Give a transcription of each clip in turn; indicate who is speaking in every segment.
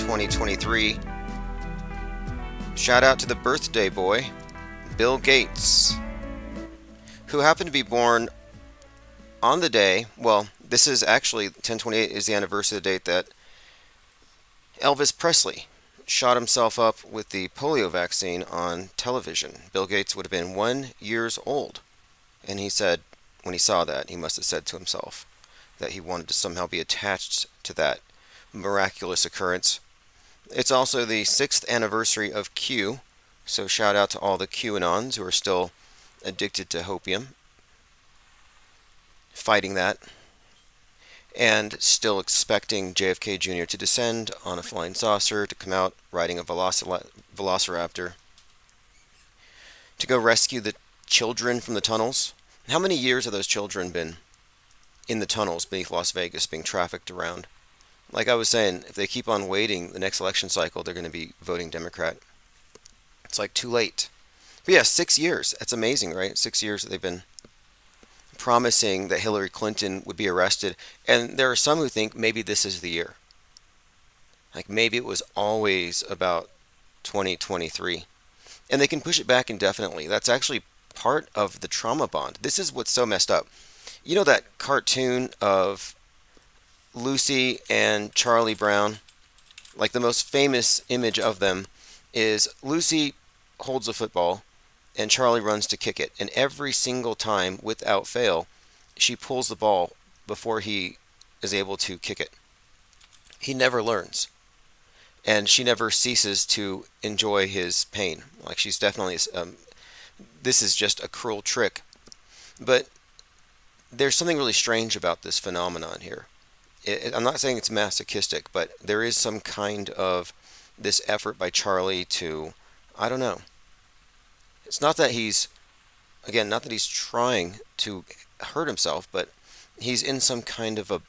Speaker 1: 2023. Shout out to the birthday boy, Bill Gates, who happened to be born on the day, well, this is actually 10/28 is the anniversary of the date that Elvis Presley shot himself up with the polio vaccine on television. Bill Gates would have been 1 year old, and he said, when he saw that, he must have said to himself that he wanted to somehow be attached to that miraculous occurrence. It's also the 6th anniversary of Q, so shout out to all the QAnons who are still addicted to hopium, fighting that, and still expecting JFK Jr. to descend on a flying saucer, to come out riding a velociraptor, to go rescue the children from the tunnels. How many years have those children been in the tunnels beneath Las Vegas being trafficked around? Like I was saying, if they keep on waiting the next election cycle, they're going to be voting Democrat. It's like too late. But yeah, 6 years. That's amazing, right? 6 years that they've been promising that Hillary Clinton would be arrested. And there are some who think maybe this is the year. Like maybe it was always about 2023. And they can push it back indefinitely. That's actually part of the trauma bond. This is what's so messed up. You know that cartoon of Lucy and Charlie Brown? Like the most famous image of them is Lucy holds a football and Charlie runs to kick it. And every single time, without fail, she pulls the ball before he is able to kick it. He never learns. And she never ceases to enjoy his pain. Like she's definitely, this is just a cruel trick. But there's something really strange about this phenomenon here. I'm not saying it's masochistic, but there is some kind of this effort by Charlie to, I don't know. It's not that he's, again, not that he's trying to hurt himself, but he's in some kind of a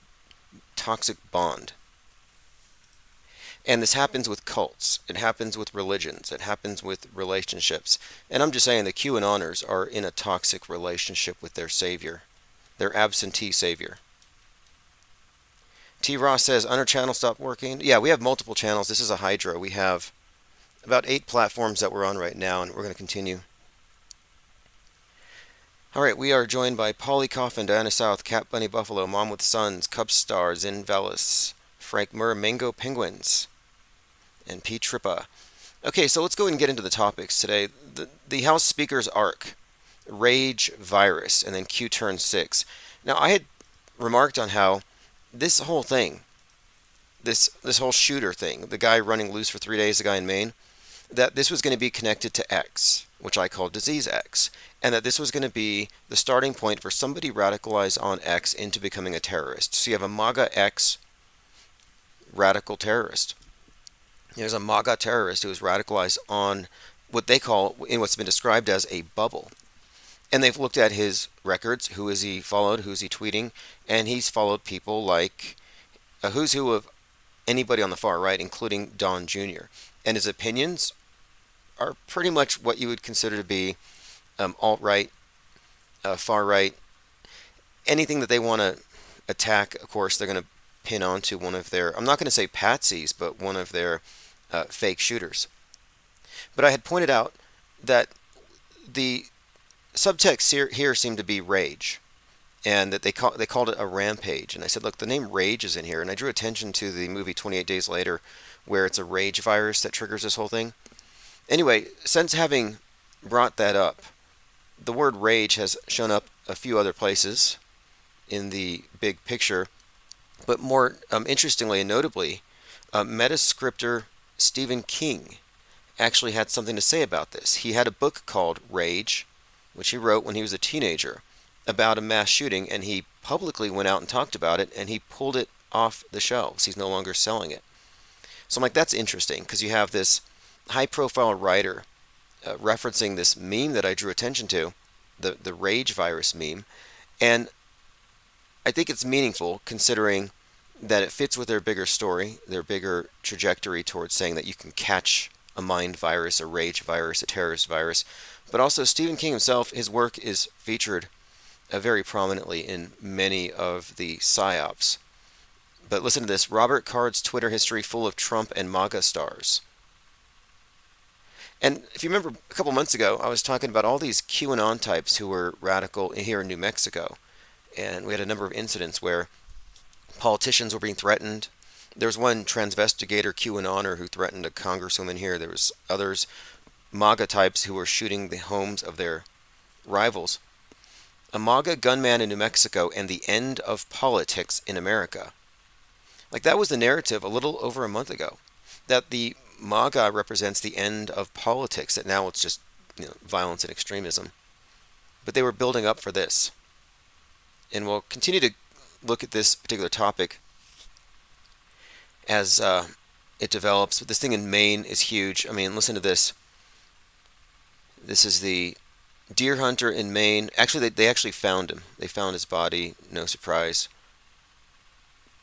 Speaker 1: toxic bond. And this happens with cults. It happens with religions. It happens with relationships. And I'm just saying the QAnoners are in a toxic relationship with their savior, their absentee savior. T. Ross says, Under channel stopped working. Yeah, we have multiple channels. This is a Hydra. We have about 8 platforms that we're on right now, and we're going to continue. All right, we are joined by Polly Coffin, Diana South, Cat Bunny Buffalo, Mom with Sons, Cub Star, Zin Velis, Frank Murr, Mango Penguins, and P. Trippa. Okay, so let's go ahead and get into the topics today. The House Speaker's ARK, Rage Virus, and then Q turn 6. Now, I had remarked on how this whole thing, this whole shooter thing, the guy running loose for 3 days, the guy in Maine, that this was going to be connected to X, which I call Disease X, and that this was going to be the starting point for somebody radicalized on X into becoming a terrorist. So you have a MAGA X radical terrorist. There's a MAGA terrorist who is radicalized on what they call, in what's been described as a bubble. And they've looked at his records, who is he followed, who's he tweeting, and he's followed people like a who's who of anybody on the far right, including Don Jr. And his opinions are pretty much what you would consider to be alt-right, far-right. Anything that they want to attack, of course, they're going to pin onto one of their, I'm not going to say patsies, but one of their fake shooters. But I had pointed out that the subtext here seemed to be rage, and that they called it a rampage. And I said, look, the name rage is in here, and I drew attention to the movie 28 Days Later, where it's a rage virus that triggers this whole thing. Anyway, since having brought that up, the word rage has shown up a few other places in the big picture, but more interestingly and notably, Metascriptor Stephen King actually had something to say about this. He had a book called Rage, which he wrote when he was a teenager, about a mass shooting, and he publicly went out and talked about it, and he pulled it off the shelves. He's no longer selling it. So I'm like, that's interesting, because you have this high-profile writer referencing this meme that I drew attention to, the rage virus meme, and I think it's meaningful considering that it fits with their bigger story, their bigger trajectory towards saying that you can catch a mind virus, a rage virus, a terrorist virus. But also Stephen King himself, his work is featured very prominently in many of the PSYOPs But listen to this: Robert Card's Twitter history full of Trump and MAGA stars. And if you remember a couple months ago, I was talking about all these QAnon types who were radical here in New Mexico. And we had a number of incidents where politicians were being threatened. There was one transvestigator QAnoner who threatened a congresswoman here. There was others, MAGA types, who were shooting the homes of their rivals. A MAGA gunman in New Mexico and the end of politics in America. Like, that was the narrative a little over a month ago. That the MAGA represents the end of politics, that now it's just, violence and extremism. But they were building up for this. And we'll continue to look at this particular topic as it develops. But this thing in Maine is huge. I mean, listen to this. This is the deer hunter in Maine. Actually, they actually found him. They found his body. No surprise.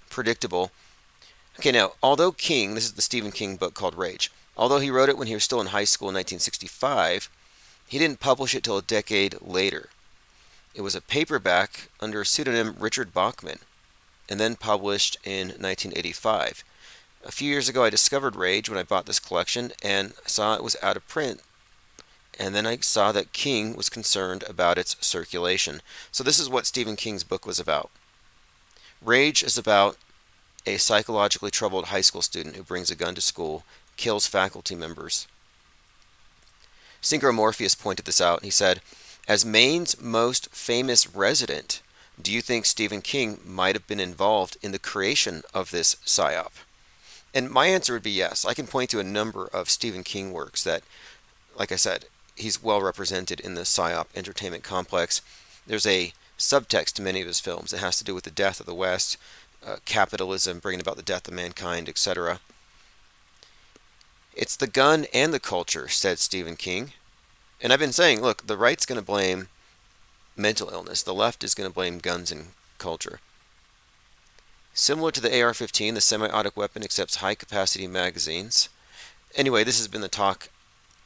Speaker 1: Predictable. Okay, now, although King, this is the Stephen King book called Rage, although he wrote it when he was still in high school in 1965, he didn't publish it till a decade later. It was a paperback under a pseudonym Richard Bachman, and then published in 1985. A few years ago, I discovered Rage when I bought this collection, and saw it was out of print. And then I saw that King was concerned about its circulation. So this is what Stephen King's book was about. Rage is about a psychologically troubled high school student who brings a gun to school, kills faculty members. Synchromorpheus pointed this out. He said, as Maine's most famous resident, do you think Stephen King might have been involved in the creation of this psyop? And my answer would be yes. I can point to a number of Stephen King works that, like I said, he's well represented in the psyop entertainment complex. There's a subtext to many of his films that has to do with the death of the West, capitalism, bringing about the death of mankind, etc. It's the gun and the culture, said Stephen King. And I've been saying, look, the right's going to blame mental illness. The left is going to blame guns and culture. Similar to the AR-15, the semi-automatic weapon accepts high-capacity magazines. Anyway, this has been the talk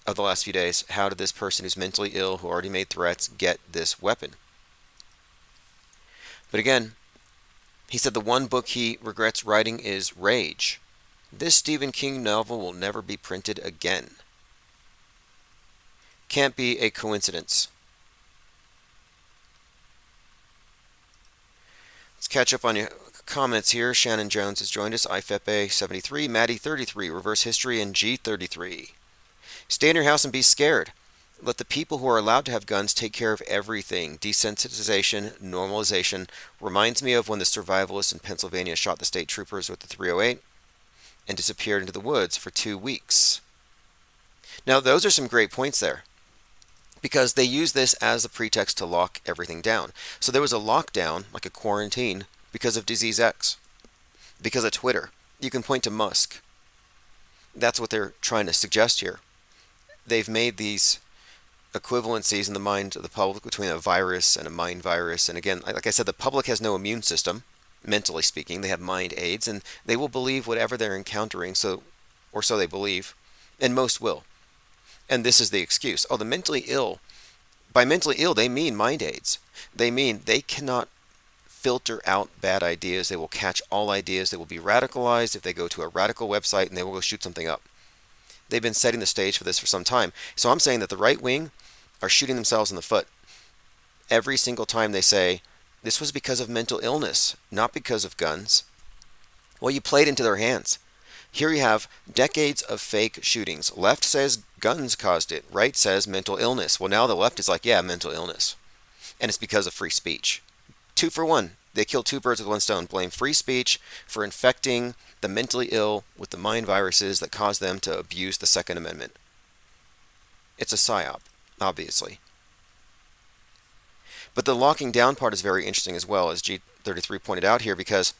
Speaker 1: of the last few days. How did this person who's mentally ill, who already made threats, get this weapon? But again, he said the one book he regrets writing is Rage. This Stephen King novel will never be printed again. Can't be a coincidence. Let's catch up on your comments here. Shannon Jones has joined us. IFEPA 73, Maddie 33, Reverse History, and G33. Stay in your house and be scared. Let the people who are allowed to have guns take care of everything. Desensitization, normalization. Reminds me of when the survivalists in Pennsylvania shot the state troopers with the .308 and disappeared into the woods for 2 weeks. Now, those are some great points there, because they use this as a pretext to lock everything down. So there was a lockdown, like a quarantine, because of Disease X, because of Twitter. You can point to Musk. That's what they're trying to suggest here. They've made these equivalencies in the mind of the public between a virus and a mind virus. And again, like I said, the public has no immune system, mentally speaking. They have mind aids, and they will believe whatever they're encountering, so they believe, and most will. And this is the excuse. Oh, the mentally ill. By mentally ill, they mean mind aids. They mean they cannot filter out bad ideas. They will catch all ideas. They will be radicalized if they go to a radical website, and they will go shoot something up. They've been setting the stage for this for some time. So I'm saying that the right wing are shooting themselves in the foot. Every single time they say, this was because of mental illness, not because of guns. Well, you played into their hands. Here you have decades of fake shootings. Left says guns caused it. Right says mental illness. Well, now the left is like, yeah, mental illness. And it's because of free speech. 2 for 1. They kill 2 birds with 1 stone. Blame free speech for infecting the mentally ill with the mind viruses that cause them to abuse the Second Amendment. It's a psyop, obviously. But the locking down part is very interesting as well, as G33 pointed out here, because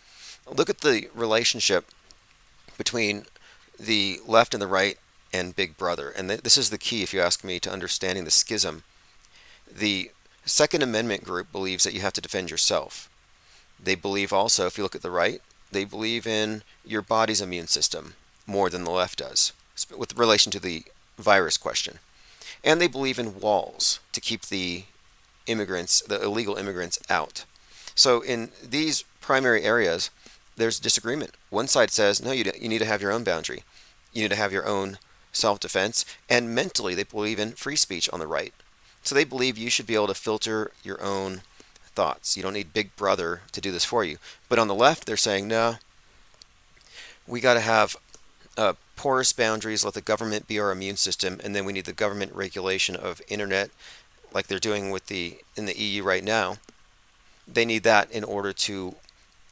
Speaker 1: look at the relationship between the left and the right and Big Brother. And this is the key, if you ask me, to understanding the schism. The Second Amendment group believes that you have to defend yourself. They believe also, if you look at the right, they believe in your body's immune system more than the left does, with relation to the virus question. And they believe in walls to keep the immigrants, the illegal immigrants, out. So in these primary areas, there's disagreement. One side says, no, you need to have your own boundary. You need to have your own self-defense. And mentally, they believe in free speech on the right. So they believe you should be able to filter your own thoughts. You don't need Big Brother to do this for you. But on the left, they're saying, no, we got to have porous boundaries, let the government be our immune system, and then we need the government regulation of internet like they're doing with in the EU right now. They need that in order to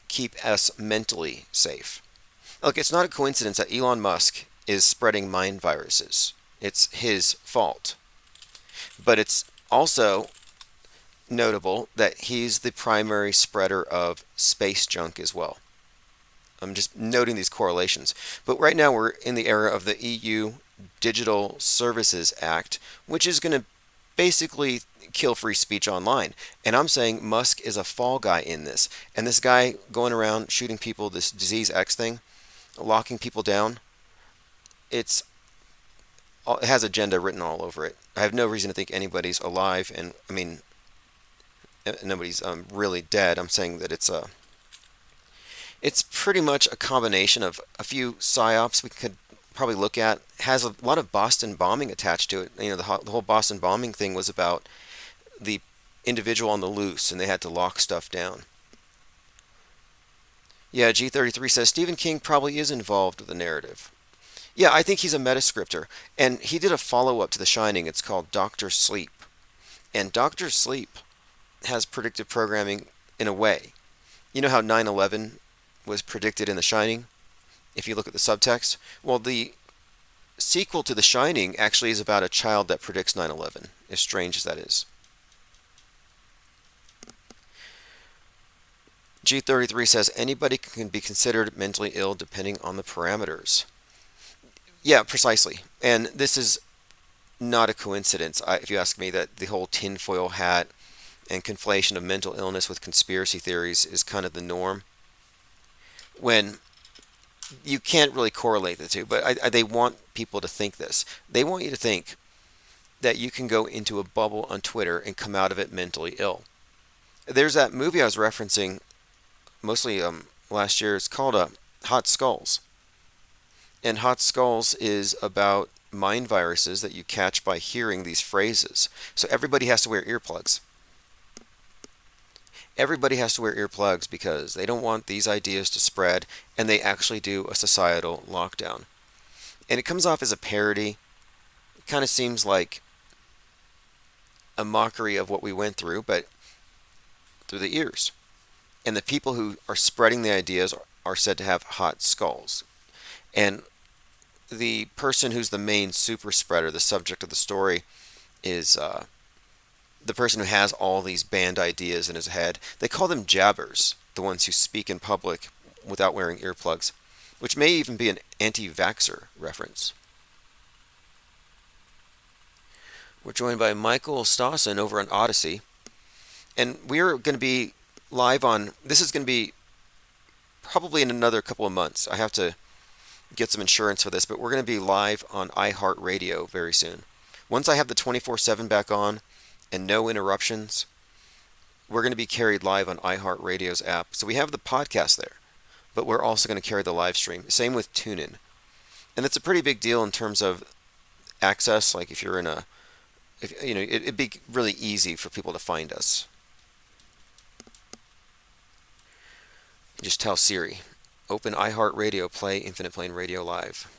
Speaker 1: keep us mentally safe. Look, it's not a coincidence that Elon Musk is spreading mind viruses. It's his fault. But it's also notable that he's the primary spreader of space junk as well. I'm just noting these correlations. But right now we're in the era of the EU Digital Services Act, which is going to basically kill free speech online. And I'm saying Musk is a fall guy in this. And this guy going around shooting people, this Disease X thing, locking people down, it has agenda written all over it. I have no reason to think anybody's alive, and I mean, nobody's really dead. I'm saying that it's pretty much a combination of a few psyops we could probably look at. Has a lot of Boston bombing attached to it. You know, the whole Boston bombing thing was about the individual on the loose, and they had to lock stuff down. Yeah, G33 says Stephen King probably is involved with the narrative. Yeah, I think he's a metascripter, and he did a follow-up to The Shining. It's called Doctor Sleep, and Doctor Sleep has predictive programming in a way. You know how 9/11 was predicted in The Shining? If you look at the subtext, well, the sequel to The Shining actually is about a child that predicts 9/11, as strange as that is. G33 says anybody can be considered mentally ill depending on the parameters. Yeah, precisely. And this is not a coincidence, if you ask me, that the whole tinfoil hat and conflation of mental illness with conspiracy theories is kind of the norm, when you can't really correlate the two. But they want people to think this. They want you to think that you can go into a bubble on Twitter and come out of it mentally ill. There's that movie I was referencing mostly last year. It's called Hot Skulls. And Hot Skulls is about mind viruses that you catch by hearing these phrases. So everybody has to wear earplugs. Everybody has to wear earplugs because they don't want these ideas to spread, and they actually do a societal lockdown. And it comes off as a parody. It kind of seems like a mockery of what we went through, but through the ears. And the people who are spreading the ideas are said to have hot skulls. And the person who's the main super spreader, the subject of the story, is the person who has all these banned ideas in his head. They call them jabbers, the ones who speak in public without wearing earplugs, which may even be an anti-vaxxer reference. We're joined by Michael Stassen over on Odyssey, and we're going to be live on, this is going to be probably in another couple of months. I have to get some insurance for this, but we're going to be live on iHeartRadio very soon. Once I have the 24/7 back on and no interruptions, we're going to be carried live on iHeartRadio's app. So we have the podcast there, but we're also going to carry the live stream. Same with TuneIn. And it's a pretty big deal in terms of access. Like if you're in it'd be really easy for people to find us. Just tell Siri, open iHeartRadio, play Infinite Plane Radio Live.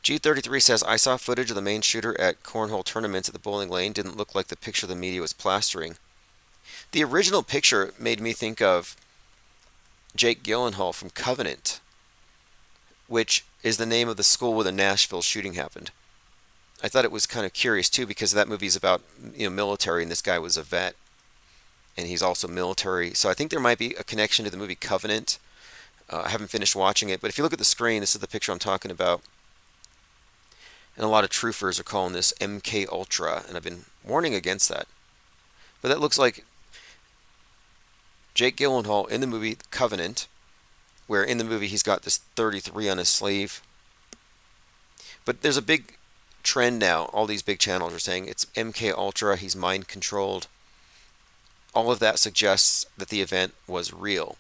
Speaker 1: G33 says, I saw footage of the main shooter at cornhole tournaments at the bowling lane. Didn't look like the picture the media was plastering. The original picture made me think of Jake Gyllenhaal from Covenant, which is the name of the school where the Nashville shooting happened. I thought it was kind of curious too, because that movie is about military, and this guy was a vet, and he's also military. So I think there might be a connection to the movie Covenant. I haven't finished watching it, but if you look at the screen, this is the picture I'm talking about. And a lot of truthers are calling this MK Ultra, and I've been warning against that. But that looks like Jake Gyllenhaal in the movie Covenant, where in the movie he's got this 33 on his sleeve. But there's a big trend now. All these big channels are saying it's MK Ultra, he's mind controlled. All of that suggests that the event was real.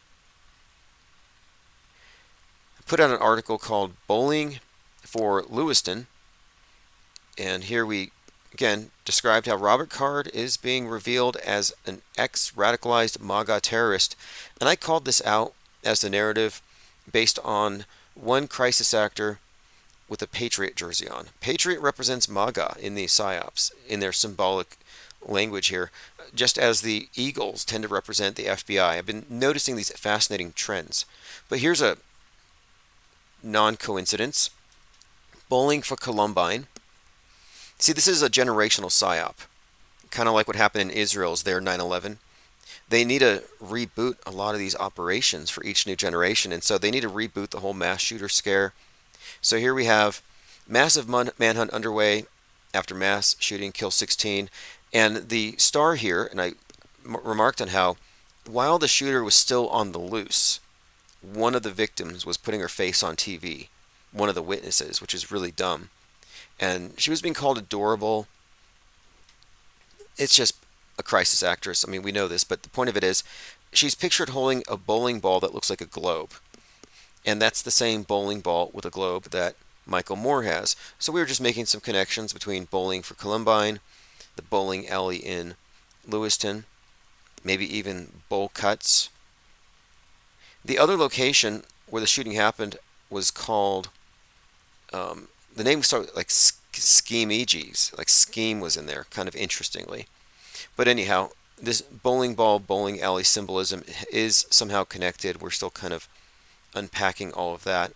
Speaker 1: put out an article called Bowling for Lewiston, and here we again described how Robert Card is being revealed as an ex-radicalized MAGA terrorist, and I called this out as the narrative based on one crisis actor with a Patriot jersey on. Patriot represents MAGA in these psyops, in their symbolic language here, just as the Eagles tend to represent the FBI. I've been noticing these fascinating trends. But here's a non-coincidence. Bowling for Columbine. See, this is a generational psyop, kind of like what happened in Israel's their 9/11. They need to reboot a lot of these operations for each new generation, and so they need to reboot the whole mass shooter scare. So here we have massive manhunt underway after mass shooting kills 16, and the star here, and I remarked on how while the shooter was still on the loose, one of the victims was putting her face on TV, one of the witnesses, which is really dumb. And she was being called adorable. It's just a crisis actress. I mean, we know this, but the point of it is she's pictured holding a bowling ball that looks like a globe. And that's the same bowling ball with a globe that Michael Moore has. So we were just making some connections between Bowling for Columbine, the bowling alley in Lewiston, maybe even bowl cuts. The other location where the shooting happened was called, the name started like Scheme EGs, like Scheme was in there, kind of interestingly. But anyhow, this bowling ball, bowling alley symbolism is somehow connected. We're still kind of unpacking all of that.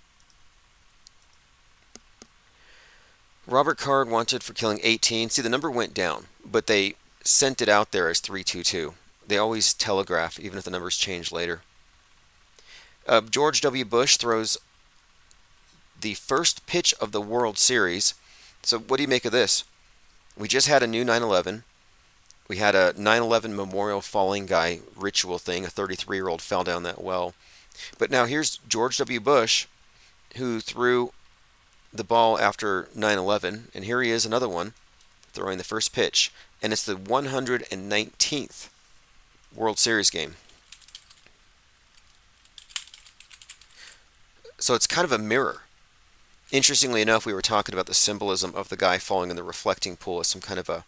Speaker 1: Robert Card wanted for killing 18. See, the number went down, but they sent it out there as 322. They always telegraph, even if the numbers change later. George W. Bush throws the first pitch of the World Series. So what do you make of this? We just had a new 9/11. We had a 9/11 memorial falling guy ritual thing. A 33-year-old fell down that well. But now here's George W. Bush, who threw the ball after 9/11, and here he is, another one, throwing the first pitch. And it's the 119th World Series game. So it's kind of a mirror. Interestingly enough, we were talking about the symbolism of the guy falling in the reflecting pool as some kind of a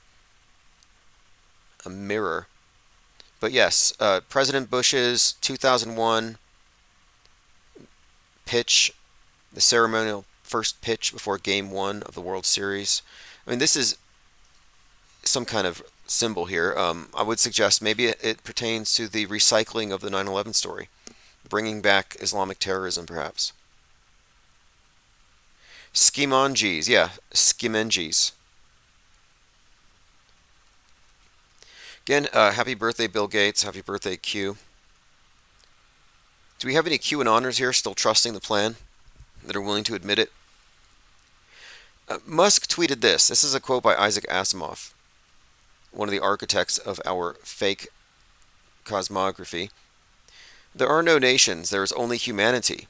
Speaker 1: mirror. But yes, President Bush's 2001 pitch, the ceremonial first pitch before Game 1 of the World Series. I mean, this is some kind of symbol here. I would suggest maybe it pertains to the recycling of the 9/11 story, bringing back Islamic terrorism, perhaps. Schemenges, yeah, Schemenges. Again, happy birthday, Bill Gates. Happy birthday, Q. Do we have any QAnoners here still trusting the plan, that are willing to admit it? Musk tweeted this. This is a quote by Isaac Asimov, one of the architects of our fake cosmography. There are no nations, there is only humanity.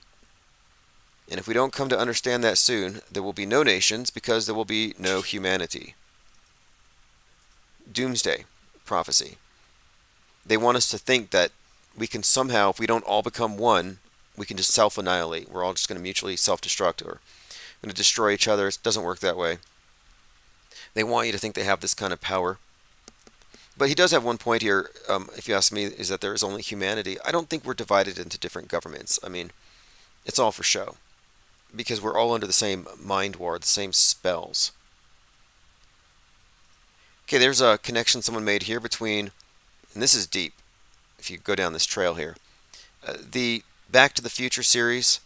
Speaker 1: And if we don't come to understand that soon, there will be no nations because there will be no humanity. Doomsday prophecy. They want us to think that we can somehow, if we don't all become one, we can just self-annihilate. We're all just going to mutually self-destruct or going to destroy each other. It doesn't work that way. They want you to think they have this kind of power. But he does have one point here, if you ask me, is that there is only humanity. I don't think we're divided into different governments. I mean, it's all for show. Because we're all under the same mind war, the same spells. Okay, there's a connection someone made here between, and this is deep, if you go down this trail here, the Back to the Future series,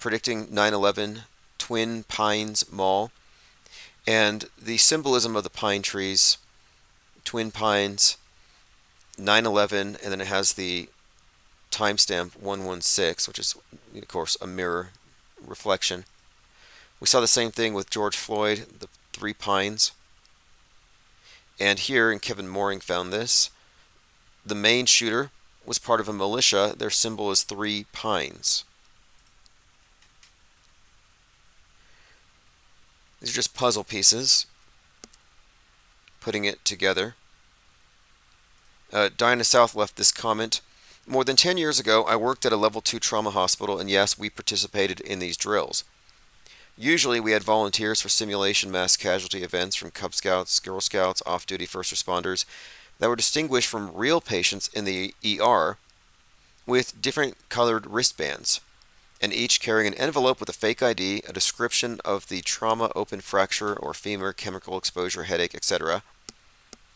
Speaker 1: predicting 9/11, Twin Pines Mall, and the symbolism of the pine trees, Twin Pines, 9/11, and then it has the timestamp 116, which is, of course, a mirror reflection. We saw the same thing with George Floyd, the three pines. And here, and Kevin Mooring found this, the main shooter was part of a militia. Their symbol is three pines. These are just puzzle pieces, putting it together. Dinah South left this comment. More than 10 years ago, I worked at a level 2 trauma hospital, and yes, we participated in these drills. Usually, we had volunteers for simulation mass casualty events from Cub Scouts, Girl Scouts, off duty first responders that were distinguished from real patients in the ER with different colored wristbands, and each carrying an envelope with a fake ID, a description of the trauma, open fracture or femur, chemical exposure, headache, etc.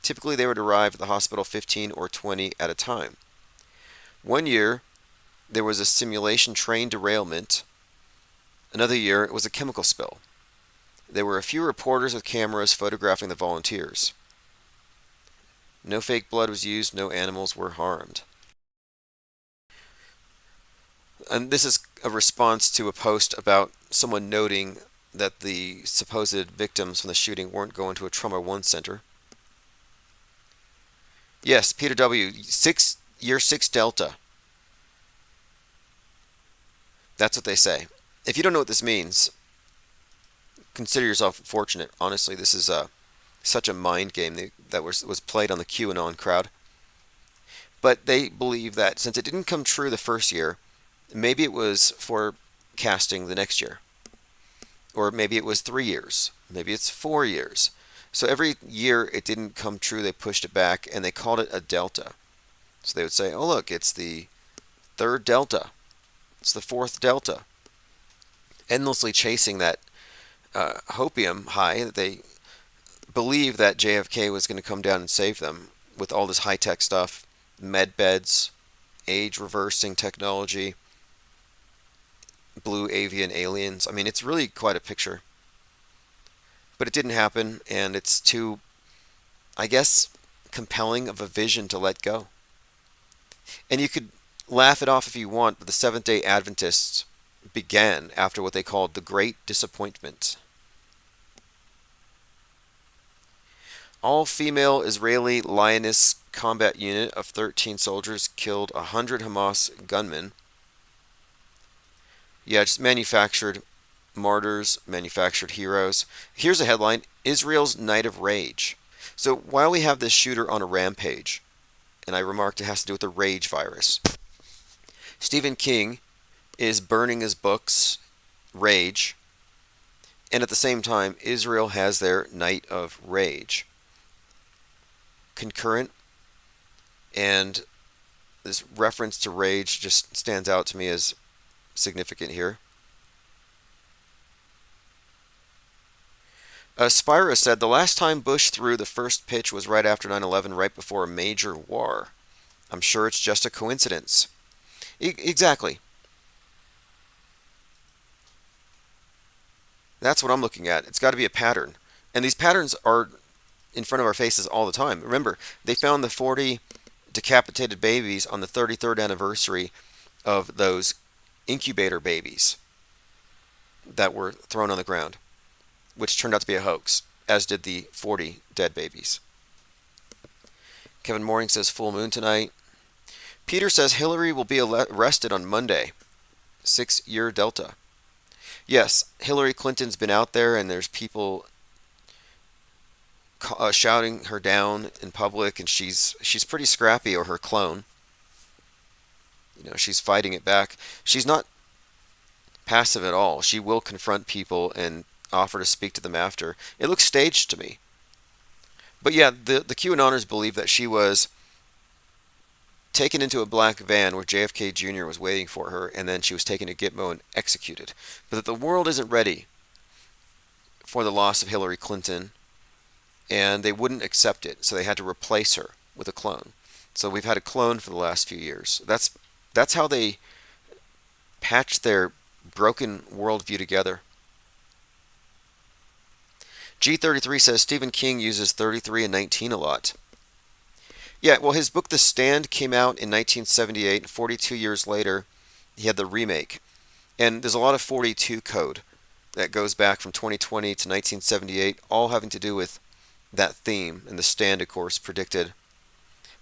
Speaker 1: Typically, they would arrive at the hospital 15 or 20 at a time. One year, there was a simulation train derailment. Another year, it was a chemical spill. There were a few reporters with cameras photographing the volunteers. No fake blood was used, no animals were harmed. And this is a response to a post about someone noting that the supposed victims from the shooting weren't going to a Trauma 1 center. Yes, Peter W., year 6 Delta. That's what they say. If you don't know what this means, consider yourself fortunate. Honestly, this is such a mind game that was played on the QAnon crowd. But they believe that since it didn't come true the first year, maybe it was forecasting the next year. Or maybe it was 3 years. Maybe it's 4 years. So every year it didn't come true, they pushed it back, and they called it a delta. So they would say, oh look, it's the third delta. It's the fourth delta. Endlessly chasing that hopium high that they believe that JFK was going to come down and save them with all this high-tech stuff, med beds, age-reversing technology, blue avian aliens. I mean, it's really quite a picture. But it didn't happen, and it's too, I guess, compelling of a vision to let go. And you could laugh it off if you want, but the Seventh-day Adventists began after what they called the Great Disappointment. All-female Israeli Lioness combat unit of 13 soldiers killed 100 Hamas gunmen. Yeah, just manufactured martyrs, manufactured heroes. Here's a headline, Israel's Night of Rage. So while we have this shooter on a rampage, and I remarked it has to do with the rage virus, Stephen King is burning his books, Rage, and at the same time, Israel has their Night of Rage. Concurrent, and this reference to rage just stands out to me as significant here. Spira said the last time Bush threw the first pitch was right after 9/11, right before a major war. I'm sure it's just a coincidence. Exactly. That's what I'm looking at. It's got to be a pattern. And these patterns are in front of our faces all the time. Remember, they found the 40 decapitated babies on the 33rd anniversary of those incubator babies that were thrown on the ground, which turned out to be a hoax, as did the 40 dead babies. Kevin Mooring says full moon tonight. Peter says Hillary will be arrested on Monday. 6-year Delta. Yes, Hillary Clinton's been out there, and there's people shouting her down in public, and she's pretty scrappy, or her clone. You know, she's fighting it back. She's not passive at all. She will confront people and offer to speak to them after. It looks staged to me. But yeah, the QAnoners believe that she was taken into a black van where JFK Jr. was waiting for her, and then she was taken to Gitmo and executed. But that the world isn't ready for the loss of Hillary Clinton, and they wouldn't accept it, so they had to replace her with a clone. So we've had a clone for the last few years. That's how they patch their broken worldview together. G33 says Stephen King uses 33 and 19 a lot. Yeah, well, his book The Stand came out in 1978. 42 years later, he had the remake. And there's a lot of 42 code that goes back from 2020 to 1978, all having to do with that theme. And The Stand, of course, predicted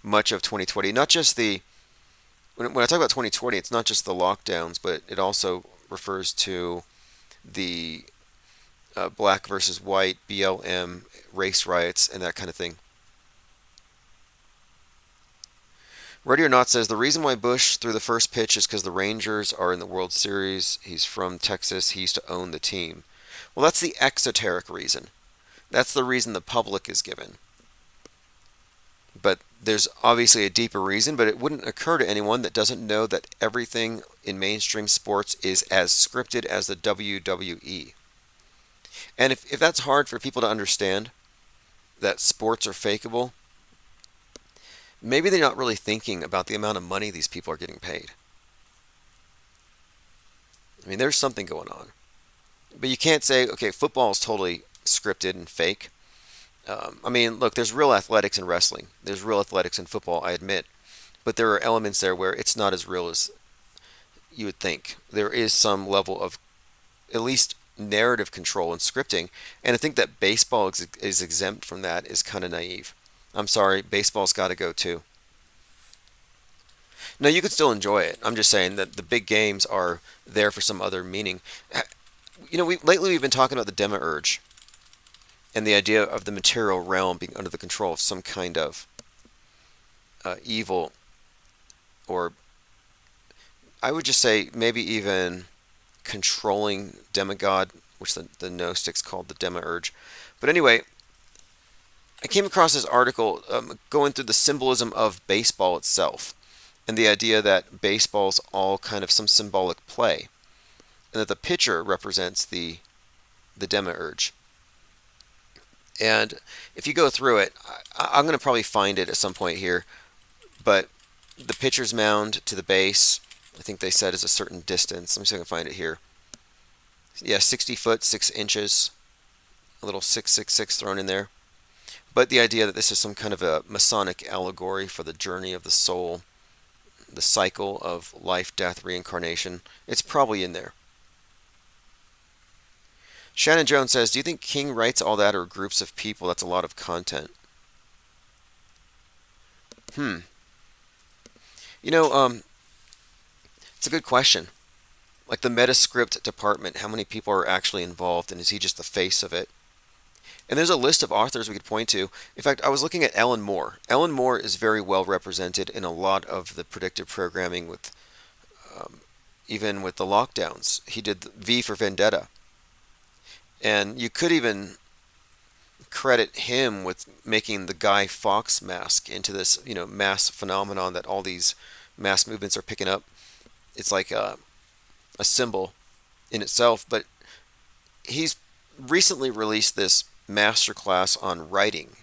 Speaker 1: much of 2020. Not just the... When I talk about 2020, it's not just the lockdowns, but it also refers to the black versus white, BLM, race riots, and that kind of thing. Ready or Not says the reason why Bush threw the first pitch is because the Rangers are in the World Series. He's from Texas. He used to own the team. Well, that's the exoteric reason. That's the reason the public is given. But there's obviously a deeper reason, but it wouldn't occur to anyone that doesn't know that everything in mainstream sports is as scripted as the WWE. And if that's hard for people to understand, that sports are fakeable, maybe they're not really thinking about the amount of money these people are getting paid. I mean, there's something going on. But you can't say, okay, football is totally scripted and fake. I mean, look, there's real athletics in wrestling. There's real athletics in football, I admit. But there are elements there where it's not as real as you would think. There is some level of at least narrative control and scripting. And I think that baseball is exempt from that is kind of naive. I'm sorry, baseball's got to go too. No, you could still enjoy it. I'm just saying that the big games are there for some other meaning. You know, lately we've been talking about the demiurge and the idea of the material realm being under the control of some kind of evil, or I would just say maybe even controlling demigod, which the Gnostics called the demiurge. But anyway, I came across this article going through the symbolism of baseball itself and the idea that baseball's all kind of some symbolic play, and that the pitcher represents the demiurge. And if you go through it, I'm going to probably find it at some point here, but the pitcher's mound to the base, I think they said is a certain distance. Let me see if I can find it here. Yeah, 60 foot, 6 inches, a little 666 thrown in there. But the idea that this is some kind of a Masonic allegory for the journey of the soul, the cycle of life, death, reincarnation, it's probably in there. Shannon Jones says, do you think King writes all that or groups of people? That's a lot of content. You know, it's a good question. Like the Metascript department, how many people are actually involved, and is he just the face of it? And there's a list of authors we could point to. In fact, I was looking at Alan Moore. Alan Moore is very well represented in a lot of the predictive programming with, even with the lockdowns. He did V for Vendetta. And you could even credit him with making the Guy Fawkes mask into this, you know, mass phenomenon that all these mass movements are picking up. It's like a symbol in itself, but he's recently released this masterclass on writing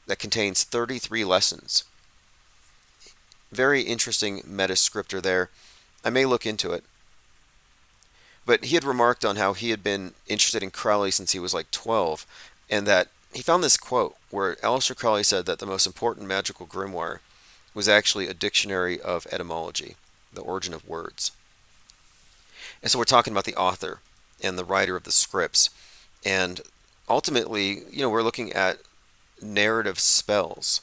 Speaker 1: that contains 33 lessons. Very interesting metascriptor there. I may look into it. But he had remarked on how he had been interested in Crowley since he was like 12, and that he found this quote where Aleister Crowley said that the most important magical grimoire was actually a dictionary of etymology, the origin of words. And so we're talking about the author and the writer of the scripts. And ultimately, you know, we're looking at narrative spells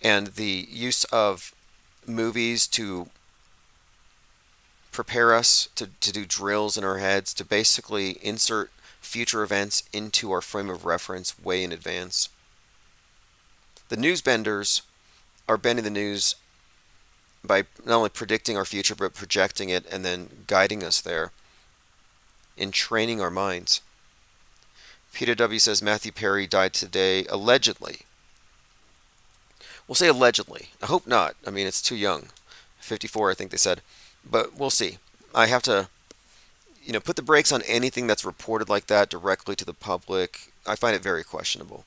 Speaker 1: and the use of movies to prepare us to do drills in our heads to basically insert future events into our frame of reference way in advance. The news benders are bending the news by not only predicting our future but projecting it and then guiding us there in training our minds. Peter W. says Matthew Perry died today allegedly. We'll say allegedly. I hope not. I mean, it's too young. 54, I think they said. But we'll see. I have to, you know, put the brakes on anything that's reported like that directly to the public. I find it very questionable.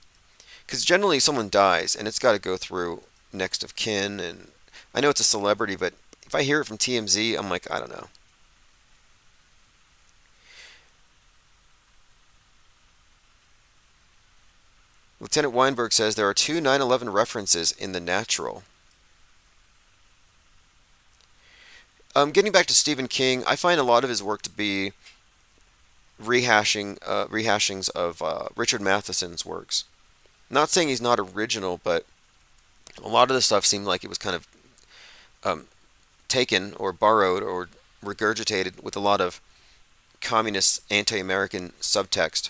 Speaker 1: Because generally someone dies and it's got to go through next of kin. And I know it's a celebrity, but if I hear it from TMZ, I'm like, I don't know. Lieutenant Weinberg says there are 2 9/11 references in The Natural. Getting back to Stephen King, I find a lot of his work to be rehashings of Richard Matheson's works. Not saying he's not original, but a lot of the stuff seemed like it was kind of taken or borrowed or regurgitated with a lot of communist, anti-American subtext.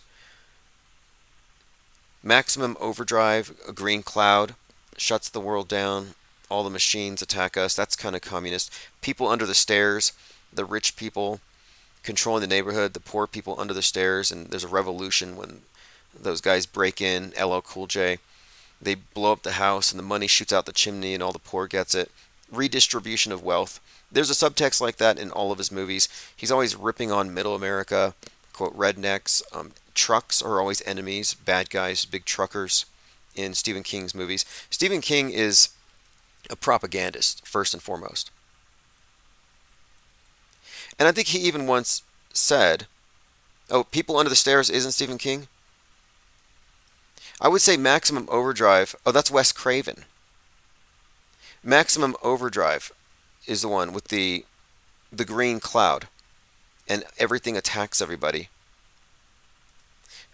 Speaker 1: Maximum Overdrive, A Green Cloud, shuts the world down. All the machines attack us. That's kind of communist. People under the stairs, the rich people controlling the neighborhood, the poor people under the stairs, and there's a revolution when those guys break in, LL Cool J. They blow up the house and the money shoots out the chimney and all the poor gets it. Redistribution of wealth. There's a subtext like that in all of his movies. He's always ripping on middle America, quote, rednecks. Trucks are always enemies, bad guys, big truckers in Stephen King's movies. Stephen King is a propagandist, first and foremost. And I think he even once said, oh, People Under the Stairs isn't Stephen King? I would say Maximum Overdrive. Oh, that's Wes Craven. Maximum Overdrive is the one with the green cloud and everything attacks everybody.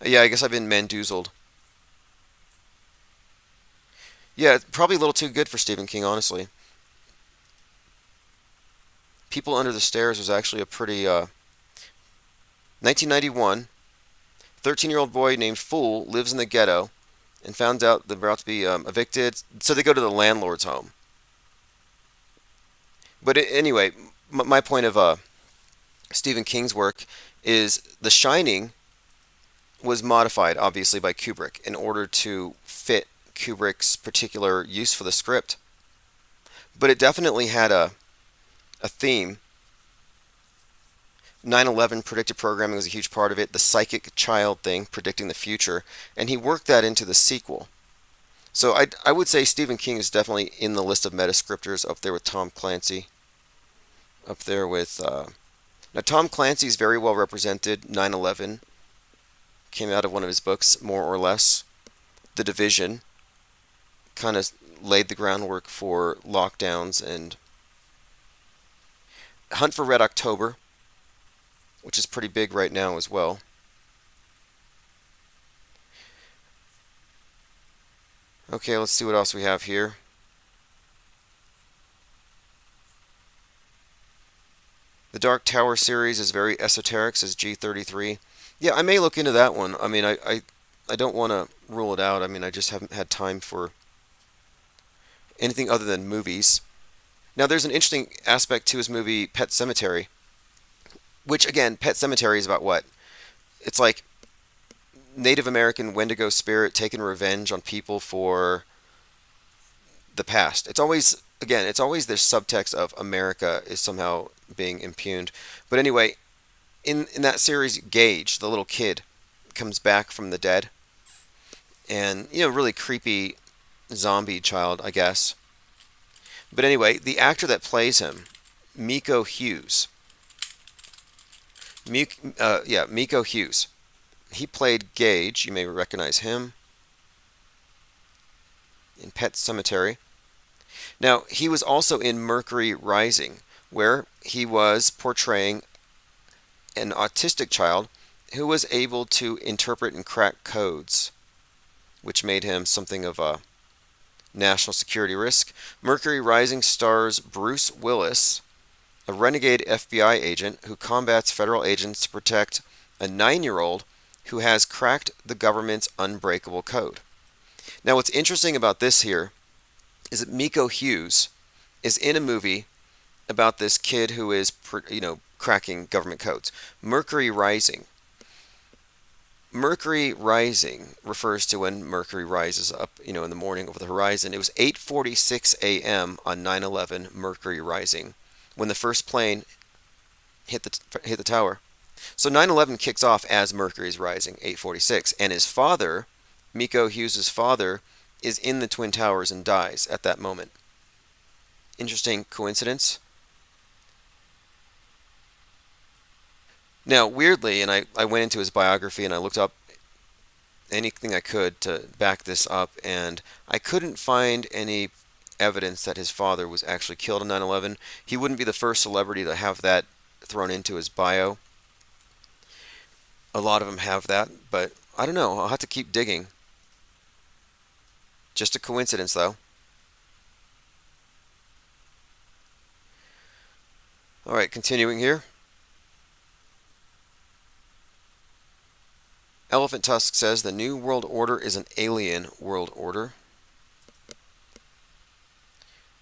Speaker 1: Yeah, I guess I've been mandoozled. Yeah, it's probably a little too good for Stephen King, honestly. People Under the Stairs was actually a pretty 1991. 13-year-old boy named Fool lives in the ghetto and found out they're about to be evicted, so they go to the landlord's home. But anyway, my point of Stephen King's work is The Shining was modified, obviously, by Kubrick in order to fit Kubrick's particular use for the script. But it definitely had a theme. 9/11 predictive programming was a huge part of it. The psychic child thing, predicting the future, and he worked that into the sequel. So I would say Stephen King is definitely in the list of metascriptors, up there with Tom Clancy, up there with now Tom Clancy's very well represented. 9/11 came out of one of his books, more or less. The Division kind of laid the groundwork for lockdowns, and Hunt for Red October, which is pretty big right now as well. Okay, let's see what else we have here. The Dark Tower series is very esoteric, says G33. Yeah, I may look into that one. I mean, I don't want to rule it out. I mean, I just haven't had time for anything other than movies. Now, there's an interesting aspect to his movie Pet Sematary, which, again, Pet Sematary is about what? It's like Native American Wendigo spirit taking revenge on people for the past. It's always, again, it's always this subtext of America is somehow being impugned. But anyway, in that series, Gage, the little kid, comes back from the dead, and really creepy zombie child, I guess. But anyway, the actor that plays him, Miko Hughes. Miko Hughes. He played Gage. You may recognize him in Pet Sematary. Now, he was also in Mercury Rising, where he was portraying an autistic child who was able to interpret and crack codes, which made him something of a national security risk. Mercury Rising stars Bruce Willis, a renegade FBI agent who combats federal agents to protect a 9-year-old who has cracked the government's unbreakable code. Now, what's interesting about this here is that Miko Hughes is in a movie about this kid who is, cracking government codes. Mercury Rising. Mercury Rising refers to when Mercury rises up, in the morning over the horizon. It was 8:46 a.m. on 9/11, Mercury Rising, when the first plane hit the tower. So 9/11 kicks off as Mercury's Rising, 8:46, and his father, Miko Hughes' father, is in the Twin Towers and dies at that moment. Interesting coincidence. Now, weirdly, and I went into his biography and I looked up anything I could to back this up, and I couldn't find any evidence that his father was actually killed in 9/11. He wouldn't be the first celebrity to have that thrown into his bio. A lot of them have that, but I don't know. I'll have to keep digging. Just a coincidence, though. All right, continuing here. Elephant Tusk says the New World Order is an alien world order.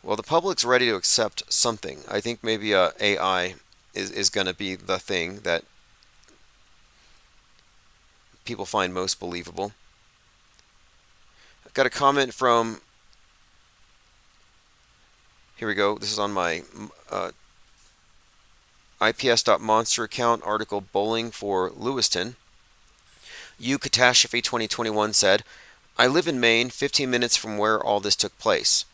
Speaker 1: Well, the public's ready to accept something. I think maybe AI is going to be the thing that people find most believable. I've got a comment from, here we go, this is on my ips.monster account, article Bowling for Lewiston. U Catastrophe 2021 said, I live in Maine, 15 minutes from where all this took place.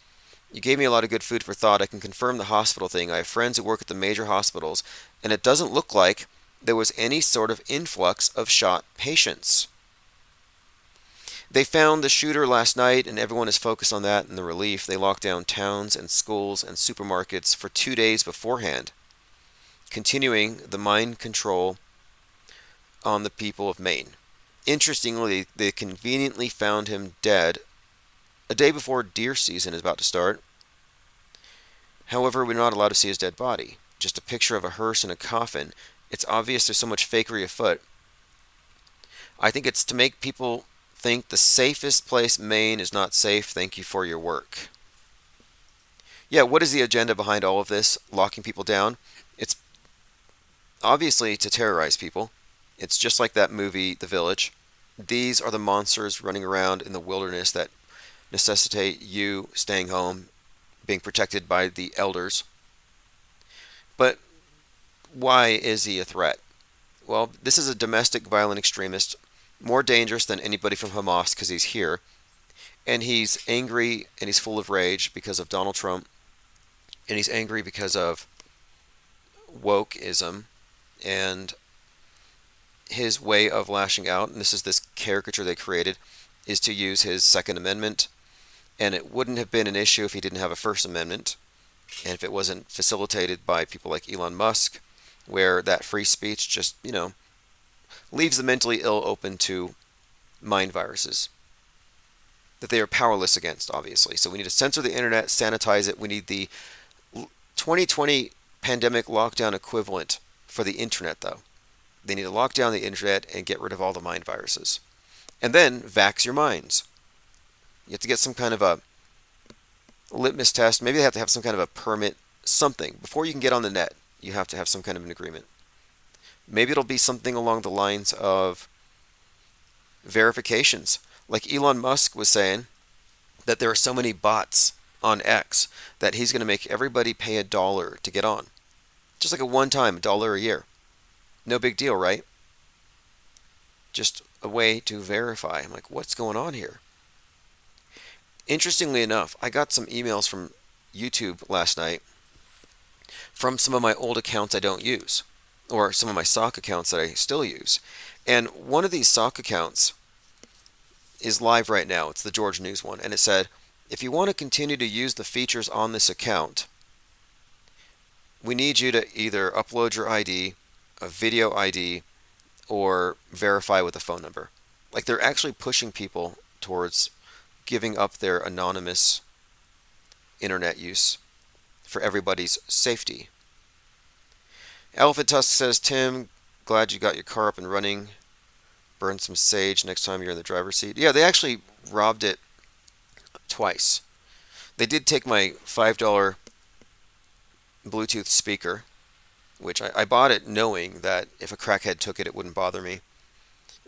Speaker 1: You gave me a lot of good food for thought. I can confirm the hospital thing. I have friends who work at the major hospitals, and it doesn't look like there was any sort of influx of shot patients. They found the shooter last night, and everyone is focused on that and the relief. They locked down towns and schools and supermarkets for 2 days beforehand, continuing the mind control on the people of Maine. Interestingly, they conveniently found him dead a day before deer season is about to start. However, we're not allowed to see his dead body. Just a picture of a hearse and a coffin. It's obvious there's so much fakery afoot. I think it's to make people think the safest place, Maine, is not safe. Thank you for your work. Yeah, what is the agenda behind all of this? Locking people down? It's obviously to terrorize people. It's just like that movie, The Village. These are the monsters running around in the wilderness that necessitate you staying home, being protected by the elders. But why is he a threat? Well, this is a domestic violent extremist, more dangerous than anybody from Hamas because he's here. And he's angry and he's full of rage because of Donald Trump. And he's angry because of wokeism and his way of lashing out. And this is this caricature they created, is to use his Second Amendment. And it wouldn't have been an issue if he didn't have a First Amendment, and if it wasn't facilitated by people like Elon Musk, where that free speech just, leaves the mentally ill open to mind viruses that they are powerless against, obviously. So we need to censor the internet, sanitize it. We need the 2020 pandemic lockdown equivalent for the internet, though. They need to lock down the internet and get rid of all the mind viruses. And then vax your minds. You have to get some kind of a litmus test. Maybe they have to have some kind of a permit, something. Before you can get on the net, you have to have some kind of an agreement. Maybe it'll be something along the lines of verifications. Like Elon Musk was saying that there are so many bots on X that he's going to make everybody pay $1 to get on. Just like a one-time $1 a year. No big deal, right? Just a way to verify. I'm like, what's going on here? Interestingly enough, I got some emails from YouTube last night from some of my old accounts I don't use, or some of my sock accounts that I still use. And one of these sock accounts is live right now. It's the George News one. And it said, if you want to continue to use the features on this account, we need you to either upload your ID, a video ID, or verify with a phone number. Like they're actually pushing people towards giving up their anonymous internet use for everybody's safety. Elephant Tusk says, Tim, glad you got your car up and running. Burn some sage next time you're in the driver's seat. Yeah, they actually robbed it twice. They did take my $5 Bluetooth speaker, which I bought it knowing that if a crackhead took it, it wouldn't bother me.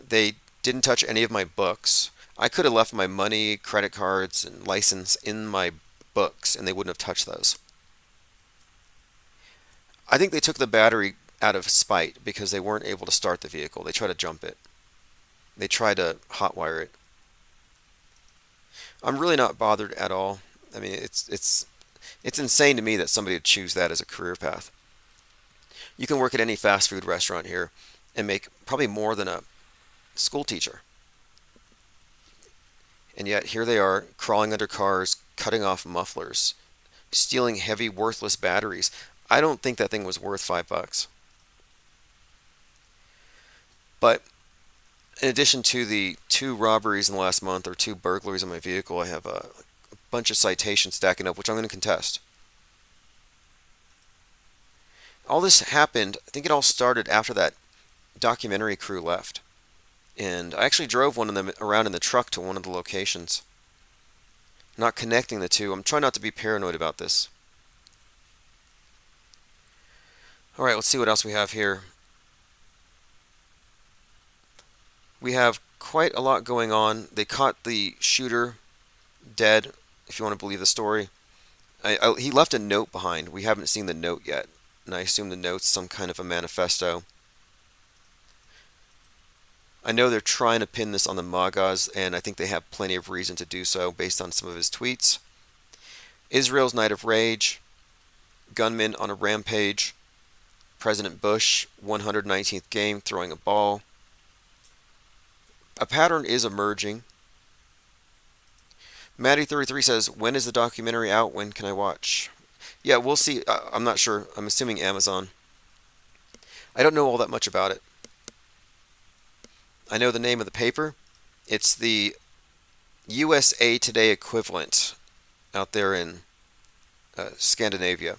Speaker 1: They didn't touch any of my books. I could have left my money, credit cards, and license in my books, and they wouldn't have touched those. I think they took the battery out of spite because they weren't able to start the vehicle. They tried to jump it. They tried to hotwire it. I'm really not bothered at all. I mean, it's insane to me that somebody would choose that as a career path. You can work at any fast food restaurant here and make probably more than a school teacher. And yet here they are crawling under cars, cutting off mufflers, stealing heavy, worthless batteries. I don't think that thing was worth $5. But in addition to the 2 robberies in the last month or 2 burglaries on my vehicle, I have a bunch of citations stacking up, which I'm going to contest. All this happened, I think it all started after that documentary crew left. And I actually drove one of them around in the truck to one of the locations. not connecting the two. I'm trying not to be paranoid about this. All right, let's see what else we have here. We have quite a lot going on. They caught the shooter dead, if you want to believe the story. He left a note behind. We haven't seen the note yet, and I assume the note's some kind of a manifesto. I know they're trying to pin this on the MAGAs, and I think they have plenty of reason to do so based on some of his tweets. Israel's Night of Rage, gunman on a rampage, President Bush, 119th game, throwing a ball. A pattern is emerging. Maddie33 says, when is the documentary out? When can I watch? Yeah, we'll see. I'm not sure. I'm assuming Amazon. I don't know all that much about it. I know the name of the paper. It's the USA Today equivalent out there in Scandinavia.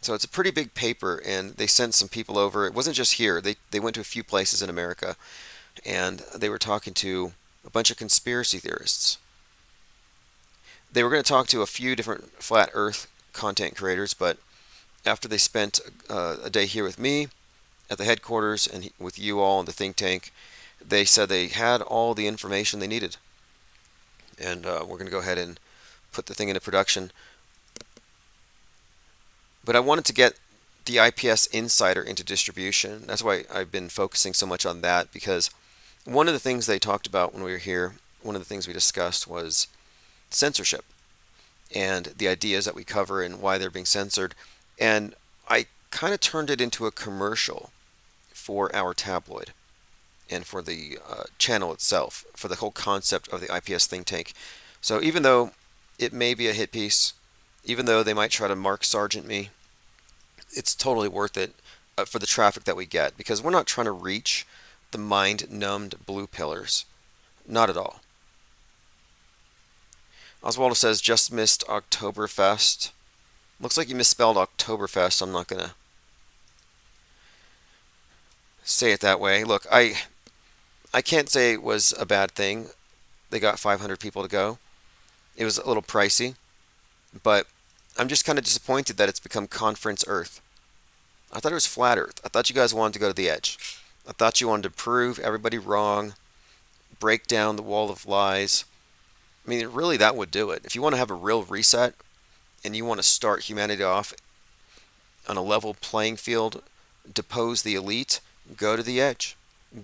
Speaker 1: So it's a pretty big paper, and they sent some people over. It wasn't just here. They went to a few places in America, and they were talking to a bunch of conspiracy theorists. They were going to talk to a few different flat earth content creators, but after they spent a day here with me at the headquarters and with you all in the think tank, they said they had all the information they needed. And we're going to go ahead and put the thing into production. But I wanted to get the IPS Insider into distribution. That's why I've been focusing so much on that, because one of the things they talked about when we were here, one of the things we discussed was censorship and the ideas that we cover and why they're being censored. And I kind of turned it into a commercial for our tabloid and for the channel itself, for the whole concept of the IPS think tank. So even though it may be a hit piece, even though they might try to Mark Sargent me, it's totally worth it for the traffic that we get, because we're not trying to reach the mind-numbed blue pillars. Not at all. Oswaldo says, just missed Oktoberfest. Looks like you misspelled Oktoberfest. I'm not going to say it that way. Look, I can't say it was a bad thing. They got 500 people to go. It was a little pricey, but I'm just kind of disappointed that it's become Conference Earth. I thought it was Flat Earth. I thought you guys wanted to go to the edge. I thought you wanted to prove everybody wrong, break down the wall of lies. I mean, really, that would do it. If you want to have a real reset and you want to start humanity off on a level playing field, depose the elite, go to the edge.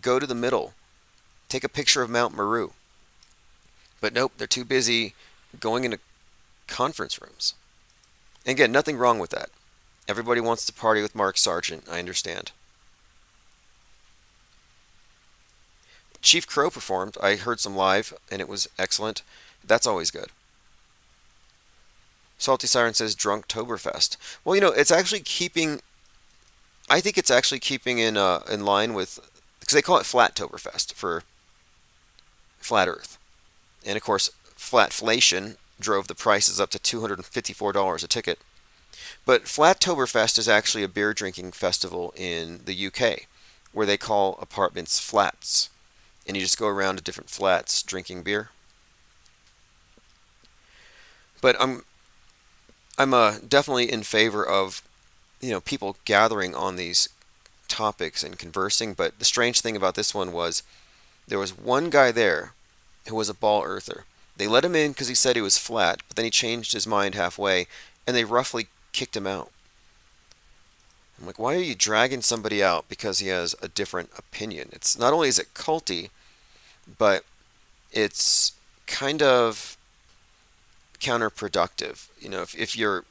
Speaker 1: Go to the middle. Take a picture of Mount Meru. But nope, they're too busy going into conference rooms. And again, nothing wrong with that. Everybody wants to party with Mark Sargent. I understand. Chief Crow performed. I heard some live, and it was excellent. That's always good. Salty Siren says Drunktoberfest. Well, you know, it's actually keeping. I think it's actually keeping in line with, because they call it Flattoberfest for flat Earth, and of course, flatflation drove the prices up to $254 a ticket. But Flattoberfest is actually a beer drinking festival in the UK, where they call apartments flats, and you just go around to different flats drinking beer. But I'm definitely in favor of, you know, people gathering on these topics and conversing. But the strange thing about this one was there was one guy there who was a ball earther. They let him in because he said he was flat, but then he changed his mind halfway, and they roughly kicked him out. I'm like, why are you dragging somebody out because he has a different opinion? It's not only is it culty, but it's kind of counterproductive. You know, if you're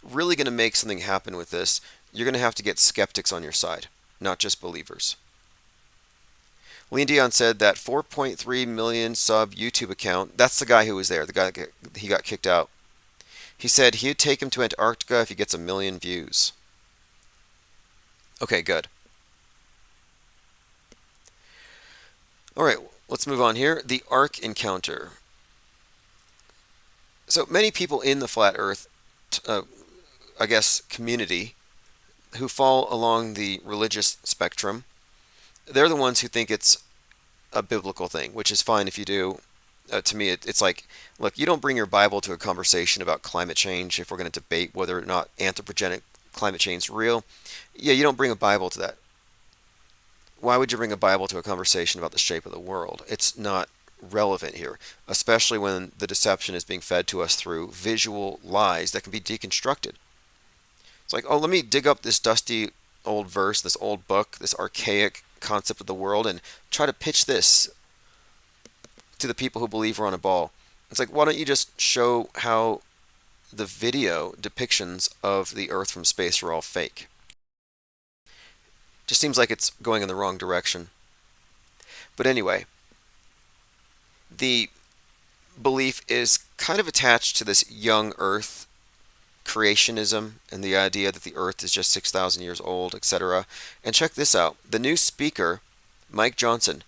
Speaker 1: really going to make something happen with this, you're going to have to get skeptics on your side, not just believers. Lean Dion said that 4.3 million sub YouTube account, that's the guy who was there, the guy that he got kicked out. He said he'd take him to Antarctica if he gets 1 million views. Okay, good. Alright, let's move on here. The ARK encounter. So many people in the Flat Earth, I guess, community, who fall along the religious spectrum, they're the ones who think it's a biblical thing, which is fine if you do. To me, it's like, look, you don't bring your Bible to a conversation about climate change if we're going to debate whether or not anthropogenic climate change is real. Yeah, you don't bring a Bible to that. Why would you bring a Bible to a conversation about the shape of the world? It's not relevant here, especially when the deception is being fed to us through visual lies that can be deconstructed. It's like, oh, let me dig up this dusty old verse, this old book, this archaic concept of the world, and try to pitch this to the people who believe we're on a ball. It's like, why don't you just show how the video depictions of the Earth from space are all fake? Just seems like it's going in the wrong direction. But anyway, the belief is kind of attached to this young Earth creationism and the idea that the Earth is just 6,000 years old, etc. And check this out. The new speaker, Mike Johnson,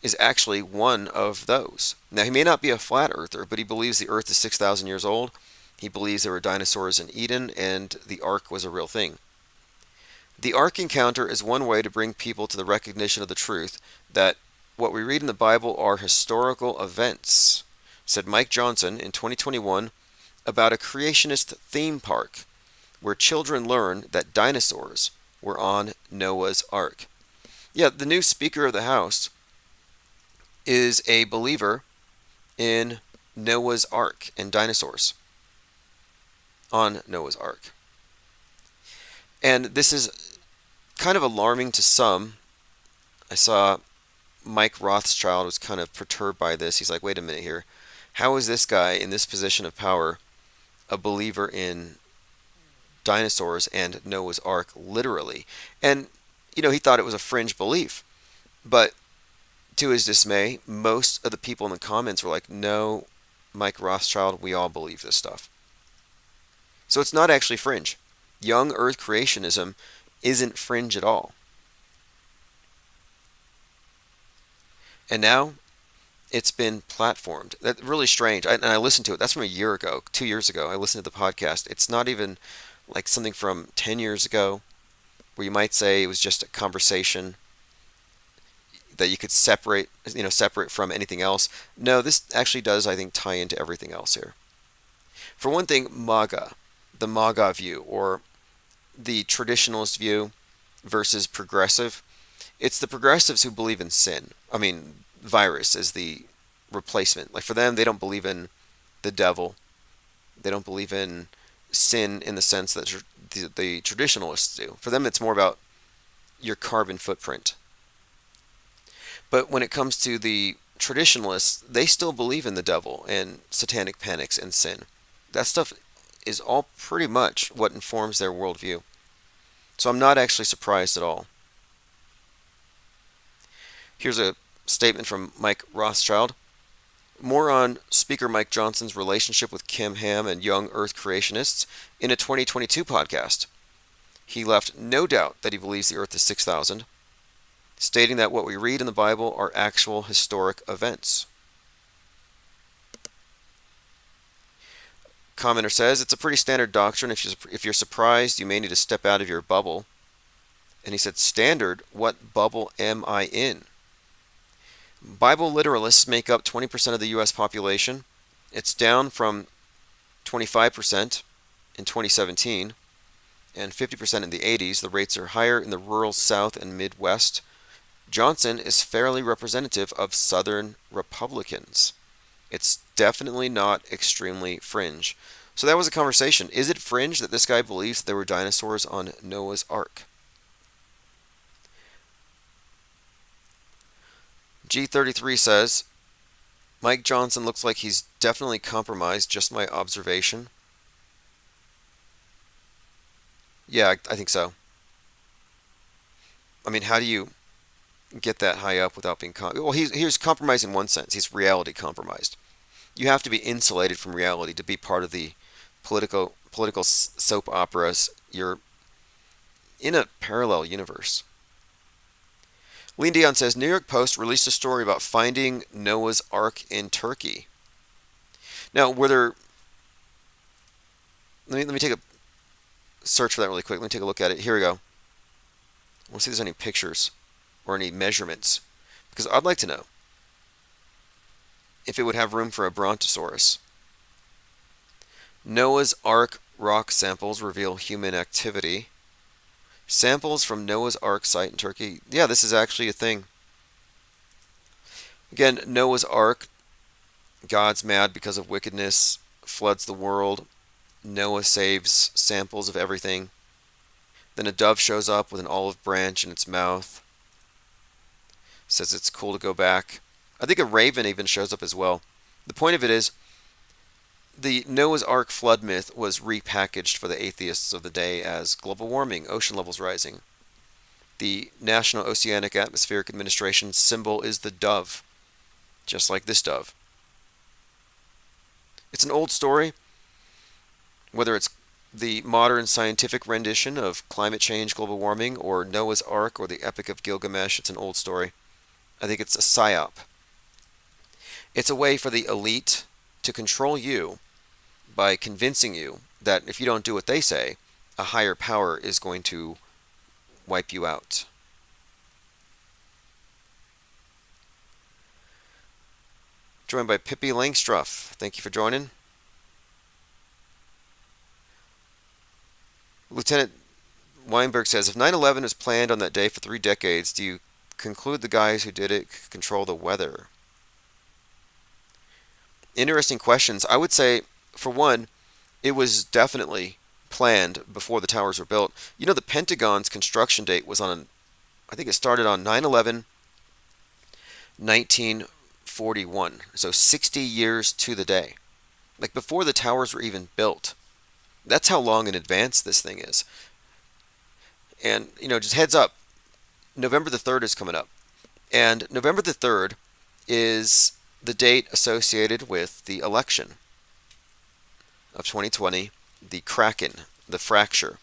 Speaker 1: is actually one of those. Now, he may not be a flat earther, but he believes the Earth is 6,000 years old. He believes there were dinosaurs in Eden and the ARK was a real thing. The ARK encounter is one way to bring people to the recognition of the truth that what we read in the Bible are historical events, said Mike Johnson in 2021 about a creationist theme park where children learn that dinosaurs were on Noah's Ark. Yeah, the new Speaker of the House is a believer in Noah's Ark and dinosaurs on Noah's Ark. And this is kind of alarming to some. I saw Mike Rothschild was kind of perturbed by this. He's like, wait a minute here. How is this guy in this position of power a believer in dinosaurs and Noah's Ark literally? And, he thought it was a fringe belief. But to his dismay, most of the people in the comments were like, no, Mike Rothschild, we all believe this stuff. So it's not actually fringe. Young Earth creationism isn't fringe at all. And now it's been platformed. That's really strange. And I listened to it. That's from a year ago, 2 years ago. I listened to the podcast. It's not even like something from 10 years ago where you might say it was just a conversation that you could separate from anything else. No, this actually does, I think, tie into everything else here. For one thing, MAGA, the MAGA view, or the traditionalist view versus progressive. It's the progressives who believe in sin. I mean, virus is the replacement. Like for them, they don't believe in the devil. They don't believe in sin in the sense that the traditionalists do. For them, it's more about your carbon footprint. But when it comes to the traditionalists, they still believe in the devil and satanic panics and sin. That stuff is all pretty much what informs their worldview. So I'm not actually surprised at all. Here's a statement from Mike Rothschild. More on Speaker Mike Johnson's relationship with Kim Ham and young Earth creationists in a 2022 podcast. He left no doubt that he believes the Earth is 6,000, stating that what we read in the Bible are actual historic events. Commenter says, it's a pretty standard doctrine. If you're surprised, you may need to step out of your bubble. And he said, standard? What bubble am I in? Bible literalists make up 20% of the U.S. population. It's down from 25% in 2017 and 50% in the 80s. The rates are higher in the rural South and Midwest. Johnson is fairly representative of Southern Republicans. It's definitely not extremely fringe. So that was a conversation. Is it fringe that this guy believes that there were dinosaurs on Noah's Ark? G33 says, Mike Johnson looks like he's definitely compromised, just my observation. Yeah, I think so. I mean, how do you get that high up without being well, he's compromised in one sense. He's reality compromised. You have to be insulated from reality to be part of the political soap operas. You're in a parallel universe. Lean Dion says, New York Post released a story about finding Noah's Ark in Turkey. Now, were there... Let me take a search for that really quick. Let me take a look at it. Here we go. I want to see if there's any pictures or any measurements, because I'd like to know. if it would have room for a brontosaurus. Noah's Ark rock samples reveal human activity. Samples from Noah's Ark site in Turkey. Yeah, this is actually a thing. Again, Noah's Ark. God's mad because of wickedness, floods the world. Noah saves samples of everything. Then a dove shows up with an olive branch in its mouth. Says it's cool to go back. I think a raven even shows up as well. The point of it is, the Noah's Ark flood myth was repackaged for the atheists of the day as global warming, ocean levels rising. The National Oceanic Atmospheric Administration symbol is the dove, just like this dove. It's an old story, whether it's the modern scientific rendition of climate change, global warming, or Noah's Ark or the Epic of Gilgamesh. It's an old story. I think it's a psyop. It's a way for the elite to control you by convincing you that if you don't do what they say, a higher power is going to wipe you out. Joined by Pippi Langstruff. Thank you for joining. Lieutenant Weinberg says, if 9/11 was planned on that day for 3 decades, do you conclude the guys who did it could control the weather? Interesting questions. I would say, for one, it was definitely planned before the towers were built. You know, the Pentagon's construction date was on, I think it started on 9/11, 1941. So 60 years to the day. Like before the towers were even built. That's how long in advance this thing is. And, just heads up, November the 3rd is coming up. And November the 3rd is the date associated with the election of 2020, the Kraken, the fracture.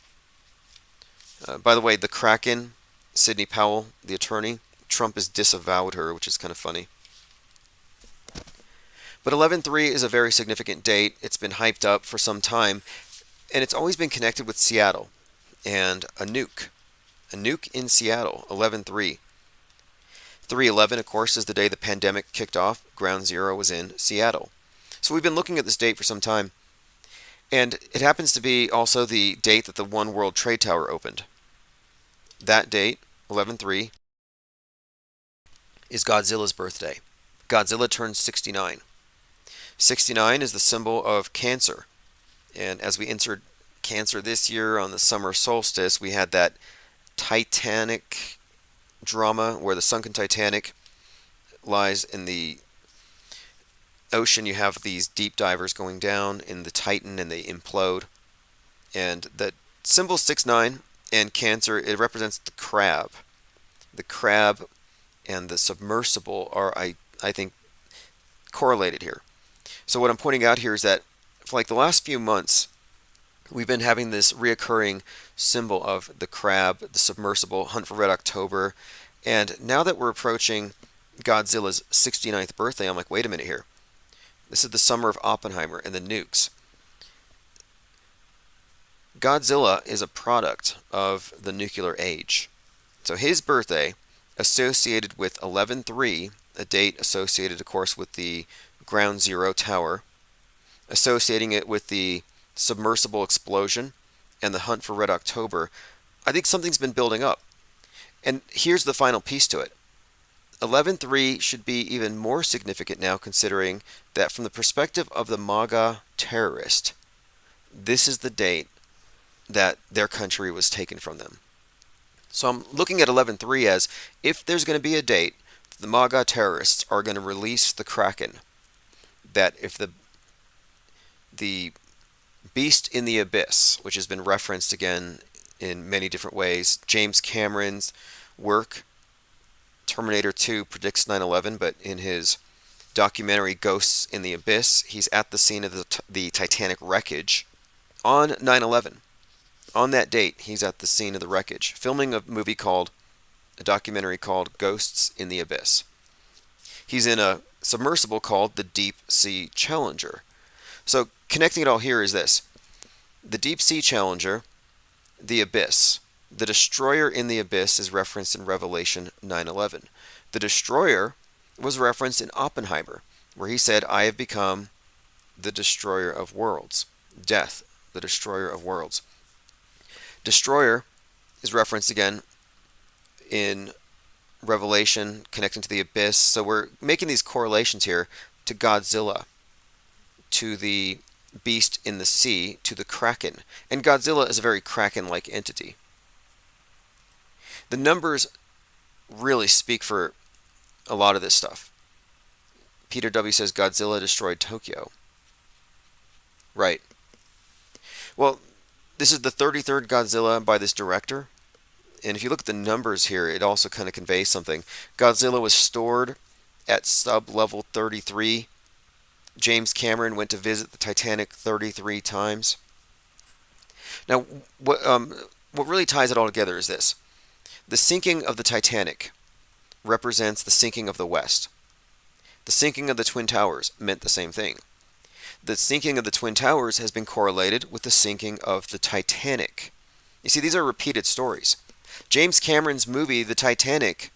Speaker 1: By the way, the Kraken, Sidney Powell, the attorney, Trump has disavowed her, which is kind of funny. But 11/3 is a very significant date. It's been hyped up for some time, and it's always been connected with Seattle and a nuke. A nuke in Seattle, 11/3. 3/11, of course, is the day the pandemic kicked off. Ground Zero was in Seattle. So we've been looking at this date for some time. And it happens to be also the date that the One World Trade Tower opened. That date, 11/3, is Godzilla's birthday. Godzilla turns 69. 69 is the symbol of Cancer. And as we entered Cancer this year on the summer solstice, we had that Titanic drama where the sunken Titanic lies in the ocean. You have these deep divers going down in the Titan and they implode. And the symbol 69 and Cancer, it represents the crab. The crab and the submersible are, I think, correlated here. So what I'm pointing out here is that for like the last few months, we've been having this reoccurring symbol of the crab, the submersible, Hunt for Red October. And now that we're approaching Godzilla's 69th birthday, I'm like, wait a minute here. This is the summer of Oppenheimer and the nukes. Godzilla is a product of the nuclear age. So his birthday, associated with 11/3, a date associated, of course, with the Ground Zero Tower, associating it with the submersible explosion and the Hunt for Red October, I think something's been building up. And here's the final piece to it. 11/3 should be even more significant now, considering that from the perspective of the MAGA terrorist, this is the date that their country was taken from them. So I'm looking at 11/3 as if there's going to be a date, the MAGA terrorists are going to release the Kraken. That if the beast in the abyss, which has been referenced again in many different ways, James Cameron's work, Terminator 2 predicts 9/11, but in his documentary Ghosts in the Abyss, he's at the scene of the Titanic wreckage on 9/11. On that date, he's at the scene of the wreckage, filming a documentary called Ghosts in the Abyss. He's in a submersible called the Deep Sea Challenger. So connecting it all here is this. The Deep Sea Challenger, the Abyss. The destroyer in the Abyss is referenced in Revelation 9/11. The destroyer was referenced in Oppenheimer. where he said, I have become the destroyer of worlds. Death, the destroyer of worlds. Destroyer is referenced again in Revelation, connecting to the abyss. So we're making these correlations here to Godzilla, to the beast in the sea, to the Kraken. And Godzilla is a very Kraken-like entity. The numbers really speak for a lot of this stuff. Peter W. says Godzilla destroyed Tokyo. Right. Well, this is the 33rd Godzilla by this director. And if you look at the numbers here, it also kind of conveys something. Godzilla was stored at sub-level 33. James Cameron went to visit the Titanic 33 times. Now, what really ties it all together is this. The sinking of the Titanic represents the sinking of the West. The sinking of the Twin Towers meant the same thing. The sinking of the Twin Towers has been correlated with the sinking of the Titanic. You see, these are repeated stories. James Cameron's movie, The Titanic,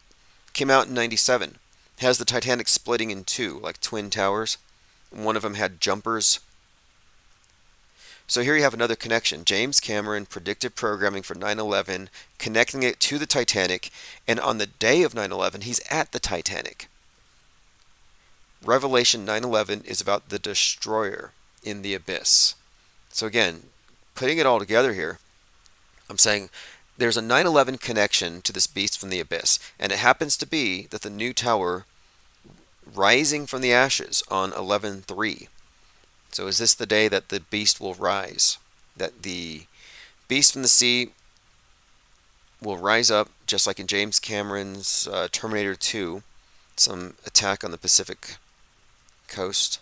Speaker 1: came out in 97. It has the Titanic splitting in two, like Twin Towers. One of them had jumpers. So here you have another connection. James Cameron predicted programming for 9/11, connecting it to the Titanic, and on the day of 9/11, he's at the Titanic. Revelation 9/11 is about the destroyer in the abyss. So again, putting it all together here, I'm saying there's a 9/11 connection to this beast from the abyss, and it happens to be that the new tower rising from the ashes on 11/3. So is this the day that the beast will rise? That the beast from the sea will rise up, just like in James Cameron's Terminator 2, some attack on the Pacific coast.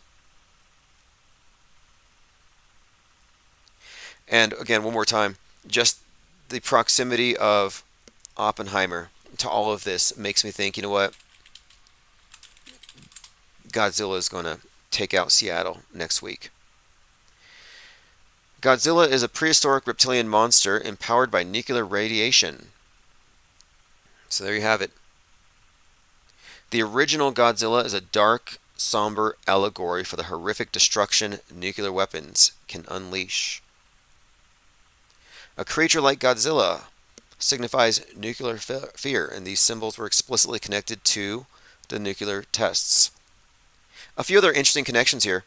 Speaker 1: And again, one more time, just the proximity of Oppenheimer to all of this makes me think, you know what? Godzilla is going to take out Seattle next week. Godzilla is a prehistoric reptilian monster empowered by nuclear radiation. So there you have it. The original Godzilla is a dark, somber allegory for the horrific destruction nuclear weapons can unleash. A creature like Godzilla signifies nuclear fear, and these symbols were explicitly connected to the nuclear tests. A few other interesting connections here.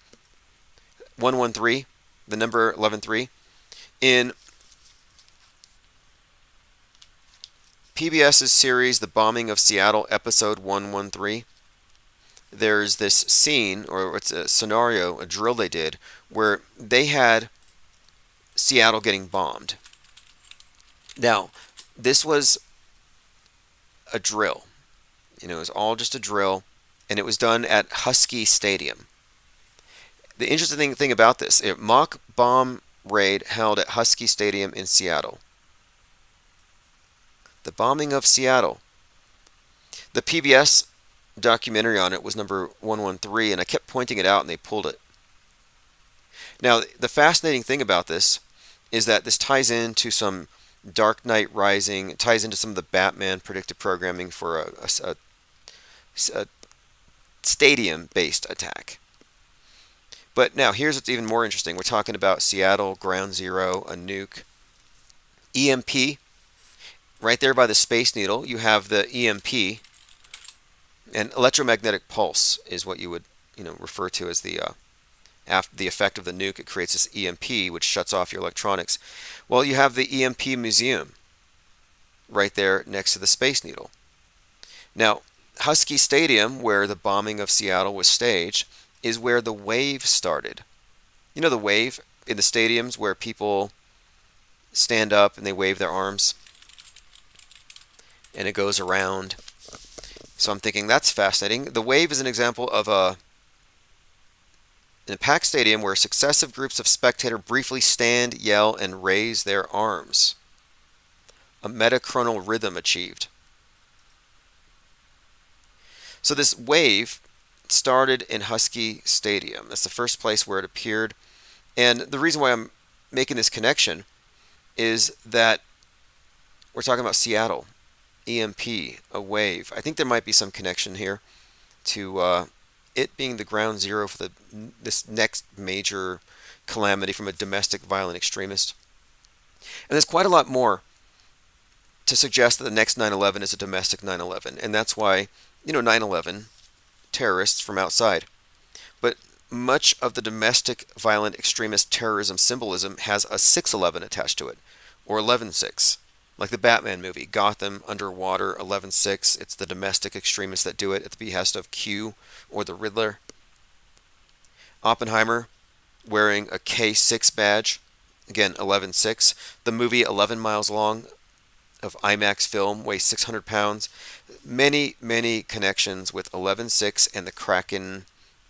Speaker 1: 113, the number 11-3. In PBS's series, The Bombing of Seattle, episode 113, there's this scene, or it's a scenario, a drill they did, where they had Seattle getting bombed. Now, this was a drill. It was all just a drill, and it was done at Husky Stadium. The interesting thing about this, a mock bomb raid held at Husky Stadium in Seattle. The bombing of Seattle. The PBS documentary on it was number 113, and I kept pointing it out, and they pulled it. Now, the fascinating thing about this is that this ties into some Dark Knight Rising. It ties into some of the Batman predictive programming for a stadium-based attack. But now, here's what's even more interesting. We're talking about Seattle, Ground Zero, a nuke. EMP, right there by the Space Needle, you have the EMP, and electromagnetic pulse is what you would refer to as the effect of the nuke. It creates this EMP, which shuts off your electronics. Well, you have the EMP Museum right there next to the Space Needle. Now, Husky Stadium, where the bombing of Seattle was staged, is where the wave started. You know the wave in the stadiums where people stand up and they wave their arms? And it goes around. So I'm thinking that's fascinating. The wave is an example of in a packed stadium where successive groups of spectators briefly stand, yell, and raise their arms. A metachronal rhythm achieved. So this wave started in Husky Stadium. That's the first place where it appeared. And the reason why I'm making this connection is that we're talking about Seattle, EMP, a wave. I think there might be some connection here to it being the ground zero for this next major calamity from a domestic violent extremist. And there's quite a lot more to suggest that the next 9/11 is a domestic 9/11, and that's why 9/11 terrorists from outside. But much of the domestic violent extremist terrorism symbolism has a 6/11 attached to it, or 11/6, like the Batman movie, Gotham underwater 11/6. It's the domestic extremists that do it at the behest of Q or the Riddler. Oppenheimer wearing a K6 badge, again 11/6. The movie 11 Miles Long of IMAX film weighs 600 pounds. Many, many connections with 11/6 and the Kraken,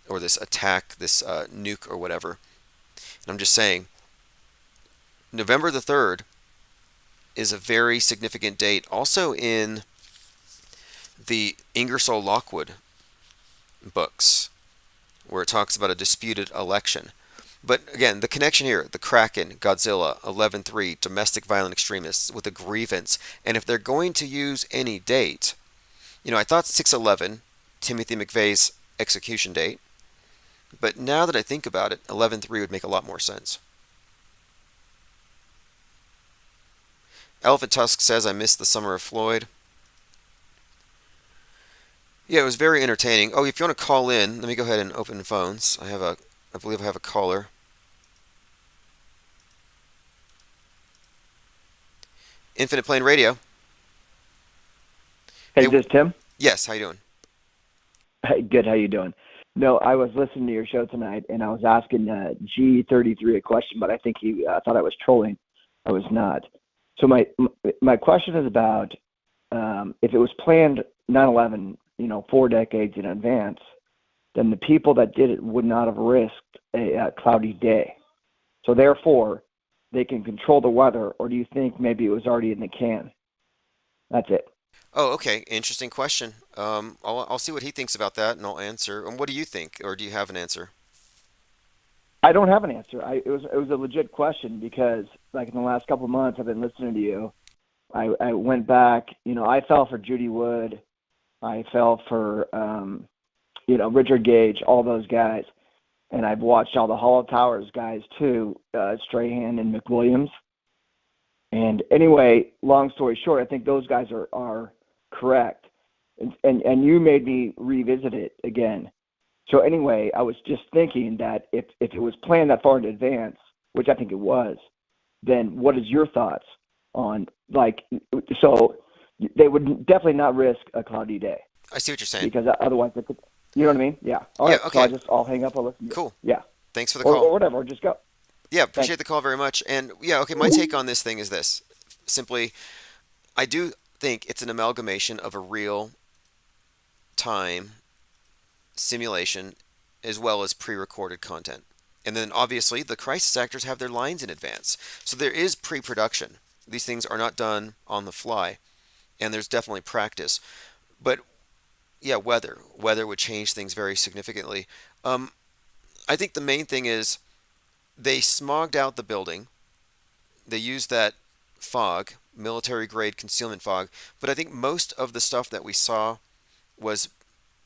Speaker 1: or this attack, this nuke or whatever. And I'm just saying, November the 3rd is a very significant date. Also in the Ingersoll Lockwood books, where it talks about a disputed election. But again, the connection here, the Kraken, Godzilla, 11/3, domestic violent extremists with a grievance. And if they're going to use any date, I thought 6/11, Timothy McVeigh's execution date. But now that I think about it, 11/3 would make a lot more sense. Elephant Tusk says, I missed the Summer of Floyd. Yeah, it was very entertaining. Oh, if you want to call in, let me go ahead and open phones. I believe I have a caller. Infinite Plane Radio.
Speaker 2: Hey,
Speaker 1: Hey,
Speaker 2: is this Tim?
Speaker 1: yes, how you doing?
Speaker 2: Hey, good. How you doing? No, I was listening to your show tonight, and I was asking G33 a question, but I think he thought I was trolling. I was not. So my question is about if it was planned 9/11, 4 decades in advance, then the people that did it would not have risked a cloudy day. So therefore, they can control the weather, or do you think maybe it was already in the can? That's it.
Speaker 1: Oh, okay. Interesting question. I'll see what he thinks about that, and I'll answer. And what do you think, or do you have an answer?
Speaker 2: I don't have an answer. It was a legit question because like in the last couple of months I've been listening to you. I went back. I fell for Judy Wood. I fell for Richard Gage, all those guys, and I've watched all the Hollow Towers guys too, Strahan and McWilliams. And anyway, long story short, I think those guys are correct, and you made me revisit it again. So anyway, I was just thinking that if it was planned that far in advance, which I think it was, then what is your thoughts on like so they would definitely not risk a cloudy day
Speaker 1: I see what you're saying.
Speaker 2: because otherwise they could, you know what I mean? Yeah. All
Speaker 1: Yeah,
Speaker 2: right. So
Speaker 1: okay.
Speaker 2: I'll hang up. I'll listen to you.
Speaker 1: Cool.
Speaker 2: Yeah.
Speaker 1: Thanks for the
Speaker 2: Or
Speaker 1: call.
Speaker 2: whatever. Or just go.
Speaker 1: Yeah,
Speaker 2: Thanks.
Speaker 1: appreciate the call very much. And yeah, okay, my take on this thing is this. Simply, I do think it's an amalgamation of a real time simulation as well as pre-recorded content. And then obviously the crisis actors have their lines in advance. So there is pre-production. These things are not done on the fly, and there's definitely practice. But yeah, weather would change things very significantly. Um, I think the main thing is they smogged out the building. They used that fog, military grade concealment fog. But I think most of the stuff that we saw was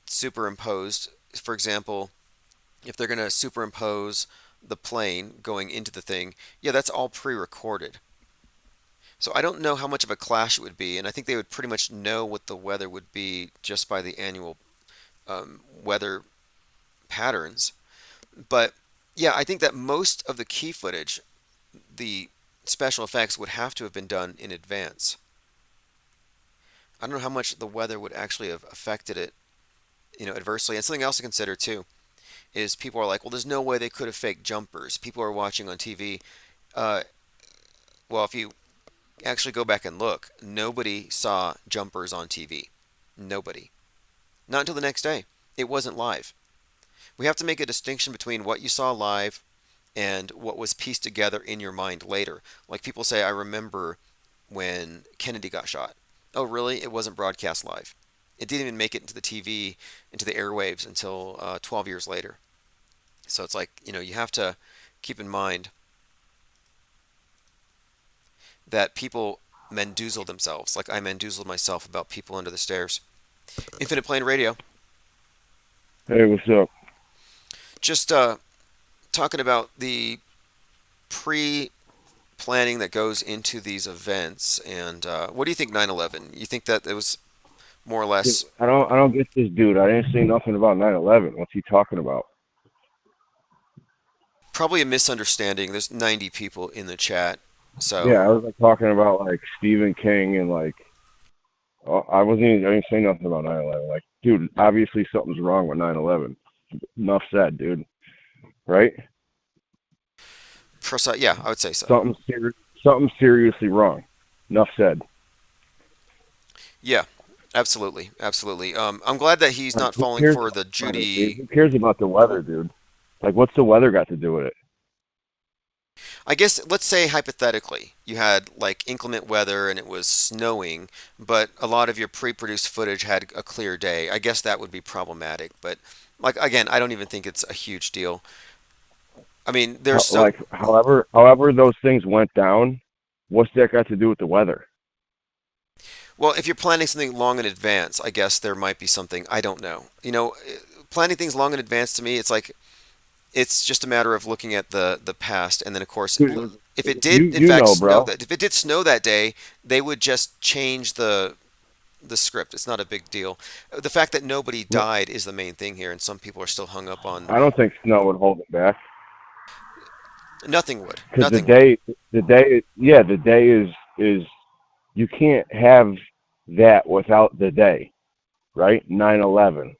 Speaker 1: superimposed. For example, if they're going to superimpose the plane going into the thing, yeah, that's all pre-recorded. So I don't know how much of a clash it would be, and I think they would pretty much know what the weather would be just by the annual weather patterns. But yeah, I think that most of the key footage, the special effects, would have to have been done in advance. I don't know how much the weather would actually have affected it, adversely. And something else to consider too is people are like, well, there's no way they could have faked jumpers. People are watching on TV. Uh, well, if you actually go back and look, nobody saw jumpers on TV. Nobody. Not until the next day. It wasn't live. We have to make a distinction between what you saw live and what was pieced together in your mind later. Like people say, I remember when Kennedy got shot. Oh, really? It wasn't broadcast live. It didn't even make it into the TV, into the airwaves until 12 years later. So it's like, you have to keep in mind that people mandoozle themselves, like I mandoozled myself about people under the stairs. Infinite Plane Radio.
Speaker 3: Hey, what's up?
Speaker 1: Just talking about the pre planning that goes into these events. And what do you think 9/11? You think that it was more or
Speaker 3: Dude,
Speaker 1: less
Speaker 3: I don't get this dude. I didn't say nothing about 9/11. What's he talking about?
Speaker 1: probably a misunderstanding? There's 90 people in the chat.
Speaker 3: Yeah,
Speaker 1: So,
Speaker 3: I was like talking about like Stephen King and like I didn't say nothing about 9/11. Like, dude, obviously something's wrong with 9/11. Enough said, dude. Right?
Speaker 1: yeah, I would say so.
Speaker 3: Something seriously wrong. Enough said.
Speaker 1: Yeah, absolutely. Absolutely. I'm glad that he's
Speaker 3: Like,
Speaker 1: not
Speaker 3: who
Speaker 1: falling
Speaker 3: cares
Speaker 1: for
Speaker 3: about
Speaker 1: the
Speaker 3: the weather, dude?
Speaker 1: Judy.
Speaker 3: Who cares about the
Speaker 1: Go ahead.
Speaker 3: weather, dude? Like, what's the weather got to do with it?
Speaker 1: I guess let's say hypothetically you had like inclement weather and it was snowing, but a lot of your pre-produced footage had a clear day. I guess that would be problematic, but like again, I don't even think it's a huge deal. I mean, there's so
Speaker 3: However those things went down, what's that got to do with the weather?
Speaker 1: well, if you're planning something long in advance, I guess there might be something. I don't know. Planning things long in advance to me, it's like it's just a matter of looking at the past, and then of course,
Speaker 3: Dude,
Speaker 1: if it
Speaker 3: you
Speaker 1: did in
Speaker 3: you
Speaker 1: fact
Speaker 3: know,
Speaker 1: snow
Speaker 3: bro.
Speaker 1: that if it did snow that day, they would just change the script. It's not a big deal. The fact that nobody died is the main thing here, and some people are still hung up on
Speaker 3: I don't think snow would hold it back
Speaker 1: nothing would.
Speaker 3: because
Speaker 1: Nothing would.
Speaker 3: the day is you can't have that without the day, right? 9/11,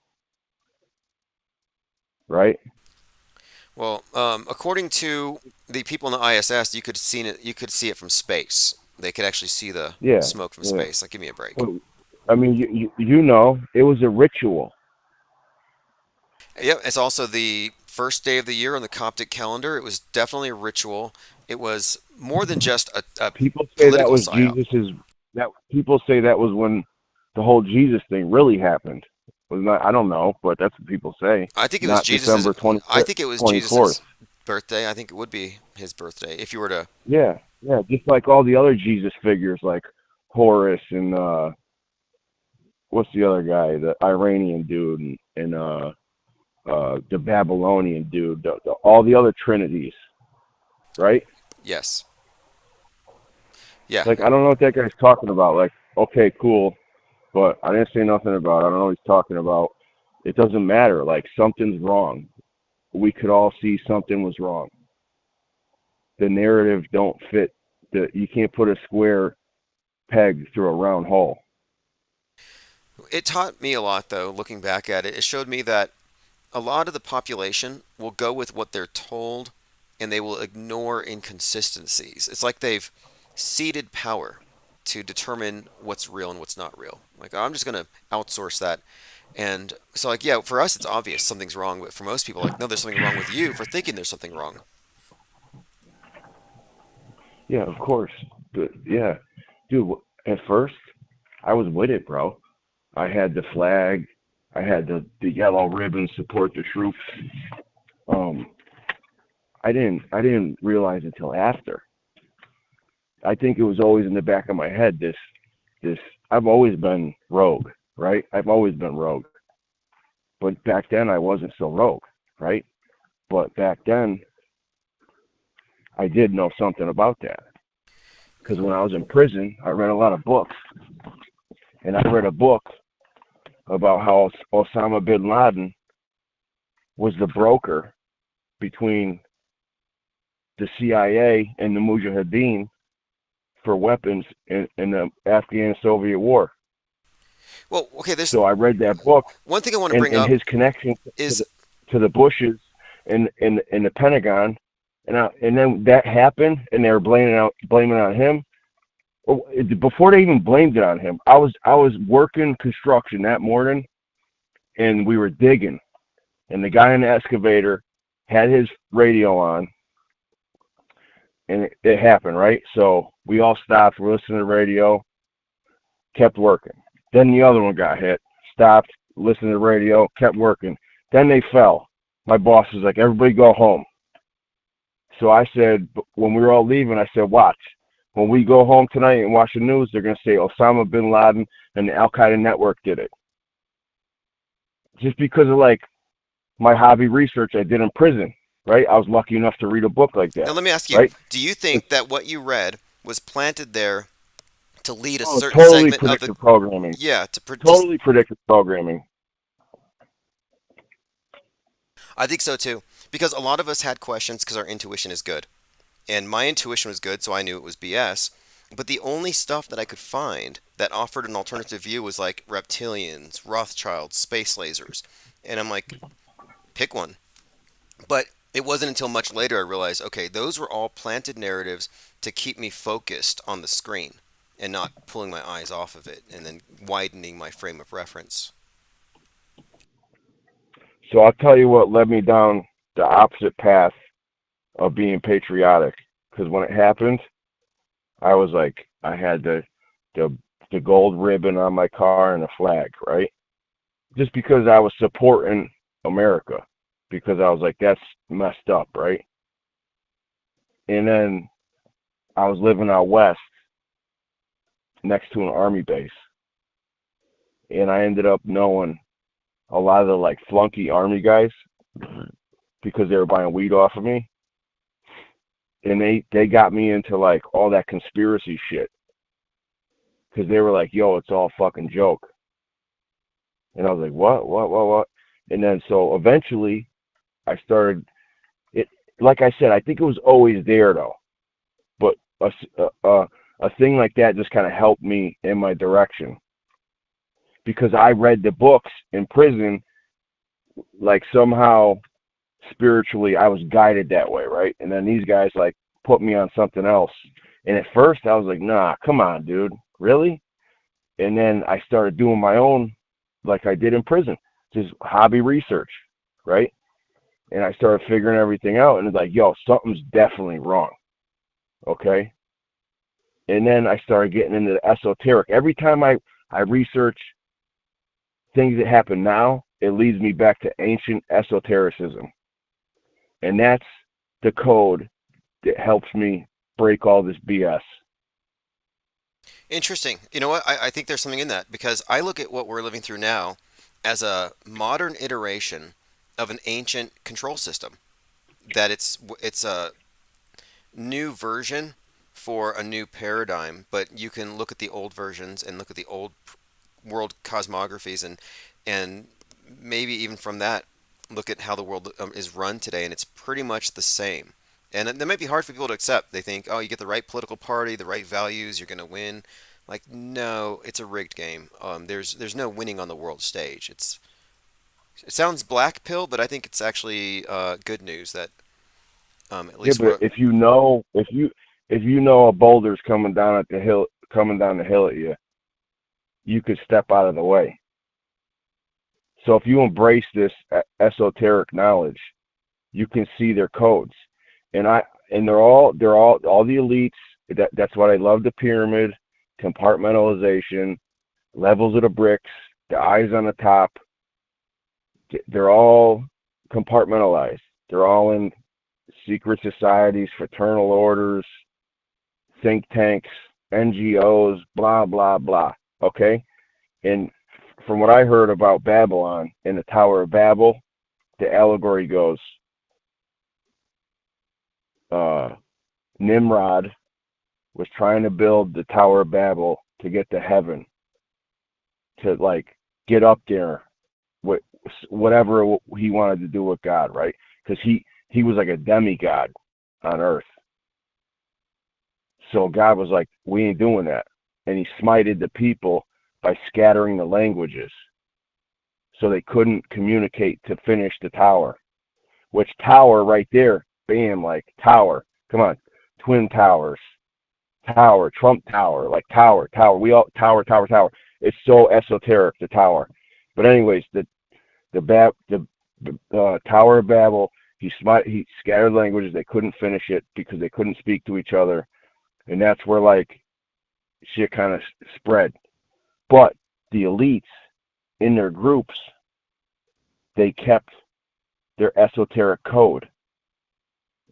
Speaker 3: right?
Speaker 1: Well, according to the people in the ISS, you could see it from space. They could actually see the
Speaker 3: Yeah,
Speaker 1: smoke from
Speaker 3: yeah.
Speaker 1: space. Like, give me a break.
Speaker 3: But, I mean, you know, it was a ritual.
Speaker 1: Yep, it's also the first day of the year on the Coptic calendar. It was definitely a ritual. It was more than just a
Speaker 3: People say that
Speaker 1: political
Speaker 3: was
Speaker 1: psyop.
Speaker 3: Jesus's. That people say that was when the whole Jesus thing really happened. Was not. I don't know, but that's what people say.
Speaker 1: I think it was
Speaker 3: Not
Speaker 1: Jesus's.
Speaker 3: December
Speaker 1: I think it was
Speaker 3: 24th.
Speaker 1: Jesus's birthday. I think it would be his birthday if you were to.
Speaker 3: Yeah, yeah. Just like all the other Jesus figures, like Horus and what's the other guy, the Iranian dude, and the Babylonian dude, all the other trinities, right?
Speaker 1: Yes. Yeah.
Speaker 3: Like I don't know what that guy's talking about. Like, okay, cool, but I didn't say nothing about it. I don't know what he's talking about. It doesn't matter. Like something's wrong. We could all see something was wrong. The narrative don't fit. You can't put a square peg through a round hole.
Speaker 1: It taught me a lot, though, looking back at it. It showed me that a lot of the population will go with what they're told and they will ignore inconsistencies. It's like they've ceded power to determine what's real and what's not real. Like, I'm just going to outsource that. And so, like, yeah, for us, it's obvious something's wrong. But for most people, like, no, there's something wrong with you for thinking there's something wrong.
Speaker 3: Yeah, of course. But yeah, dude. At first, I was with it, bro. I had the flag. I had the yellow ribbon support the troops. Um, I didn't realize until after. I think it was always in the back of my head. This I've always been rogue, right? I've always been rogue. But back then I wasn't so rogue, right? But back then I did know something about that because when I was in prison, I read a lot of books, and I read a book about how Osama bin Laden was the broker between the CIA and the Mujahideen for weapons in the Afghan Soviet War.
Speaker 1: Well, okay, there's
Speaker 3: So I read that book
Speaker 1: one thing I want to
Speaker 3: and,
Speaker 1: bring
Speaker 3: and
Speaker 1: up
Speaker 3: his connection
Speaker 1: is
Speaker 3: to the Bushes and the Pentagon, and then that happened, and they were blaming it on him. Before they even blamed it on him, I was working construction that morning, and we were digging, and the guy in the excavator had his radio on, and it happened, right? So we all stopped, we listened to the radio, kept working. Then the other one got hit, stopped, listened to the radio, kept working. Then they fell. My boss was like, everybody go home. So I said, when we were all leaving, I said, watch. When we go home tonight and watch the news, they're going to say Osama bin Laden and the Al Qaeda network did it. Just because of like my hobby research I did in prison, right? I was lucky enough to read a book like
Speaker 1: Now
Speaker 3: that,
Speaker 1: let me ask you:
Speaker 3: right?
Speaker 1: do you
Speaker 3: It's,
Speaker 1: think that what you read was planted there to lead a
Speaker 3: oh,
Speaker 1: certain
Speaker 3: totally
Speaker 1: segment of the?
Speaker 3: predictive programming.
Speaker 1: Yeah, to
Speaker 3: Totally predictive programming.
Speaker 1: I think so too, because a lot of us had questions because our intuition is good. And my intuition was good, so I knew it was BS. But the only stuff that I could find that offered an alternative view was like reptilians, Rothschilds, space lasers. And I'm like, pick one. But it wasn't until much later I realized, okay, those were all planted narratives to keep me focused on the screen and not pulling my eyes off of it and then widening my frame of reference.
Speaker 3: So I'll tell you what led me down the opposite path of being patriotic. Because when it happened, I was like, I had the the gold ribbon on my car and a flag, right? Just because I was supporting America, because I was like, that's messed up, right? And then I was living out west next to an army base, and I ended up knowing a lot of the like flunky army guys because they were buying weed off of me, and they got me into like all that conspiracy shit because they were like, "Yo, it's all fucking joke," and I was like, "What?" And then so eventually I started it. Like I said, I think it was always there though, but a thing like that just kind of helped me in my direction because I read the books in prison. Like somehow spiritually I was guided that way, right? And then these guys like put me on something else. And at first I was like, nah, come on, dude. Really? And then I started doing my own like I did in prison, just hobby research, right? And I started figuring everything out and it's like, yo, something's definitely wrong. Okay. And then I started getting into the esoteric. Every time I research things that happen now, it leads me back to ancient esotericism. And that's the code that helps me break all this BS.
Speaker 1: Interesting. You know what? I think there's something in that because I look at what we're living through now as a modern iteration of an ancient control system. That it's a new version for a new paradigm, but you can look at the old versions and look at the old world cosmographies and maybe even from that look at how the world is run today, and it's pretty much the same. And that might be hard for people to accept. They think, oh, you get the right political party, the right values, you're going to win. Like, no, it's a rigged game. There's no winning on the world stage. It sounds black pill, but I think it's actually good news that at
Speaker 3: Yeah,
Speaker 1: least
Speaker 3: but
Speaker 1: we're
Speaker 3: if you know a boulder's coming down the hill at you, you could step out of the way. So if you embrace this esoteric knowledge, you can see their codes. And I and they're all the elites. That's what I love, the pyramid, compartmentalization, levels of the bricks, the eyes on the top. They're all compartmentalized. They're all in secret societies, fraternal orders, think tanks, NGOs, blah, blah, blah. Okay? And from what I heard about Babylon and the Tower of Babel, the allegory goes uh, Nimrod was trying to build the Tower of Babel to get to heaven, to like get up there, whatever he wanted to do with God, right? Because he was like a demigod on earth. So God was like, we ain't doing that. And he smited the people by scattering the languages so they couldn't communicate to finish the tower. Which tower right there, bam, like tower. Come on. Twin towers. Tower, Trump Tower, like tower. We all tower. It's so esoteric, the tower. But anyways, the Tower of Babel, he scattered languages, they couldn't finish it because they couldn't speak to each other. And that's where like shit kind of spread. But the elites in their groups, they kept their esoteric code,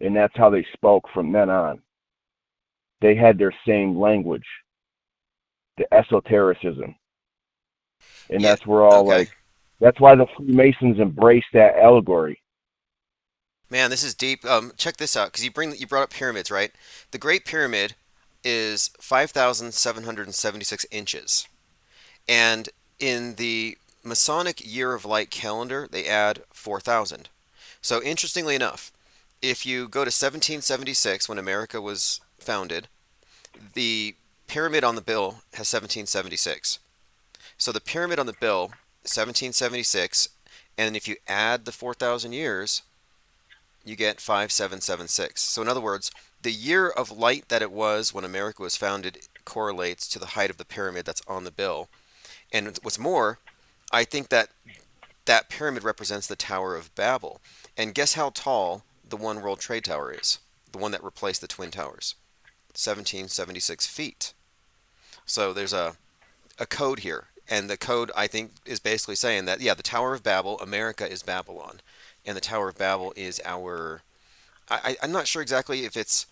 Speaker 3: and that's how they spoke from then on. They had their same language, the esotericism, and
Speaker 1: yeah
Speaker 3: that's where all like
Speaker 1: okay.
Speaker 3: That's why the Freemasons embrace that allegory.
Speaker 1: Man, this is deep. Check this out, because you brought up pyramids, right? The Great Pyramid is 5,776 inches, and in the Masonic Year of Light calendar, they add 4,000. So interestingly enough, if you go to 1776 when America was founded, the pyramid on the bill has 1776. So the pyramid on the bill, 1776, and if you add the 4,000 years, you get 5776. So, in other words, the year of light that it was when America was founded correlates to the height of the pyramid that's on the bill. And what's more, I think that that pyramid represents the Tower of Babel. And guess how tall the One World Trade Tower is? The one that replaced the Twin Towers. 1776 feet. So there's a code here. And the code, I think, is basically saying that, yeah, the Tower of Babel, America is Babylon. And the Tower of Babel is our. I'm not sure exactly if it's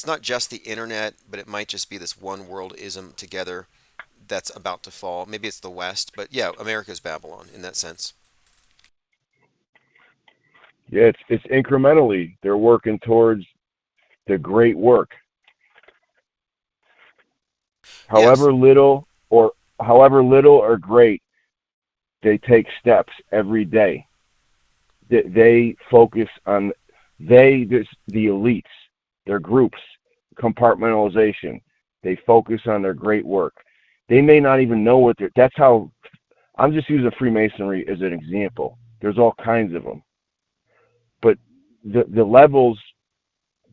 Speaker 1: not just the internet, but it might just be this one worldism together that's about to fall. Maybe it's the West, but yeah, America's Babylon in that sense.
Speaker 3: Yeah, it's incrementally they're working towards the great work.
Speaker 1: Yes.
Speaker 3: However little or however little or great, they take steps every day. They focus on the elites, their groups, compartmentalization. They focus on their great work. They may not even know what they're. That's how I'm just using Freemasonry as an example. There's all kinds of them, but the levels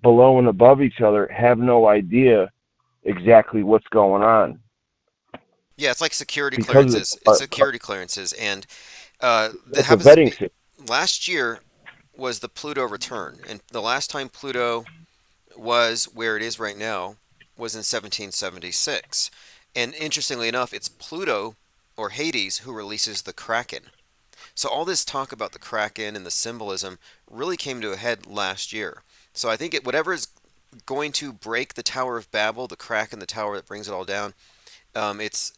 Speaker 3: below and above each other have no idea exactly what's going on
Speaker 1: Yeah, it's like security
Speaker 3: because of
Speaker 1: clearances. It's security clearances, and that
Speaker 3: it's a
Speaker 1: happens to
Speaker 3: vetting
Speaker 1: be
Speaker 3: system.
Speaker 1: last year was the Pluto return, and the last time Pluto was where it is right now was in 1776. And interestingly enough, it's Pluto or Hades who releases the Kraken. So all this talk about the Kraken and the symbolism really came to a head last year. So I think whatever is going to break the Tower of Babel, the Kraken, the tower that brings it all down, it's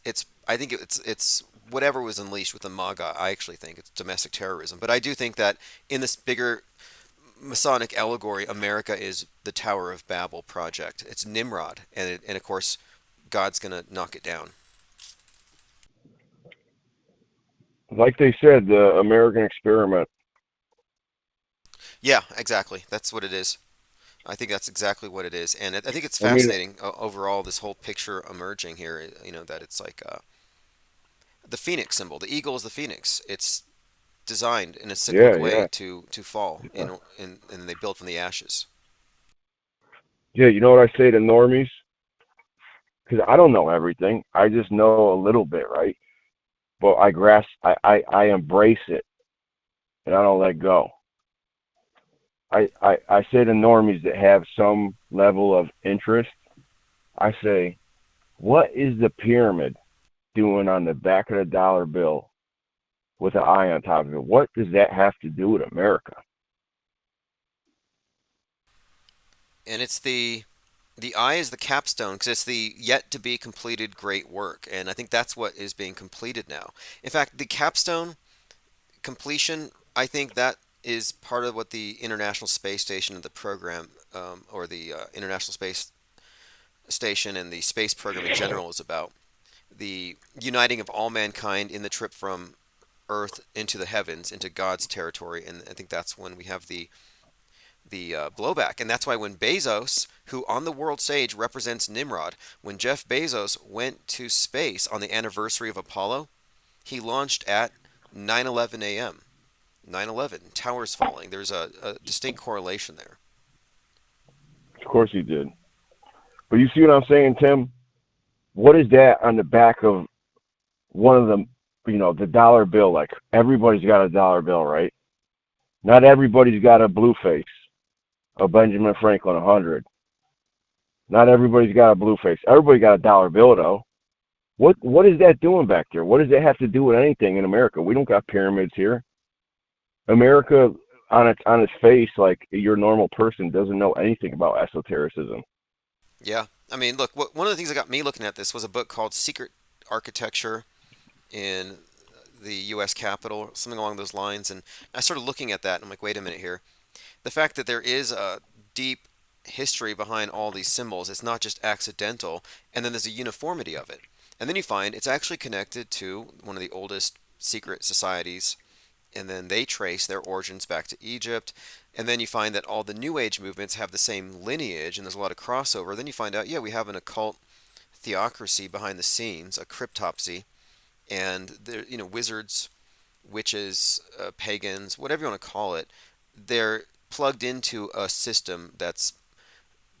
Speaker 1: I think it's whatever was unleashed with the MAGA. I actually think it's domestic terrorism, but I do think that in this bigger Masonic allegory, America is the Tower of Babel project. It's Nimrod, and of course, God's gonna knock it down.
Speaker 3: Like they said, the American experiment.
Speaker 1: Yeah, exactly. That's what it is. I think that's exactly what it is, and I think it's
Speaker 3: I mean,
Speaker 1: fascinating overall. This whole picture emerging here, that it's like the phoenix symbol. The eagle is the phoenix. It's designed in a cyclic
Speaker 3: yeah,
Speaker 1: way
Speaker 3: yeah,
Speaker 1: to fall,
Speaker 3: yeah.
Speaker 1: and they build from the ashes.
Speaker 3: Yeah, you know what I say to normies? Because I don't know everything. I just know a little bit, right? But I embrace it, and I don't let go. I say to normies that have some level of interest, I say, what is the pyramid doing on the back of the dollar bill with an eye on top of it? What does that have to do with America?
Speaker 1: And it's the eye is the capstone because it's the yet to be completed great work, and I think that's what is being completed now. In fact, the capstone completion, I think that is part of what the International Space Station and the program, or the International Space Station and the space program in general, is about. The uniting of all mankind in the trip from Earth into the heavens, into God's territory, and I think that's when we have the blowback, and that's why when Bezos, who on the world stage represents Nimrod, when Jeff Bezos went to space on the anniversary of Apollo, he launched at 9:11 a.m. 9/11, towers falling. There's a distinct correlation there.
Speaker 3: Of course he did. But you see what I'm saying, Tim? What is that on the back of one of the, the dollar bill? Like everybody's got a dollar bill, right? Not everybody's got a blue face, a Benjamin Franklin 100. Not everybody's got a blue face. Everybody got a dollar bill though. What is that doing back there? What does that have to do with anything in America? We don't got pyramids here. America on its face, like your normal person doesn't know anything about esotericism.
Speaker 1: Yeah, I mean, look, one of the things that got me looking at this was a book called Secret Architecture in the U.S. Capitol, something along those lines. And I started looking at that, and I'm like, wait a minute here. The fact that there is a deep history behind all these symbols, it's not just accidental, and then there's a uniformity of it. And then you find it's actually connected to one of the oldest secret societies, and then they trace their origins back to Egypt. And then you find that all the New Age movements have the same lineage, and there's a lot of crossover. Then you find out, yeah, we have an occult theocracy behind the scenes, a cryptopsy, and there, wizards, witches, pagans, whatever you want to call it, they're plugged into a system that's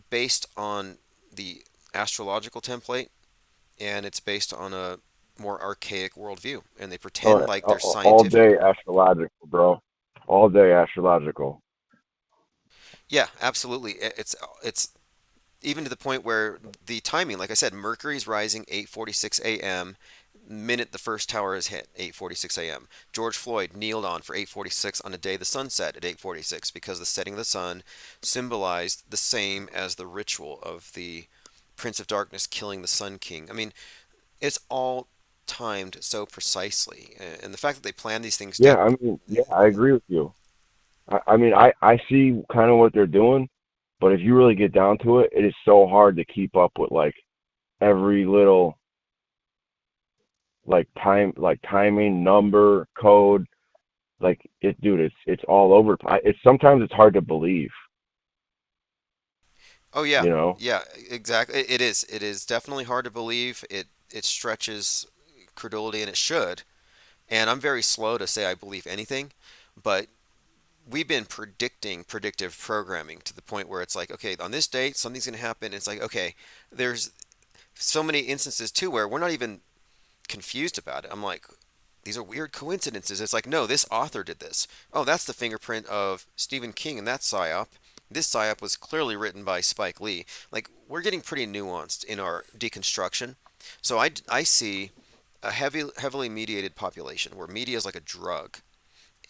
Speaker 1: based on the astrological template, and it's based on a more archaic worldview, and they pretend
Speaker 3: Oh,
Speaker 1: like they're
Speaker 3: all
Speaker 1: scientific.
Speaker 3: day astrological, bro. All day astrological.
Speaker 1: Yeah, absolutely. It's even to the point where the timing, like I said, Mercury's rising 8:46 a.m. minute the first tower is hit, 8:46 a.m. George Floyd kneeled on for 8:46 on a day the sun set at 8:46 because the setting of the sun symbolized the same as the ritual of the Prince of Darkness killing the Sun King. I mean, it's all timed so precisely, and the fact that they plan these things
Speaker 3: Yeah,
Speaker 1: down.
Speaker 3: I mean, yeah, I agree with you. I mean, I see kind of what they're doing, but if you really get down to it, it is so hard to keep up with like every little like timing, number, code. Like dude, it's all over. It's sometimes it's hard to believe,
Speaker 1: Oh yeah,
Speaker 3: you know?
Speaker 1: yeah, exactly. It is. It is definitely hard to believe. It stretches credulity, and it should. And I'm very slow to say I believe anything, but we've been predicting predictive programming to the point where it's like, okay, on this date, something's going to happen. It's like, okay, there's so many instances too where we're not even confused about it. I'm like, these are weird coincidences. It's like, no, this author did this. Oh, that's the fingerprint of Stephen King and that psyop. This psyop was clearly written by Spike Lee. Like, we're getting pretty nuanced in our deconstruction. So I see a heavily mediated population where media is like a drug,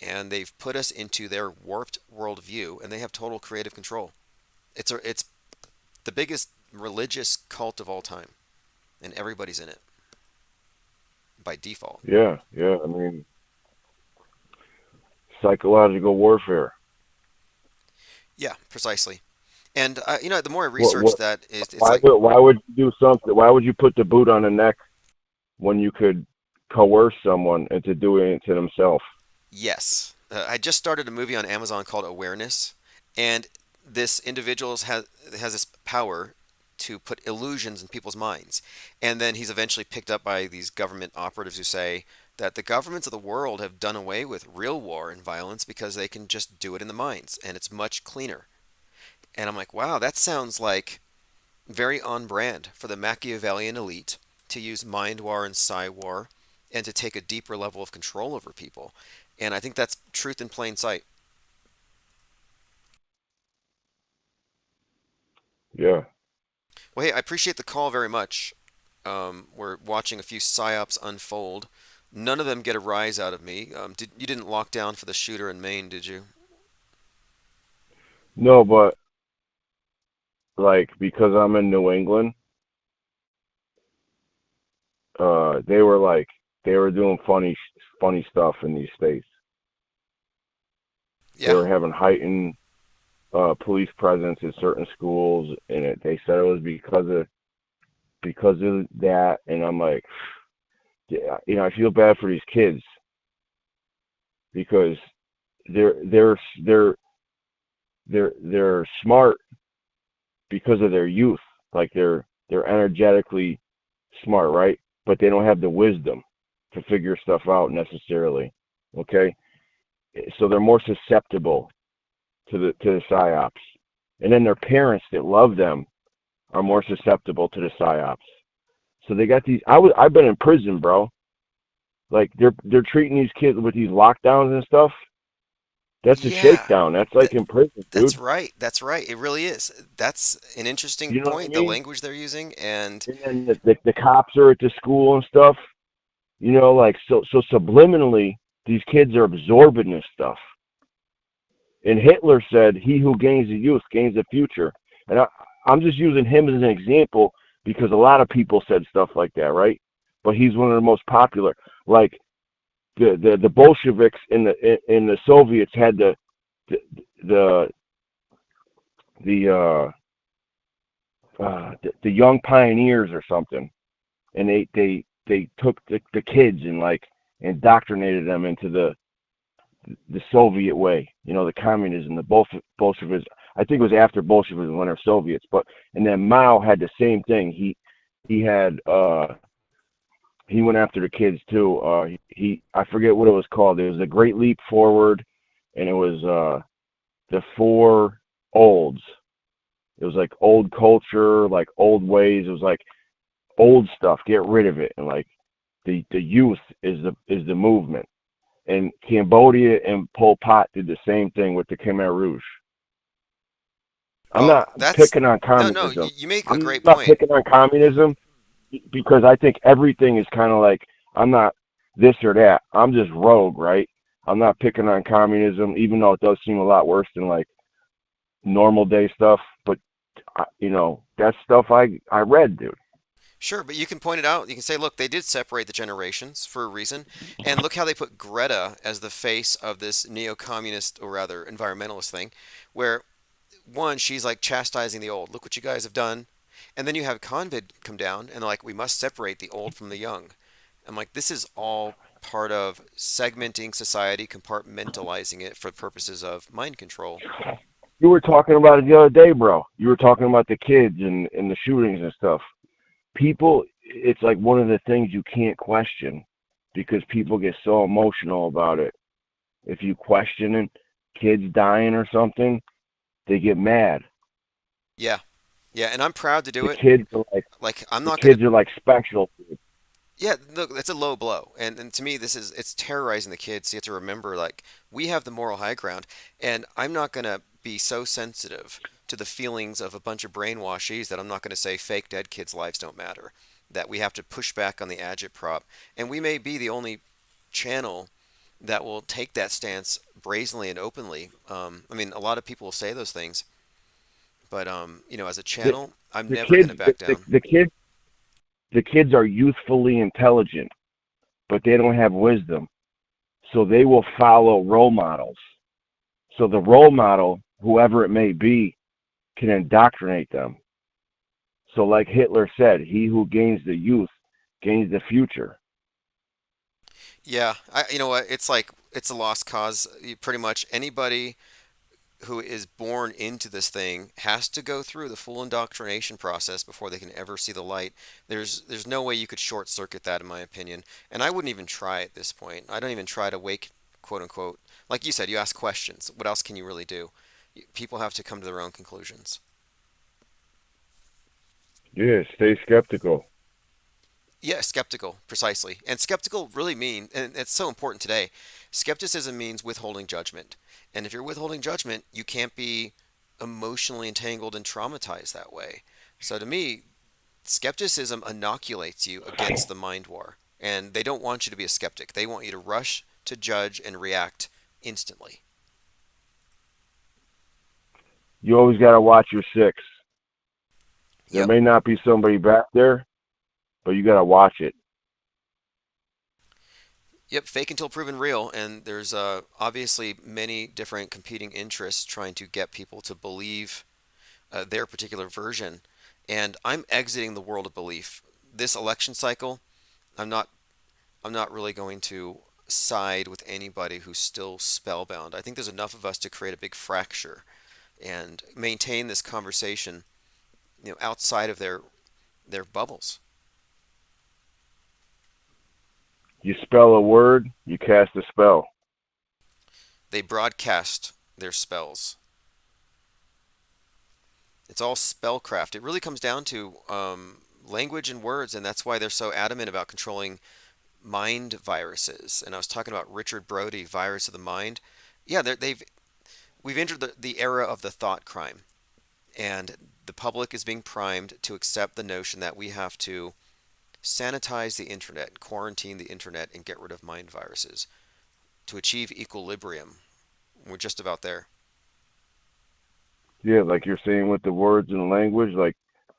Speaker 1: and they've put us into their warped worldview, and they have total creative control. It's the biggest religious cult of all time, and everybody's in it by default.
Speaker 3: Yeah, yeah. I mean, psychological warfare.
Speaker 1: Yeah, precisely. And the more I
Speaker 3: What
Speaker 1: research
Speaker 3: what?
Speaker 1: that, it's like,
Speaker 3: Why would you do something? Why would you put the boot on the neck when you could coerce someone into doing it to themselves?
Speaker 1: yes. I just started a movie on Amazon called Awareness, and this individual has this power to put illusions in people's minds, and then he's eventually picked up by these government operatives who say that the governments of the world have done away with real war and violence because they can just do it in the minds, and it's much cleaner. And I'm like, wow, that sounds like very on brand for the Machiavellian elite to use mind war and psi war and to take a deeper level of control over people. And I think that's truth in plain sight.
Speaker 3: Yeah.
Speaker 1: Well, hey, I appreciate the call very much. We're watching a few psyops unfold. None of them get a rise out of me. You didn't lock down for the shooter in Maine, did you?
Speaker 3: No, but like because I'm in New England, they were like they were doing funny stuff in these states. They
Speaker 1: Yeah,
Speaker 3: were having heightened police presence in certain schools, and they said it was because of that. And I'm like, yeah, I feel bad for these kids because they're they're they're they're smart because of their youth. Like they're energetically smart, right? But they don't have the wisdom to figure stuff out necessarily. Okay, so they're more susceptible to the psyops, and then their parents that love them are more susceptible to the psyops. So they got these. I've been in prison, bro. Like they're treating these kids with these lockdowns and stuff. That's a
Speaker 1: yeah,
Speaker 3: shakedown. That's like
Speaker 1: that,
Speaker 3: in prison,
Speaker 1: that's
Speaker 3: dude.
Speaker 1: right. That's right. It really is. That's an interesting
Speaker 3: You know what I
Speaker 1: point. The
Speaker 3: mean?
Speaker 1: language they're using, and
Speaker 3: And then the cops are at the school and stuff. Like so subliminally, these kids are absorbing this stuff. And Hitler said, "He who gains the youth gains the future." And I'm just using him as an example because a lot of people said stuff like that, right? But he's one of the most popular. Like the Bolsheviks in the Soviets had the the the the young pioneers or something, and they took the kids and like indoctrinated them into the Soviet way, the communism, the Bolshevism. I think it was after Bolshevism when they're Soviets, but and then Mao had the same thing. He had he went after the kids too. I forget what it was called. It was the Great Leap Forward, and it was the four olds. It was like old culture, like old ways. It was like old stuff. Get rid of it, and like the youth is the movement. And Cambodia and Pol Pot did the same thing with the Khmer Rouge. I'm
Speaker 1: Well,
Speaker 3: not
Speaker 1: that's
Speaker 3: picking on
Speaker 1: no, no.
Speaker 3: communism.
Speaker 1: You make a
Speaker 3: I'm
Speaker 1: great
Speaker 3: not
Speaker 1: point.
Speaker 3: picking on communism because I think everything is kind of like I'm not this or that. I'm just rogue, right? I'm not picking on communism, even though it does seem a lot worse than like normal day stuff. But that stuff I read, dude.
Speaker 1: Sure, but you can point it out. You can say, look, they did separate the generations for a reason, and look how they put Greta as the face of this neo-communist, or rather environmentalist thing, where one, she's like chastising the old. Look what you guys have done. And then you have Convid come down and they're like, we must separate the old from the young. I'm like, this is all part of segmenting society, compartmentalizing it for purposes of mind control.
Speaker 3: You were talking about it the other day, bro. You were talking about the kids and the shootings and stuff. People, it's like one of the things you can't question because people get so emotional about it. If you question it, kids dying or something, they get mad.
Speaker 1: Yeah. Yeah, and I'm proud to do
Speaker 3: The
Speaker 1: it.
Speaker 3: kids are like
Speaker 1: Like I'm
Speaker 3: the
Speaker 1: not going to.
Speaker 3: kids are like special.
Speaker 1: Yeah, look, that's a low blow. And to me this is it's terrorizing the kids. So you have to remember like we have the moral high ground and I'm not going to be so sensitive to the feelings of a bunch of brainwashees that I'm not going to say fake dead kids' lives don't matter. That we have to push back on the agitprop. And we may be the only channel that will take that stance brazenly and openly. I mean, a lot of people will say those things, but as a
Speaker 3: The,
Speaker 1: channel, I'm
Speaker 3: the
Speaker 1: never going
Speaker 3: kids,
Speaker 1: to back down.
Speaker 3: the kids are youthfully intelligent, but they don't have wisdom, so they will follow role models. So the role model, whoever it may be, can indoctrinate them. So, like Hitler said, he who gains the youth gains the future.
Speaker 1: Yeah, you know what? It's like it's a lost cause. Pretty much anybody who is born into this thing has to go through the full indoctrination process before they can ever see the light. There's no way you could short circuit that in my opinion. And I wouldn't even try at this point. I don't even try to wake quote unquote like you said, you ask questions. What else can you really do? People have to come to their own conclusions.
Speaker 3: Yeah, stay skeptical.
Speaker 1: Yeah, skeptical, precisely. And skeptical really mean, and it's so important today. Skepticism means withholding judgment. And if you're withholding judgment, you can't be emotionally entangled and traumatized that way. So to me, skepticism inoculates you against the mind war. And they don't want you to be a skeptic. They want you to rush to judge and react instantly.
Speaker 3: You always got to watch your six. There
Speaker 1: Yep.
Speaker 3: may not be somebody back there, but you got to watch it.
Speaker 1: Yep, fake until proven real, and there's obviously many different competing interests trying to get people to believe their particular version. And I'm exiting the world of belief. This election cycle, I'm not I'm not really going to side with anybody who's still spellbound. I think there's enough of us to create a big fracture and maintain this conversation, outside of their bubbles.
Speaker 3: You spell a word, you cast a spell.
Speaker 1: They broadcast their spells. It's all spellcraft. It really comes down to language and words, and that's why they're so adamant about controlling mind viruses. And I was talking about Richard Brody, virus of the mind. Yeah, we've entered the era of the thought crime, and the public is being primed to accept the notion that we have to sanitize the internet, quarantine the internet, and get rid of mind viruses to achieve equilibrium. We're just about there.
Speaker 3: Yeah, like you're saying with the words and the language, like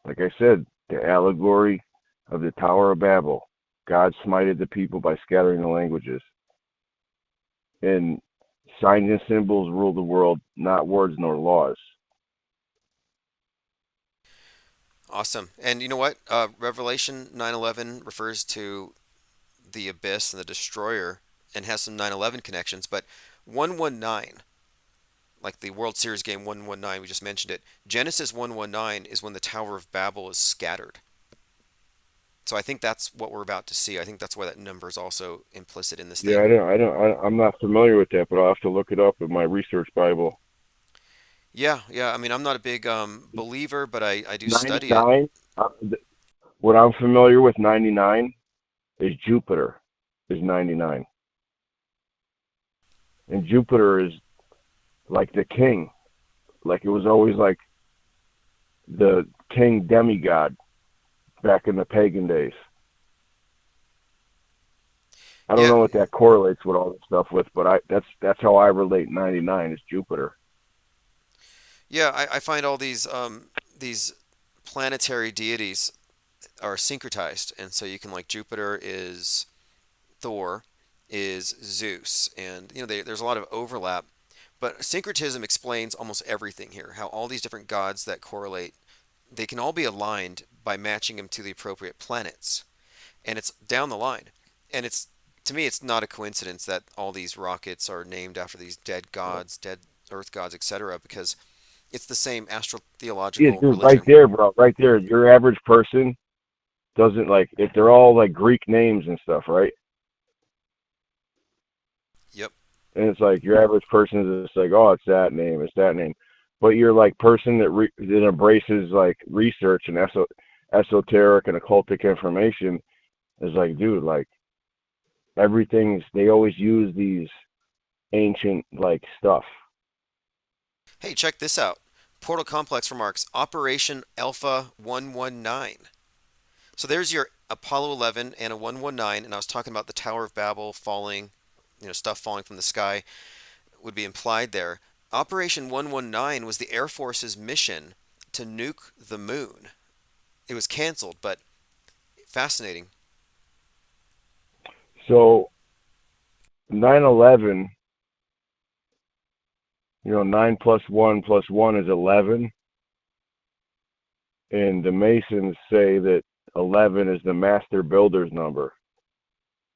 Speaker 3: I said, the allegory of the Tower of Babel. God smited the people by scattering the languages. And signs and symbols rule the world, not words nor laws.
Speaker 1: Awesome. And you know what? Revelation 9:11 refers to the abyss and the destroyer and has some 9/11 connections, but 119, like the World Series game 119, we just mentioned it. Genesis 119 is when the Tower of Babel is scattered. So I think that's what we're about to see. I think that's why that number is also implicit in this
Speaker 3: Yeah,
Speaker 1: thing.
Speaker 3: I'm not familiar with that, but I'll have to look it up in my research Bible.
Speaker 1: Yeah, yeah. I mean, I'm not a big believer, but I do study it.
Speaker 3: 99. What I'm familiar with 99 is Jupiter is 99, and Jupiter is like the king. Like it was always like the king demigod back in the pagan days. I don't
Speaker 1: Yeah,
Speaker 3: know what that correlates with all this stuff with, but I that's how I relate 99 is Jupiter.
Speaker 1: yeah. I find all these planetary deities are syncretized, and so you can like Jupiter is Thor, is Zeus, and there's a lot of overlap. But syncretism explains almost everything here. How all these different gods that correlate, they can all be aligned by matching them to the appropriate planets, and it's down the line. And it's to me, it's not a coincidence that all these rockets are named after these dead gods, dead Earth gods, etc. Because it's the same
Speaker 3: Yeah,
Speaker 1: astrotheological
Speaker 3: dude, right
Speaker 1: religion.
Speaker 3: there, bro, right there. Your average person doesn't like if they're all like Greek names and stuff, right?
Speaker 1: Yep.
Speaker 3: And it's like your average person is just like, oh, it's that name, it's that name. But you're like person that embraces like research and esoteric and occultic information is like, dude, like everything's they always use these ancient like stuff.
Speaker 1: Hey, check this out. Portal Complex remarks Operation Alpha 119. So there's your Apollo 11 and a 119, and I was talking about the Tower of Babel falling, stuff falling from the sky would be implied there. Operation 119 was the Air Force's mission to nuke the moon. It was canceled, but fascinating.
Speaker 3: So 9/11, 9 plus 1 is 11, and the Masons say that 11 is the master builder's number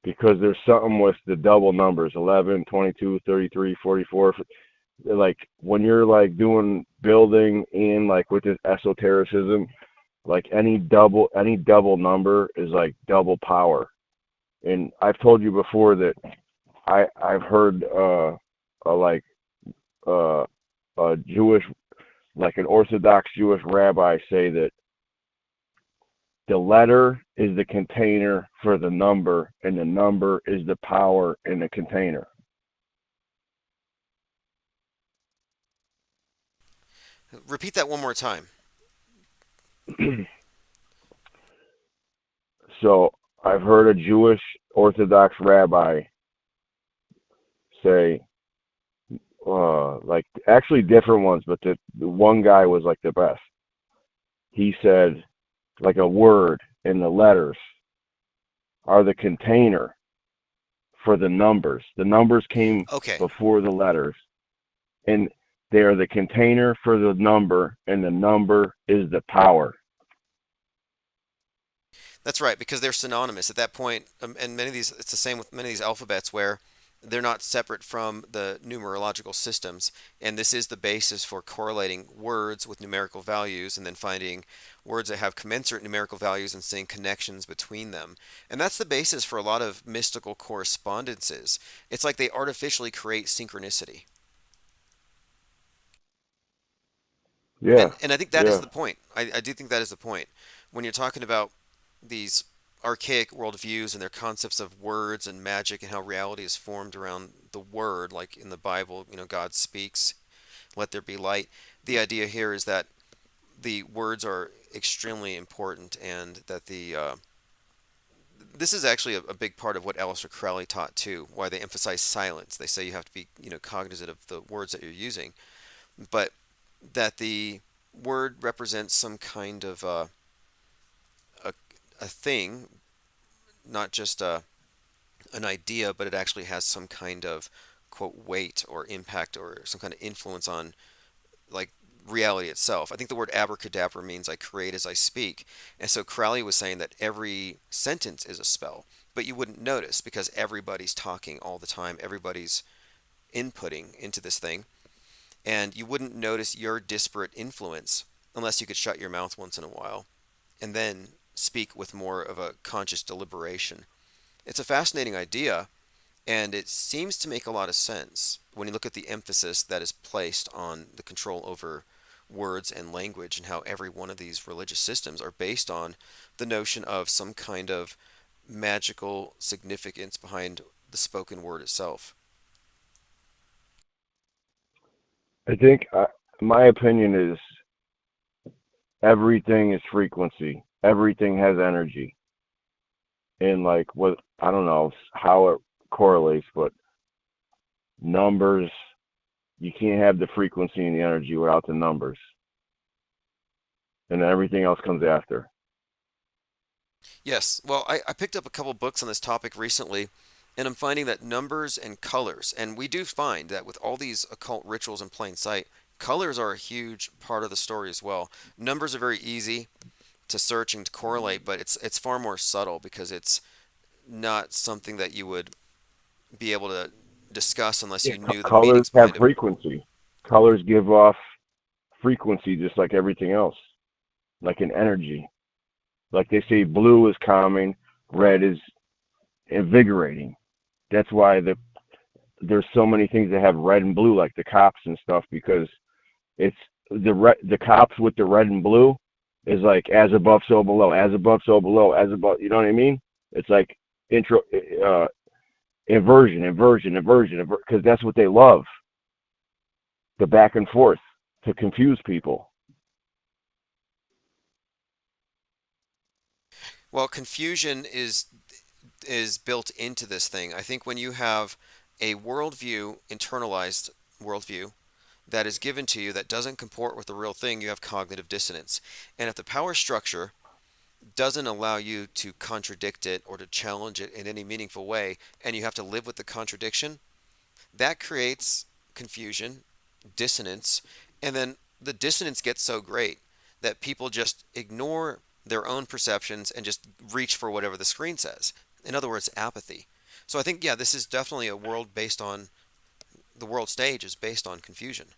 Speaker 3: because there's something with the double numbers 11, 22, 33, 44. Like when you're like doing building in like with this esotericism, like any double number is like double power. And I've told you before that I've heard a like uh a Jewish, like an Orthodox Jewish rabbi say that the letter is the container for the number, and the number is the power in the container.
Speaker 1: Repeat that one more time.
Speaker 3: So I've heard a Jewish Orthodox rabbi say, like actually different ones, but the one guy was like the best. He said, like a word and the letters are the container for the numbers. The numbers came
Speaker 1: Okay,
Speaker 3: before the letters, and they are the container for the number, and the number is the power.
Speaker 1: that's right, because they're synonymous at that point. And many of these, it's the same with many of these alphabets where they're not separate from the numerological systems. And this is the basis for correlating words with numerical values and then finding words that have commensurate numerical values and seeing connections between them. And that's the basis for a lot of mystical correspondences. It's like they artificially create synchronicity.
Speaker 3: Yeah,
Speaker 1: And I think that is
Speaker 3: yeah,
Speaker 1: the point. I do think that is the point. When you're talking about these archaic worldviews and their concepts of words and magic and how reality is formed around the word, like in the Bible, God speaks, let there be light. The idea here is that the words are extremely important and that this is actually a big part of what Aleister Crowley taught too, why they emphasize silence. They say you have to be, cognizant of the words that you're using, but that the word represents some kind of a, a thing, not just an idea, but it actually has some kind of quote weight or impact or some kind of influence on like reality itself. I think the word abracadabra means I create as I speak. And so Crowley was saying that every sentence is a spell, but you wouldn't notice because everybody's talking all the time, everybody's inputting into this thing, and you wouldn't notice your disparate influence unless you could shut your mouth once in a while and then speak with more of a conscious deliberation. It's a fascinating idea, and it seems to make a lot of sense when you look at the emphasis that is placed on the control over words and language and how every one of these religious systems are based on the notion of some kind of magical significance behind the spoken word itself.
Speaker 3: I think my opinion is everything is frequency. Everything has energy, and like what I don't know how it correlates, but numbers, you can't have the frequency and the energy without the numbers, and then everything else comes after.
Speaker 1: Yes, well, I picked up a couple books on this topic recently, and I'm finding that numbers and colors, and we do find that with all these occult rituals in plain sight, colors are a huge part of the story as well. Numbers are very easy to search and to correlate, but it's far more subtle because it's not something that you would be able to discuss unless
Speaker 3: Yeah,
Speaker 1: you knew the
Speaker 3: colors
Speaker 1: meanings
Speaker 3: have
Speaker 1: behind them.
Speaker 3: frequency. Colors give off frequency just like everything else, like an energy. Like they say, blue is calming, red is invigorating. That's why there's so many things that have red and blue, like the cops and stuff, because it's the cops with the red and blue is like as above, so below, as above, so below, as above. You know what I mean? It's like intro, inversion, because that's what they love, the back and forth to confuse people.
Speaker 1: Well, confusion is built into this thing. I think when you have a worldview, internalized worldview, that is given to you that doesn't comport with the real thing, you have cognitive dissonance. And if the power structure doesn't allow you to contradict it or to challenge it in any meaningful way, and you have to live with the contradiction, that creates confusion, dissonance, and then the dissonance gets so great that people just ignore their own perceptions and just reach for whatever the screen says. In other words, apathy. So I think, yeah, this is definitely a world based on the world stage is based on confusion.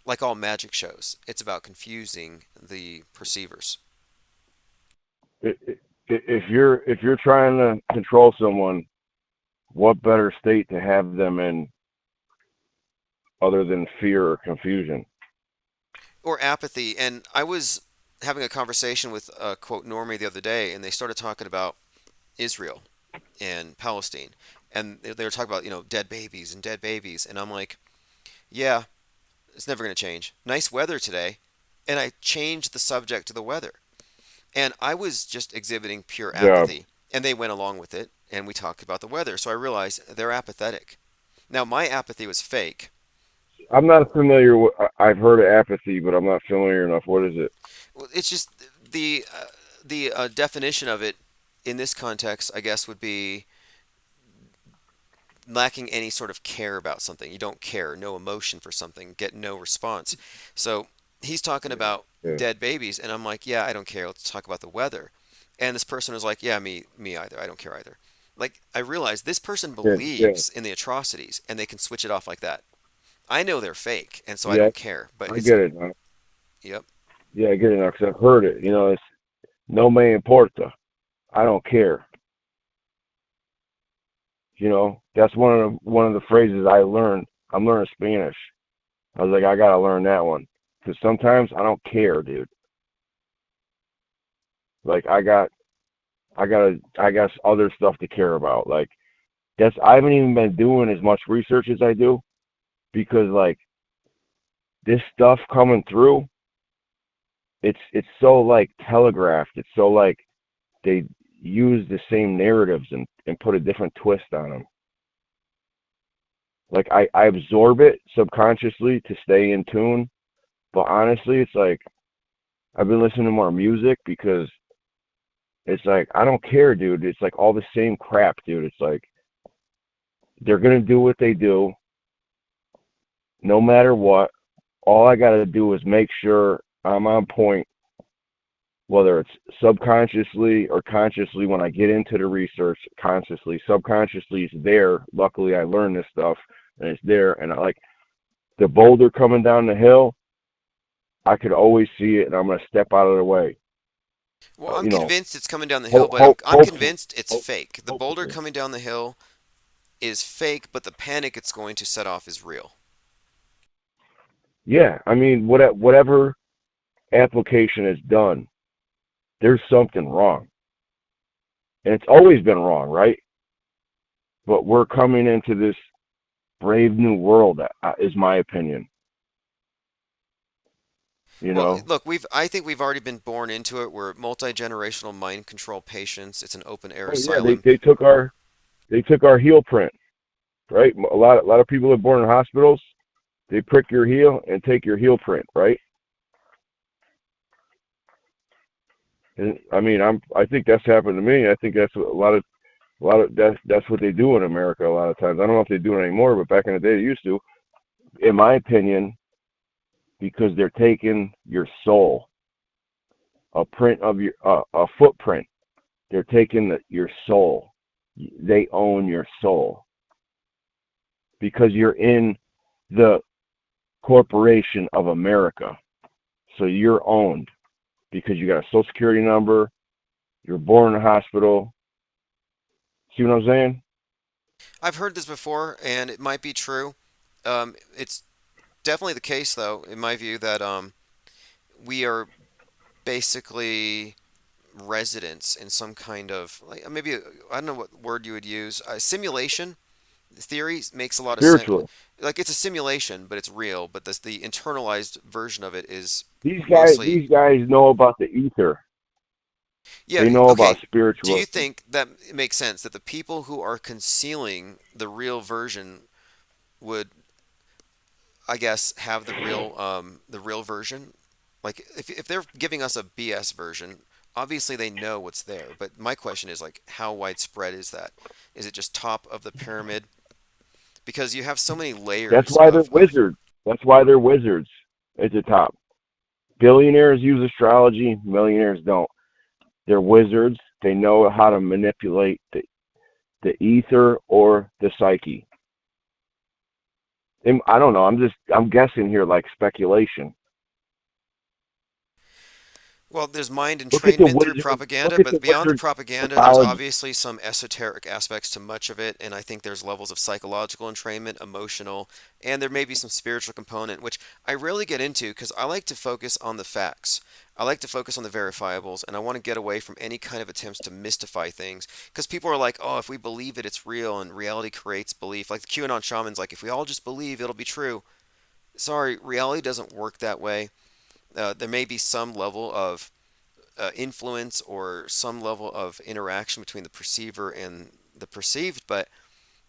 Speaker 1: Like all magic shows, it's about confusing the perceivers.
Speaker 3: If you're trying to control someone, what better state to have them in other than fear or confusion?
Speaker 1: Or apathy. And I was having a conversation with quote normie the other day, and they started talking about Israel and Palestine, and they were talking about dead babies and dead babies, and I'm like, yeah, it's never going to change. Nice weather today, and I changed the subject to the weather, and I was just exhibiting pure
Speaker 3: Yeah,
Speaker 1: apathy, and they went along with it, and we talked about the weather, so I realized they're apathetic. Now my apathy was fake.
Speaker 3: I'm not familiar with. I've heard of apathy, but I'm not familiar enough. What is it?
Speaker 1: Well, it's just the definition of it in this context, I guess, would be lacking any sort of care about something. You don't care, no emotion for something, get no response. So he's talking
Speaker 3: Yeah,
Speaker 1: about
Speaker 3: yeah,
Speaker 1: dead babies, and I'm like, yeah, I don't care. Let's talk about the weather. And this person was like, yeah, me either. I don't care either. Like I realized this person
Speaker 3: yeah, yeah.
Speaker 1: believes in the atrocities, and they can switch it off like that. I know they're fake, and so I
Speaker 3: Yeah,
Speaker 1: don't care. But
Speaker 3: I
Speaker 1: it's
Speaker 3: get it now.
Speaker 1: yep.
Speaker 3: Yeah, I get it now because I've heard it. It's no me importa. I don't care. That's one of the phrases I learned. I'm learning Spanish. I was like, I gotta learn that one because sometimes I don't care, dude. Like I got other stuff to care about. Like I haven't even been doing as much research as I do because like this stuff coming through, it's so like telegraphed. It's so like they use the same narratives and put a different twist on them. Like I absorb it subconsciously to stay in tune, but honestly, it's like I've been listening to more music because it's like I don't care, dude. It's like all the same crap, dude. It's like They're going to do what they do no matter what. All I got to do is make sure I'm on point, whether it's subconsciously or consciously when I get into the research, consciously, subconsciously it's there. Luckily I learned this stuff and it's there. And I like the boulder coming down the hill, I could always see it and I'm going to step out of the way.
Speaker 1: Well, I'm
Speaker 3: You know,
Speaker 1: convinced it's coming down the hill, but I'm
Speaker 3: hopefully,
Speaker 1: convinced it's fake. The boulder
Speaker 3: hopefully.
Speaker 1: coming down the hill is fake, but the panic it's going to set off is real.
Speaker 3: Yeah. I mean, whatever application is done, there's something wrong. And it's always been wrong, right? But we're coming into this brave new world, is my opinion. You
Speaker 1: Well,
Speaker 3: know?
Speaker 1: look, I think we've already been born into it. We're multi-generational mind control patients. It's an open air
Speaker 3: Oh yeah, they,
Speaker 1: asylum.
Speaker 3: they took our they took our heel print, right? A lot of people are born in hospitals. They prick your heel and take your heel print, right? And I mean, I think that's happened to me. I think that's what a lot of that's what they do in America a lot of times. I don't know if they do it anymore, but back in the day they used to. In my opinion, because they're taking your soul, a print of your a footprint. They're taking your soul. They own your soul because you're in the corporation of America. So you're owned because you got a social security number. You're born in a hospital. See what I'm saying?
Speaker 1: I've heard this before, and it might be true. It's definitely the case, though, in my view, that we are basically residents in some kind of like maybe I don't know what word you would use. Simulation theory makes a lot of sense.
Speaker 3: Spiritually.
Speaker 1: Like it's a simulation, but it's real. But the internalized version of it is
Speaker 3: These guys
Speaker 1: mostly
Speaker 3: these guys know about the ether.
Speaker 1: yeah.
Speaker 3: They know
Speaker 1: Okay.
Speaker 3: about
Speaker 1: Do you
Speaker 3: spiritualism.
Speaker 1: think that it makes sense that the people who are concealing the real version would, I guess, have the real version? Like if they're giving us a BS version, obviously they know what's there. But my question is like, how widespread is that? Is it just top of the pyramid? Because you have so many
Speaker 3: That's
Speaker 1: layers
Speaker 3: why they're
Speaker 1: of
Speaker 3: wizards. That's why they're wizards at the top. Billionaires use astrology, millionaires don't. They're wizards. They know how to manipulate the ether or the psyche. I don't know. I'm guessing here like speculation.
Speaker 1: well, there's mind
Speaker 3: Look at the
Speaker 1: entrainment through
Speaker 3: wizard. Look
Speaker 1: propaganda,
Speaker 3: at the
Speaker 1: but beyond the
Speaker 3: wizard
Speaker 1: propaganda, there's
Speaker 3: mythology.
Speaker 1: obviously some esoteric aspects to much of it, and I think there's levels of psychological entrainment, emotional, and there may be some spiritual component, which I rarely get into because I like to focus on the facts. I like to focus on the verifiables, and I want to get away from any kind of attempts to mystify things because people are like, oh, if we believe it, it's real, and reality creates belief. Like the QAnon shaman's like, if we all just believe, it'll be true. Sorry, reality doesn't work that way. There may be some level of influence or some level of interaction between the perceiver and the perceived, but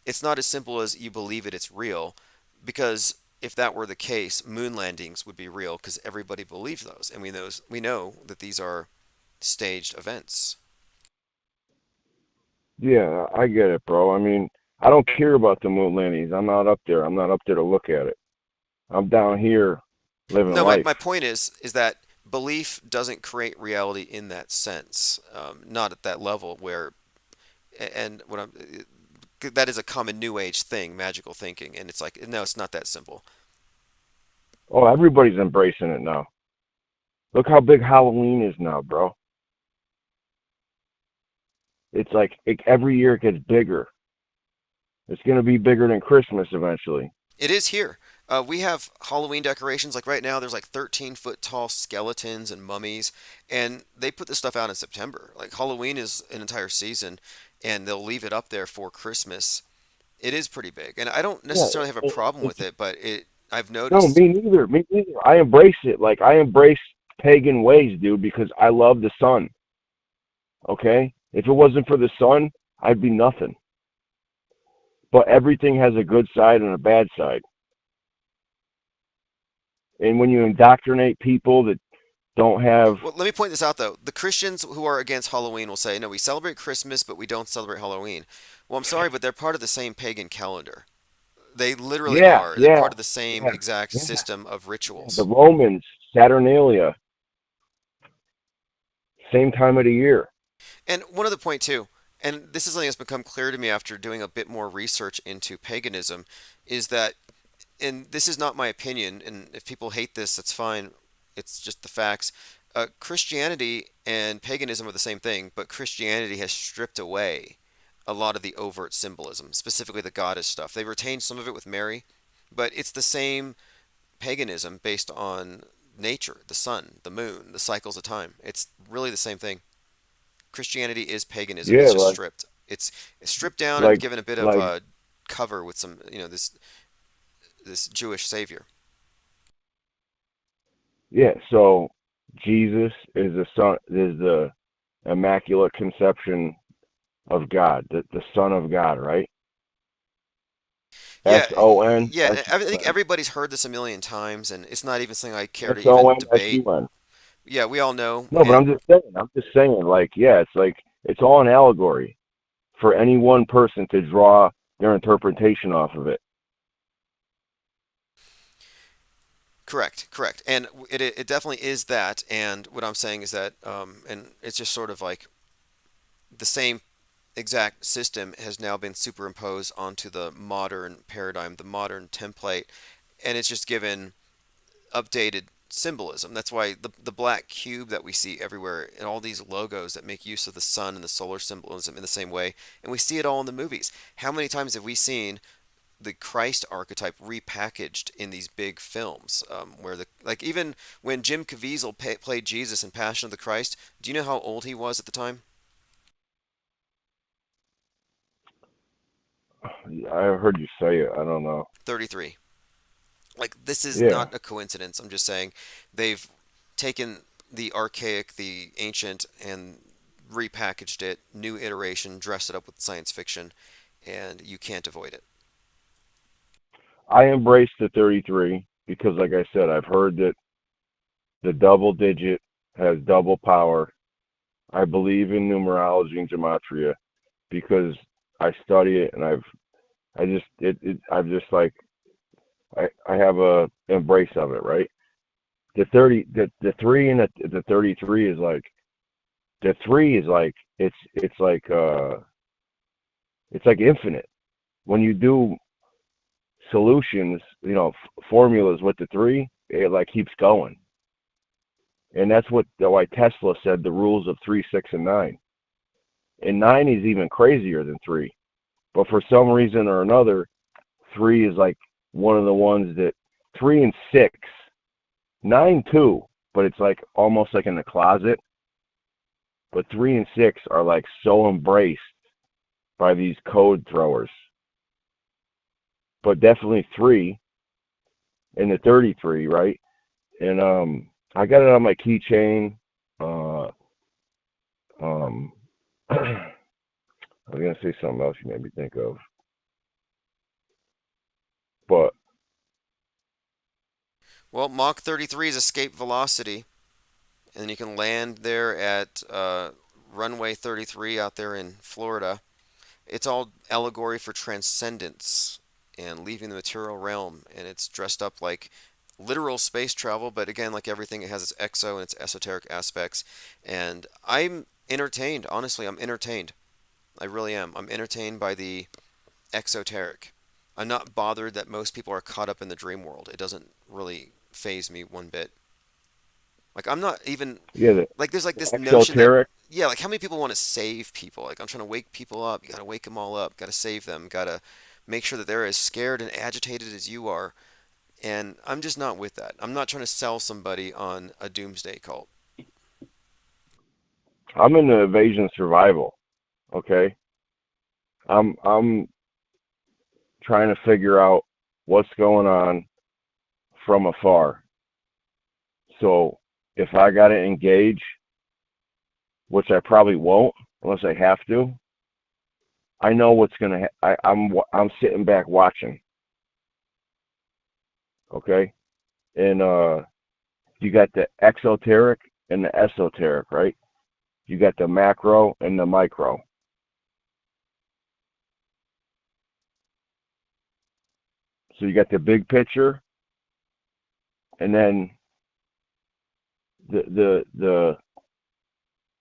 Speaker 1: it's not as simple as you believe it, it's real. Because if that were the case, moon landings would be real because everybody believes those, and we know that these are staged events.
Speaker 3: Yeah, I get it, bro. I mean, I don't care about the moon landings. I'm not up there. I'm not up there to look at it. I'm down here living
Speaker 1: No, my
Speaker 3: life.
Speaker 1: point is that belief doesn't create reality in that sense, not at that level where, and what I'm that is a common new age thing, magical thinking, and it's like no, it's not that simple.
Speaker 3: Oh, everybody's embracing it now. Look how big Halloween is now, bro. It's like every year it gets bigger. It's gonna be bigger than Christmas eventually.
Speaker 1: It is here. We have Halloween decorations. Like right now, there's like 13-foot tall skeletons and mummies, and they put this stuff out in September. Like Halloween is an entire season, and they'll leave it up there for Christmas. It is pretty big, and I don't
Speaker 3: Yeah,
Speaker 1: necessarily have a problem with
Speaker 3: it's
Speaker 1: it, but I've
Speaker 3: no,
Speaker 1: noticed.
Speaker 3: me neither. Me neither. I embrace it. Like I embrace pagan ways, dude, because I love the sun. Okay? If it wasn't for the sun, I'd be nothing. But everything has a good side and a bad side. And when you indoctrinate people that don't have.
Speaker 1: Well, let me point this out though. The Christians who are against Halloween will say, no, we celebrate Christmas, but we don't celebrate Halloween. Well, I'm sorry, but they're part of the same pagan calendar. They literally
Speaker 3: Yeah,
Speaker 1: are. They're
Speaker 3: yeah,
Speaker 1: part of the same
Speaker 3: yeah,
Speaker 1: exact
Speaker 3: yeah,
Speaker 1: system of
Speaker 3: yeah. The
Speaker 1: rituals.
Speaker 3: Romans, Saturnalia, same time of the year.
Speaker 1: And one other point too, and this is something that's become clear to me after doing a bit more research into paganism, is that, and this is not my opinion, and if people hate this, that's fine. It's just the facts. Christianity and paganism are the same thing, but Christianity has stripped away a lot of the overt symbolism, specifically the goddess stuff. They retained some of it with Mary, but it's the same paganism based on nature, the sun, the moon, the cycles of time. It's really the same thing. Christianity is paganism.
Speaker 3: Yeah,
Speaker 1: It's just stripped. It's stripped down and
Speaker 3: like,
Speaker 1: given a bit of
Speaker 3: like,
Speaker 1: a cover with some, this Jewish savior.
Speaker 3: yeah. So Jesus is the son, is the immaculate conception of God, the Son of God, right?
Speaker 1: Yeah,
Speaker 3: Son,
Speaker 1: yeah. I think everybody's heard this a million times, and it's not even something I care to even debate.
Speaker 3: Son.
Speaker 1: Yeah, we all know.
Speaker 3: No, but
Speaker 1: And
Speaker 3: I'm just saying, like, yeah, it's like it's all an allegory for any one person to draw their interpretation off of it.
Speaker 1: correct, correct. And it definitely is that. And what I'm saying is that, and it's just sort of like the same exact system has now been superimposed onto the modern paradigm, the modern template, and it's just given updated symbolism. That's why the black cube that we see everywhere and all these logos that make use of the sun and the solar symbolism in the same way, and we see it all in the movies. How many times have we seen the Christ archetype repackaged in these big films, where the like even when Jim Caviezel played Jesus in Passion of the Christ, do you know how old he was at the time?
Speaker 3: I heard you say it. I don't know.
Speaker 1: 33. Like, this is
Speaker 3: Yeah,
Speaker 1: not a coincidence. I'm just saying they've taken the archaic, the ancient, and repackaged it, new iteration, dressed it up with science fiction, and you can't avoid it.
Speaker 3: I embrace the 33 because, like I said, I've heard that the double digit has double power. I believe in numerology and gematria because I study it and I just I've just like I have a embrace of it, right? The three and the 33 is like the three is like it's like infinite. When you do solutions, formulas with the three, it like keeps going. And that's why Tesla said the rules of 3, 6, and 9. And 9 is even crazier than 3. But for some reason or another, 3 is like one of the ones that 3 and 6, 9 too, but it's like almost like in the closet. But 3 and 6 are like so embraced by these code throwers. But definitely 3 and the 33, right? And I got it on my keychain. Uh, um, I was gonna say something else you made me think of, but
Speaker 1: Well, Mach 33 is escape velocity, and you can land there at runway 33 out there in Florida. It's all allegory for transcendence and leaving the material realm, and it's dressed up like literal space travel, but again, like everything, it has its exo and its esoteric aspects. And I'm entertained, honestly, I'm entertained. I really am. I'm entertained by the exoteric. I'm not bothered that most people are caught up in the dream world. It doesn't really phase me one bit. Like, I'm not even
Speaker 3: yeah,
Speaker 1: like, there's like
Speaker 3: the
Speaker 1: this notion that,
Speaker 3: exoteric.
Speaker 1: yeah, like how many people want to save people? Like, I'm trying to wake people up. You got to wake them all up. Got to save them. Got to make sure that they're as scared and agitated as you are. And I'm just not with that. I'm not trying to sell somebody on a doomsday cult.
Speaker 3: I'm in the evasion survival. Okay, I'm trying to figure out what's going on from afar. So if I got to engage, which I probably won't unless I have to, I know what's gonna. I'm sitting back watching. Okay, and You got the exoteric and the esoteric, right? You got the macro and the micro. So you got the big picture, and then the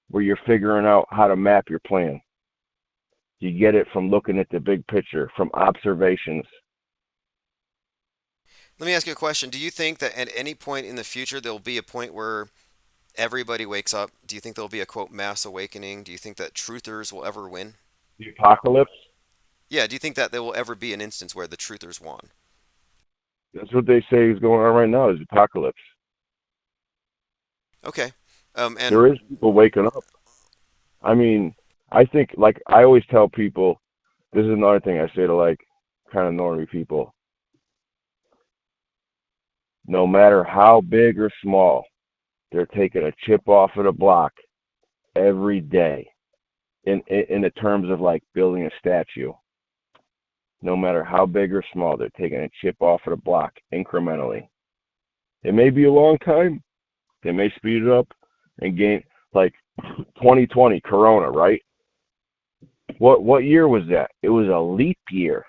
Speaker 3: where you're figuring out how to map your plan. You get it from looking at the big picture, from observations.
Speaker 1: Let me ask you a question. Do you think that at any point in the future there'll be a point where everybody wakes up? Do you think there'll be a quote mass awakening? Do you think that truthers will ever win?
Speaker 3: The apocalypse.
Speaker 1: Yeah, do you think that there will ever be an instance where the truthers won?
Speaker 3: That's what they say is going on right now. Is apocalypse.
Speaker 1: Okay. And
Speaker 3: There is people waking up. I mean, I think like I always tell people. This is another thing I say to like kind of normie people. No matter how big or small, they're taking a chip off of the block every day. In the terms of like building a statue, no matter how big or small, they're taking a chip off of the block incrementally. It may be a long time. They may speed it up and gain like 2020 Corona, right? What year was that? It was a leap year.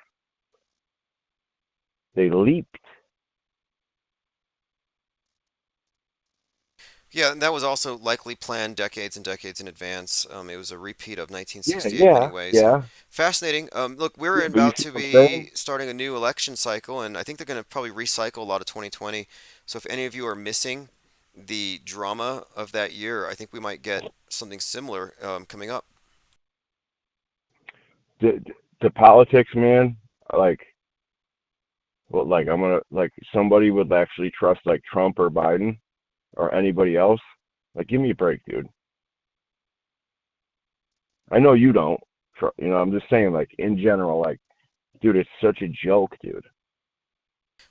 Speaker 3: They leaped.
Speaker 1: yeah, that was also likely planned decades and decades in advance. It was a repeat of
Speaker 3: Yeah,
Speaker 1: 1968 in many
Speaker 3: yeah,
Speaker 1: ways.
Speaker 3: yeah,
Speaker 1: Fascinating. Look, we're
Speaker 3: yeah. But you
Speaker 1: about
Speaker 3: see
Speaker 1: to
Speaker 3: what I'm saying?
Speaker 1: be starting a new election cycle, and I think they're going to probably recycle a lot of 2020. So if any of you are missing the drama of that year, I think we might get something similar coming up.
Speaker 3: The politics, man. Like, well, like I'm gonna like somebody would actually trust like Trump or Biden or anybody else. Like, give me a break, dude. I know you don't. I'm just saying, like in general, like, dude, it's such a joke, dude.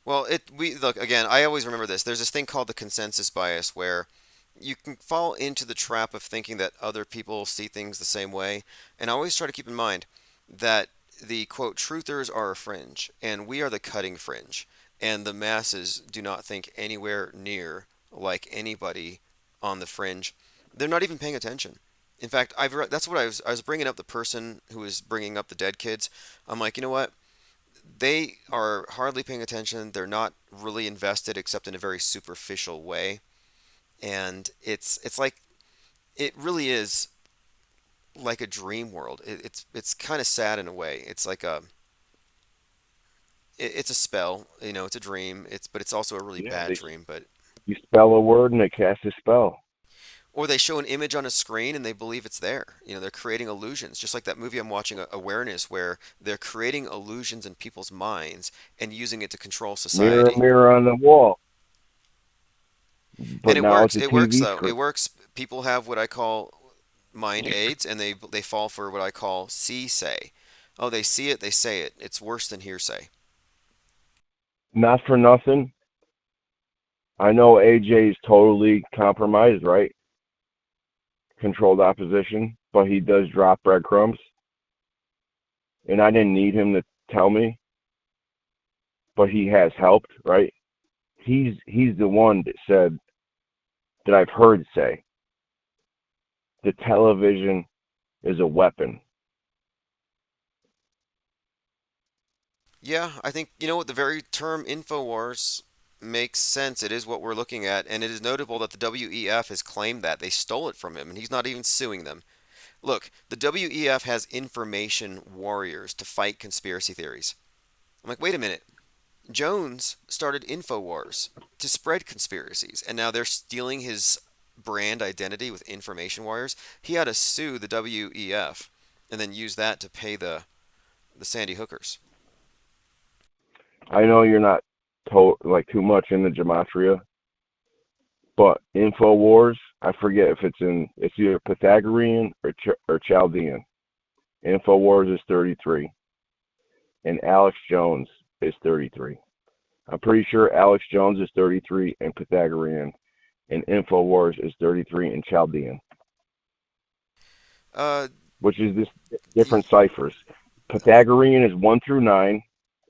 Speaker 1: Well, we look again. I always remember this. There's this thing called the consensus bias, where you can fall into the trap of thinking that other people see things the same way. And I always try to keep in mind that the quote truthers are a fringe, and we are the cutting fringe, and the masses do not think anywhere near like anybody on the fringe. They're not even paying attention. In fact, that's what I was bringing up the person who was bringing up the dead kids. I'm like, you know what? They are hardly paying attention. They're not really invested except in a very superficial way. And it's like it really is like a dream world. It's kind of sad in a way. It's like it's a spell, it's a dream. But it's also a really
Speaker 3: Yeah,
Speaker 1: bad dream. But
Speaker 3: you spell a word and they cast a spell.
Speaker 1: or they show an image on a screen and they believe it's there. They're creating illusions, just like that movie I'm watching, Awareness, where they're creating illusions in people's minds and using it to control
Speaker 3: Mirror,
Speaker 1: society.
Speaker 3: mirror on the wall.
Speaker 1: And
Speaker 3: But
Speaker 1: it
Speaker 3: now it's
Speaker 1: works.
Speaker 3: a
Speaker 1: It works
Speaker 3: TV
Speaker 1: though. It
Speaker 3: screen.
Speaker 1: works. People have what I call mind aids, and they fall for what I call see say. Oh, they see it, they say it. It's worse than hearsay.
Speaker 3: Not for nothing. I know AJ is totally compromised, right? Controlled opposition, but he does drop breadcrumbs. And I didn't need him to tell me, but he has helped, right? He's the one that said that I've heard say the television is a weapon.
Speaker 1: Yeah, I think what the very term Infowars makes sense. It is what we're looking at, and it is notable that the WEF has claimed that they stole it from him, and he's not even suing them. Look, the WEF has information warriors to fight conspiracy theories. I'm like, wait a minute. Jones started Infowars to spread conspiracies, and now they're stealing his brand identity with information warriors. He had to sue the WEF and then use that to pay the Sandy Hookers.
Speaker 3: I know you're not like too much in the gematria, but Infowars, I forget if it's either Pythagorean or Chaldean. Infowars is 33, and Alex Jones is 33. I'm pretty sure Alex Jones is 33 and Pythagorean, and Infowars is 33 and Chaldean,
Speaker 1: Uh,
Speaker 3: which is this different ciphers. Pythagorean is 1 through 9,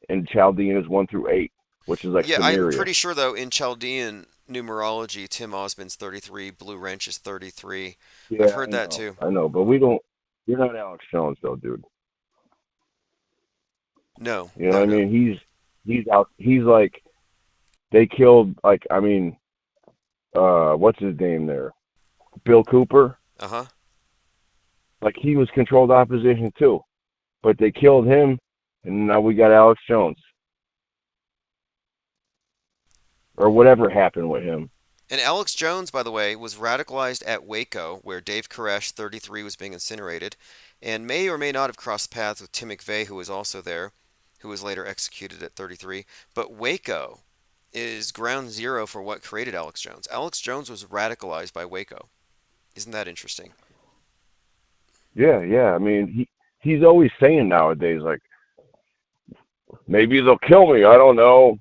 Speaker 3: and Chaldean is 1 through 8. which is like
Speaker 1: Yeah, I'm
Speaker 3: Samaria.
Speaker 1: pretty sure though in Chaldean numerology, Tim Osmond's 33, Blue Wrench is 33. I've
Speaker 3: Yeah,
Speaker 1: heard that too.
Speaker 3: I know, but we don't. You're not Alex Jones though, dude.
Speaker 1: No,
Speaker 3: You know what
Speaker 1: no,
Speaker 3: I
Speaker 1: no.
Speaker 3: mean? He's out. He's like they killed like I mean, what's his name there? Bill Cooper.
Speaker 1: Uh-huh.
Speaker 3: Like he was controlled opposition too, but they killed him, and now we got Alex Jones or whatever happened with him.
Speaker 1: And Alex Jones, by the way, was radicalized at Waco, where Dave Koresh, 33, was being incinerated, and may or may not have crossed paths with Tim McVeigh, who was also there, who was later executed at 33. But Waco is ground zero for what created Alex Jones. Alex Jones was radicalized by Waco. Isn't that interesting?
Speaker 3: Yeah, yeah. I mean, he's always saying nowadays like maybe they'll kill me. I don't know.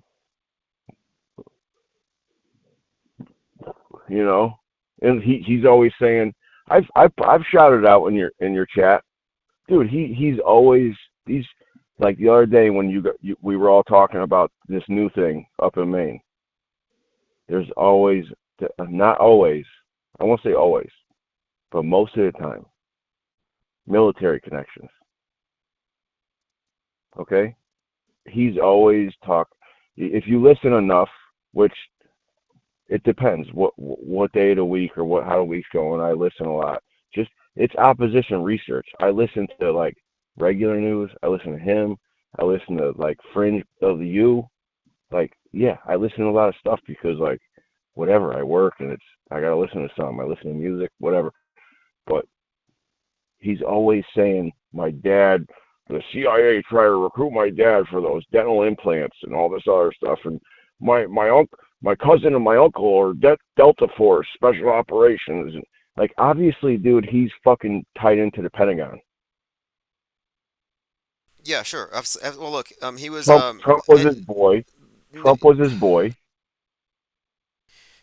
Speaker 3: You know, and he's always saying I've shouted out in your chat, dude. He's always he's like the other day when we were all talking about this new thing up in Maine. There's always not always. I won't say always, but most of the time, military connections. Okay, he's always talk. If you listen enough, which it depends what day of the week or what how the week's going. I listen a lot. Just it's opposition research. I listen to like regular news. I listen to him. I listen to like Fringe of the U. Like yeah, I listen to a lot of stuff because like whatever I work and it's I gotta listen to something. I listen to music, whatever. But he's always saying my dad, the CIA tried to recruit my dad for those dental implants and all this other stuff, and my uncle, my cousin and my uncle are Delta Force Special Operations, and like obviously, dude, he's fucking tied into the Pentagon.
Speaker 1: Yeah, sure. Well, look, he was
Speaker 3: Trump was his boy. Trump was his boy.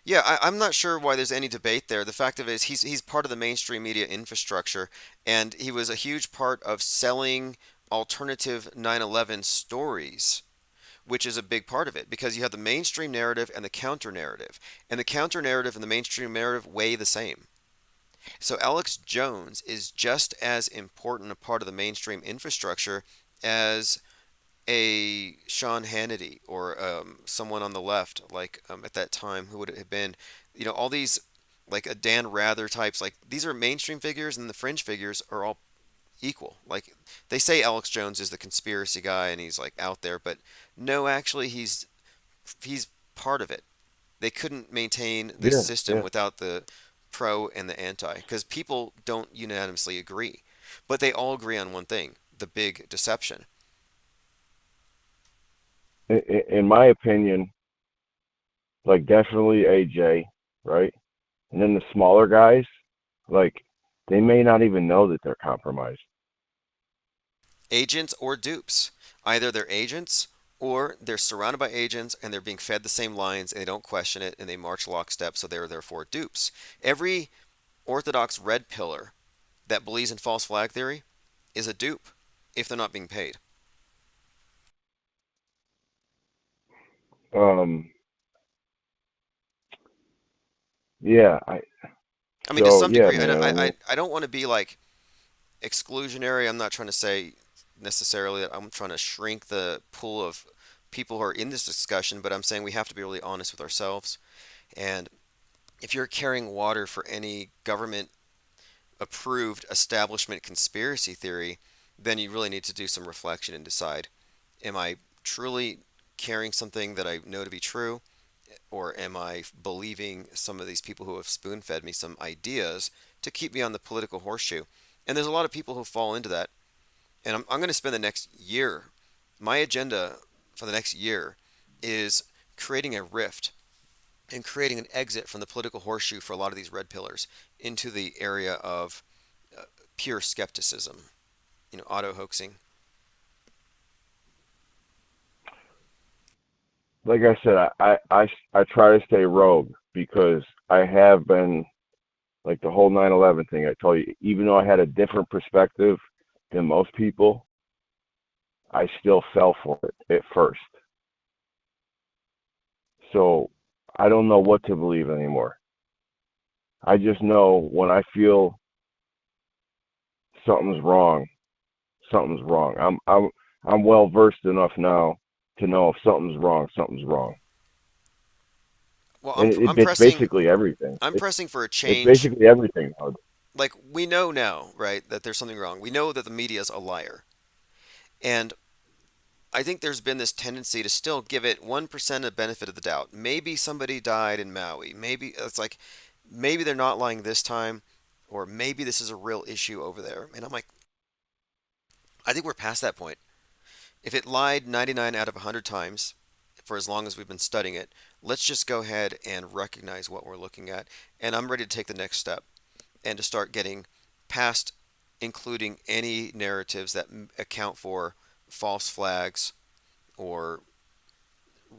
Speaker 1: yeah, I'm not sure why there's any debate there. The fact of it is he's part of the mainstream media infrastructure, and he was a huge part of selling alternative 9/11 stories, which is a big part of it because you have the mainstream narrative and the counter narrative, and the counter narrative and the mainstream narrative weigh the same. So Alex Jones is just as important a part of the mainstream infrastructure as a Sean Hannity or someone on the left, like at that time, who would it have been? All these like a Dan Rather types, like these are mainstream figures, and the fringe figures are all equal. Like they say Alex Jones is the conspiracy guy and he's like out there, but no, actually he's part of it. They couldn't maintain this
Speaker 3: Yeah,
Speaker 1: system
Speaker 3: yeah.
Speaker 1: without the pro and the anti because people don't unanimously agree, but they all agree on one thing: the big deception.
Speaker 3: In my opinion, like definitely AJ, right? And then the smaller guys, like they may not even know that they're compromised.
Speaker 1: Agents or dupes. Either they're agents or they're surrounded by agents and they're being fed the same lines and they don't question it and they march lockstep, so they're therefore dupes. Every Orthodox red pillar that believes in false flag theory is a dupe if they're not being paid.
Speaker 3: Um, yeah,
Speaker 1: I mean, to
Speaker 3: so
Speaker 1: some
Speaker 3: yeah,
Speaker 1: degree, I
Speaker 3: man.
Speaker 1: don't,
Speaker 3: I mean,
Speaker 1: I don't want to be like exclusionary. I'm not trying to say necessarily that I'm trying to shrink the pool of people who are in this discussion, but I'm saying we have to be really honest with ourselves. And if you're carrying water for any government approved establishment conspiracy theory, then you really need to do some reflection and decide, am I truly carrying something that I know to be true, or am I believing some of these people who have spoon fed me some ideas to keep me on the political horseshoe? And there's a lot of people who fall into that. And I'm going to spend the next year, my agenda for the next year is creating a rift and creating an exit from the political horseshoe for a lot of these red pillars into the area of pure skepticism, auto hoaxing.
Speaker 3: like I said, I try to stay rogue because I have been like the whole 9/11 thing. I told you, even though I had a different perspective than most people, I still fell for it at first. So I don't know what to believe anymore. I just know when I feel something's wrong, something's wrong. I'm well versed enough now to know if something's wrong, something's wrong.
Speaker 1: Well,
Speaker 3: And
Speaker 1: I'm
Speaker 3: it's
Speaker 1: pressing
Speaker 3: basically everything.
Speaker 1: I'm pressing for a
Speaker 3: It's
Speaker 1: change.
Speaker 3: basically everything now.
Speaker 1: Like we know now, right, that there's something wrong. We know that the media is a liar. And I think there's been this tendency to still give it 1% of benefit of the doubt. Maybe somebody died in Maui. Maybe it's like maybe they're not lying this time, or maybe this is a real issue over there. And I'm like, I think we're past that point. If it lied 99 out of 100 times for as long as we've been studying it, let's just go ahead and recognize what we're looking at. And I'm ready to take the next step and to start getting past including any narratives that account for false flags or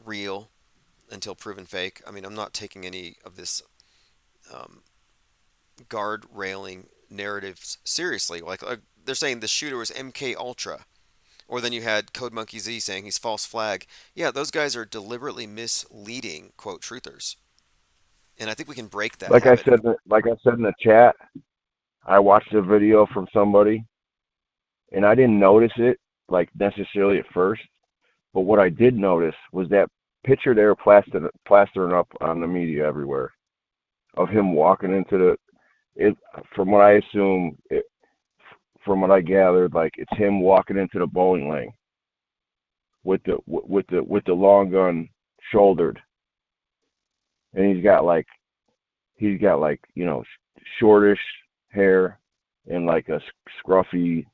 Speaker 1: real until proven fake. I mean, I'm not taking any of this um, guard railing narratives seriously. Like they're saying the shooter was MK Ultra, or then you had Code Monkey Z saying he's false flag. Yeah, those guys are deliberately misleading quote truthers, and I think we can break that habit.
Speaker 3: Like I said in the chat, I watched a video from somebody and I didn't notice it like necessarily at first, but what I did notice was that picture they were plastering up on the media everywhere of him walking into the it from what I assume it, from what I gathered, like it's him walking into the bowling lane with the long gun shouldered, and he's got like shortish hair and like a scruffy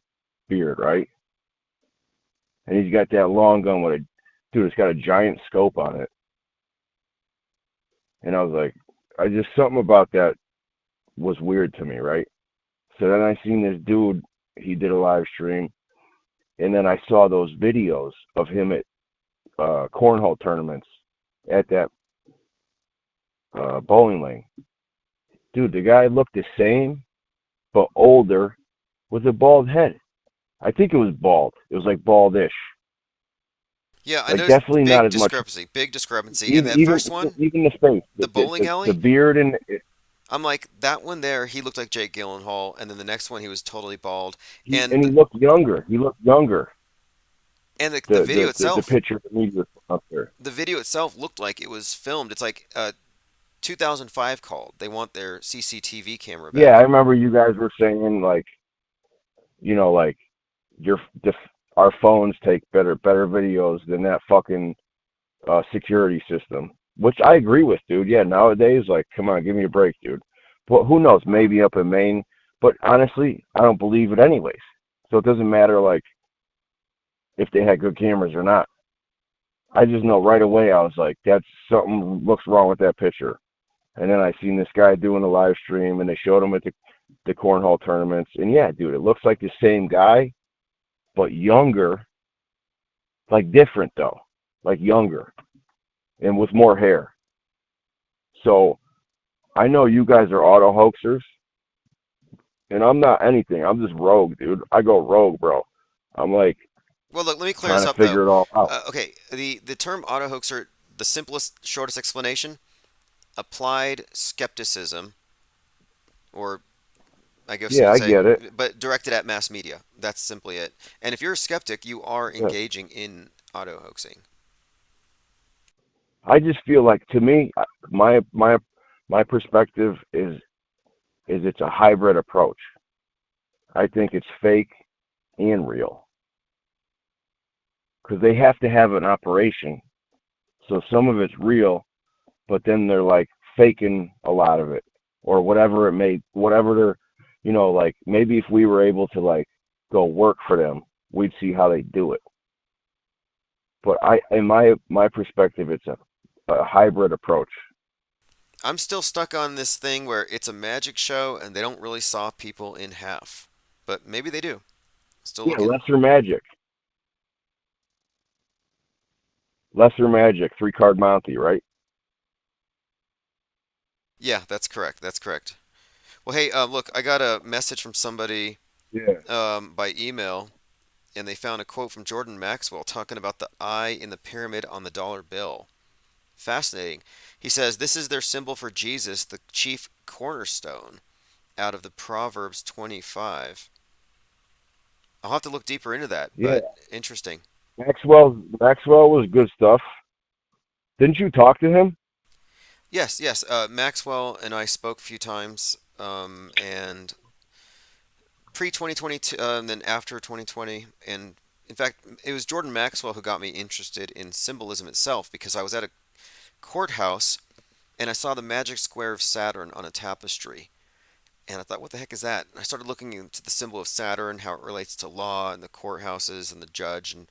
Speaker 3: beard, right? And he's got that long gun with a dude. It's got a giant scope on it, and I was like, I just something about that was weird to me, right? So then I seen this dude. He did a live stream, and then I saw those videos of him at cornhole tournaments at that bowling lane. Dude, the guy looked the same but older with a bald head. I think it was bald. It was like baldish.
Speaker 1: Yeah, I
Speaker 3: Like
Speaker 1: noticed
Speaker 3: definitely not
Speaker 1: big
Speaker 3: as much.
Speaker 1: discrepancy, big discrepancy. And that
Speaker 3: Even
Speaker 1: first one,
Speaker 3: even the face,
Speaker 1: the bowling
Speaker 3: the
Speaker 1: alley,
Speaker 3: beard, and
Speaker 1: I'm like that one there. He looked like Jake Gyllenhaal, and then the next one he was totally bald.
Speaker 3: and
Speaker 1: And
Speaker 3: he looked younger. He looked younger.
Speaker 1: the video
Speaker 3: The
Speaker 1: itself,
Speaker 3: picture of the media up there.
Speaker 1: looked like it was filmed. It's like 2005 called. They want their CCTV camera
Speaker 3: Yeah, I
Speaker 1: back.
Speaker 3: remember you guys were saying like like your the, our phones take better videos than that fucking security system, which I agree with, dude. Yeah, nowadays, like, come on, give me a break, dude. But who knows? Maybe up in Maine. But honestly, I don't believe it anyways. So it doesn't matter, like, if they had good cameras or not. I just know right away. I was like, that's something looks wrong with that picture. And then I seen this guy doing a live stream, and they showed him at the cornhole tournaments. And yeah, dude, it looks like the same guy, but younger, like different though, like younger and with more hair. So I know you guys are auto hoaxers, and I'm not anything. I'm just rogue, dude. I go rogue, bro. I'm like
Speaker 1: Well, look, let me clear this
Speaker 3: trying to
Speaker 1: up though.
Speaker 3: figure it all out.
Speaker 1: Okay, the term auto hoaxer, the simplest, shortest explanation: applied skepticism, or I guess
Speaker 3: Yeah,
Speaker 1: you'd
Speaker 3: I
Speaker 1: say,
Speaker 3: get it.
Speaker 1: but directed at mass media. That's simply it. And if you're a skeptic, you are
Speaker 3: Yeah.
Speaker 1: engaging in auto hoaxing.
Speaker 3: I just feel like to me, my perspective is it's a hybrid approach. I think it's fake and real because they have to have an operation. So some of it's real, but then they're like faking a lot of it or whatever they're like maybe if we were able to like go work for them, we'd see how they do it. But I in my perspective, it's a hybrid approach.
Speaker 1: I'm still stuck on this thing where it's a magic show and they don't really saw people in half, but maybe they do. Still
Speaker 3: Yeah,
Speaker 1: looking.
Speaker 3: lesser magic, 3 card Monty, right?
Speaker 1: Yeah, that's correct. That's correct. Well, hey, look, I got a message from somebody
Speaker 3: Yeah.
Speaker 1: by email, and they found a quote from Jordan Maxwell talking about the eye in the pyramid on the dollar bill. Fascinating. He says this is their symbol for Jesus, the chief cornerstone, out of the Proverbs 25. I'll have to look deeper into that,
Speaker 3: Yeah,
Speaker 1: but interesting.
Speaker 3: Maxwell was good stuff. Didn't you talk to him?
Speaker 1: Yes, yes. Maxwell and I spoke a few times, and pre 2022, and then after 2020. And in fact, it was Jordan Maxwell who got me interested in symbolism itself because I was at a courthouse and I saw the magic square of Saturn on a tapestry. And I thought, what the heck is that? And I started looking into the symbol of Saturn, how it relates to law and the courthouses and the judge, and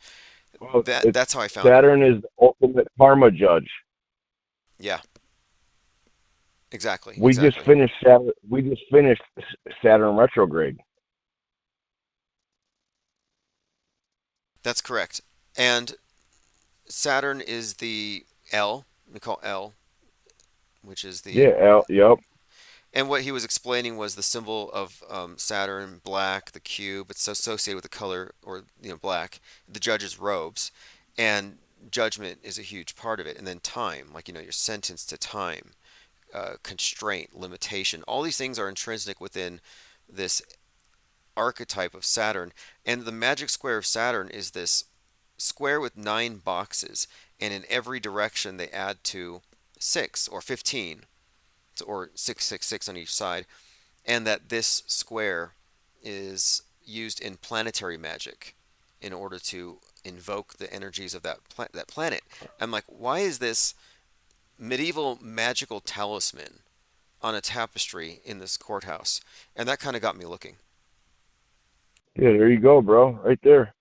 Speaker 3: Well, it's
Speaker 1: that's how I found him.
Speaker 3: Saturn is the ultimate karma judge.
Speaker 1: Yeah, exactly,
Speaker 3: We just
Speaker 1: exactly.
Speaker 3: finished Saturn. We just finished Saturn retrograde.
Speaker 1: That's correct. And Saturn is the L, we call L, which is the.
Speaker 3: Yeah, yep.
Speaker 1: And what he was explaining was the symbol of Saturn, black, the cube. It's associated with the color, or black, the judge's robes, and judgment is a huge part of it. And then time, like you're sentenced to time, constraint, limitation. All these things are intrinsic within this archetype of Saturn. And the magic square of Saturn is this square with 9 boxes, and in every direction they add to 6 or 15, or 666 on each side, and that this square is used in planetary magic in order to invoke the energies of that planet. I'm like, why is this medieval magical talisman on a tapestry in this courthouse? And that kind of got me looking.
Speaker 3: Yeah, there you go, bro. Right there.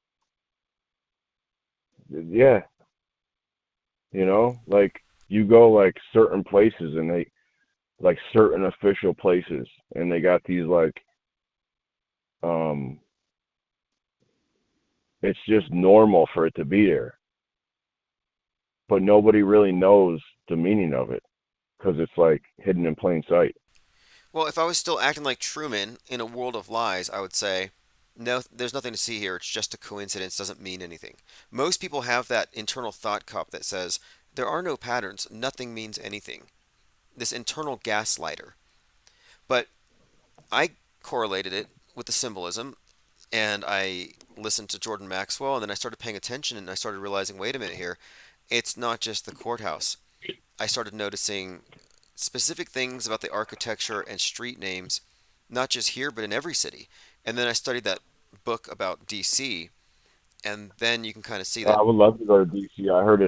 Speaker 3: Yeah, like you go like certain places and they like certain official places and they got these like um it's just normal for it to be there, but nobody really knows the meaning of it because it's like hidden in plain sight.
Speaker 1: Well, if I was still acting like Truman in a world of lies, I would say, no, there's nothing to see here. It's just a coincidence, doesn't mean anything. Most people have that internal thought cop that says, there are no patterns, nothing means anything. This internal gaslighter. But I correlated it with the symbolism, and I listened to Jordan Maxwell, and then I started paying attention, and I started realizing, wait a minute here, it's not just the courthouse. I started noticing specific things about the architecture and street names, not just here, but in every city. And then I studied that book about DC, and then you can kind of see that.
Speaker 3: I would love to go to DC. I heard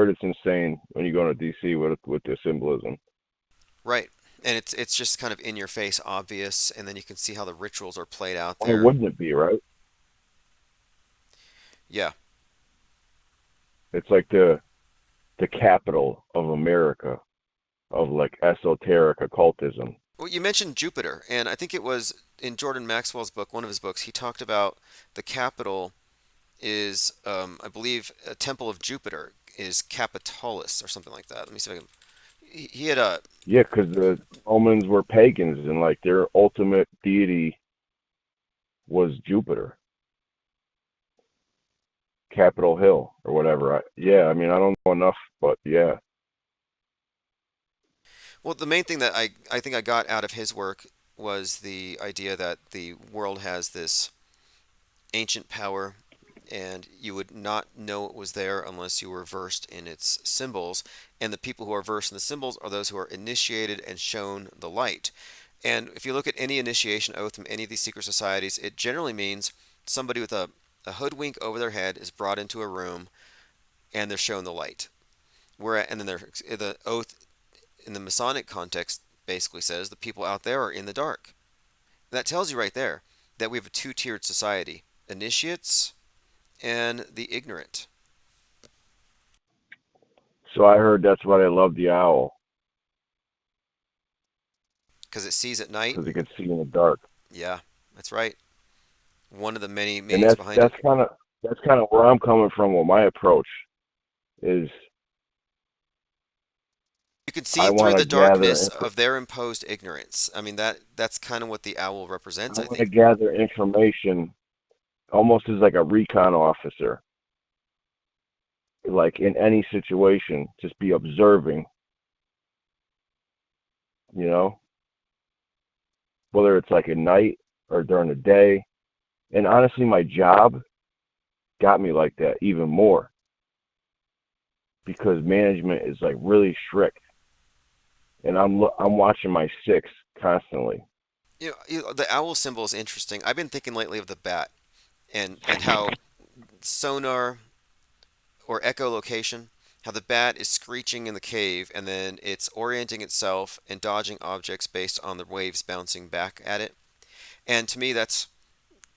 Speaker 3: it's insane when you go to DC with the symbolism.
Speaker 1: Right. And it's just kind of in your face, obvious, and then you can see how the rituals are played out
Speaker 3: Why
Speaker 1: there.
Speaker 3: wouldn't it be, right?
Speaker 1: Yeah.
Speaker 3: It's like the capital of America of like esoteric occultism.
Speaker 1: Well, you mentioned Jupiter, and I think it was in Jordan Maxwell's book, one of his books, he talked about the capital is, I believe, a temple of Jupiter is Capitolis or something like that. Let me see if I can. He had a.
Speaker 3: Yeah, because the Romans were pagans and like their ultimate deity was Jupiter, Capitol Hill or whatever. Yeah, I mean I don't know enough, but yeah.
Speaker 1: Well, the main thing that I think I got out of his work was the idea that the world has this ancient power, and you would not know it was there unless you were versed in its symbols. And the people who are versed in the symbols are those who are initiated and shown the light. And if you look at any initiation oath from any of these secret societies, it generally means somebody with a hoodwink over their head is brought into a room and they're shown the light. And then the oath in the Masonic context basically says the people out there are in the dark. That tells you right there that we have a two-tiered society: initiates and the ignorant,
Speaker 3: So I heard that's why they love the owl
Speaker 1: because it sees at night.
Speaker 3: because it can see in the dark.
Speaker 1: Yeah, that's right. One of the many
Speaker 3: And
Speaker 1: meanings behind it.
Speaker 3: that's kind of where I'm coming from with my approach is
Speaker 1: You can see
Speaker 3: I
Speaker 1: through
Speaker 3: want to
Speaker 1: the
Speaker 3: gather
Speaker 1: darkness of their imposed ignorance. I mean, that's kind of what the owl
Speaker 3: I
Speaker 1: represents, I
Speaker 3: want to
Speaker 1: think.
Speaker 3: gather information almost as like a recon officer like in any situation, just be observing, you know, whether it's like at night or during the day. And honestly, my job got me like that even more because management is like really strict, and I'm watching my six constantly.
Speaker 1: The owl symbol is interesting. I've been thinking lately of the bat and how sonar or echolocation, how the bat is screeching in the cave and then it's orienting itself and dodging objects based on the waves bouncing back at it. And to me, that's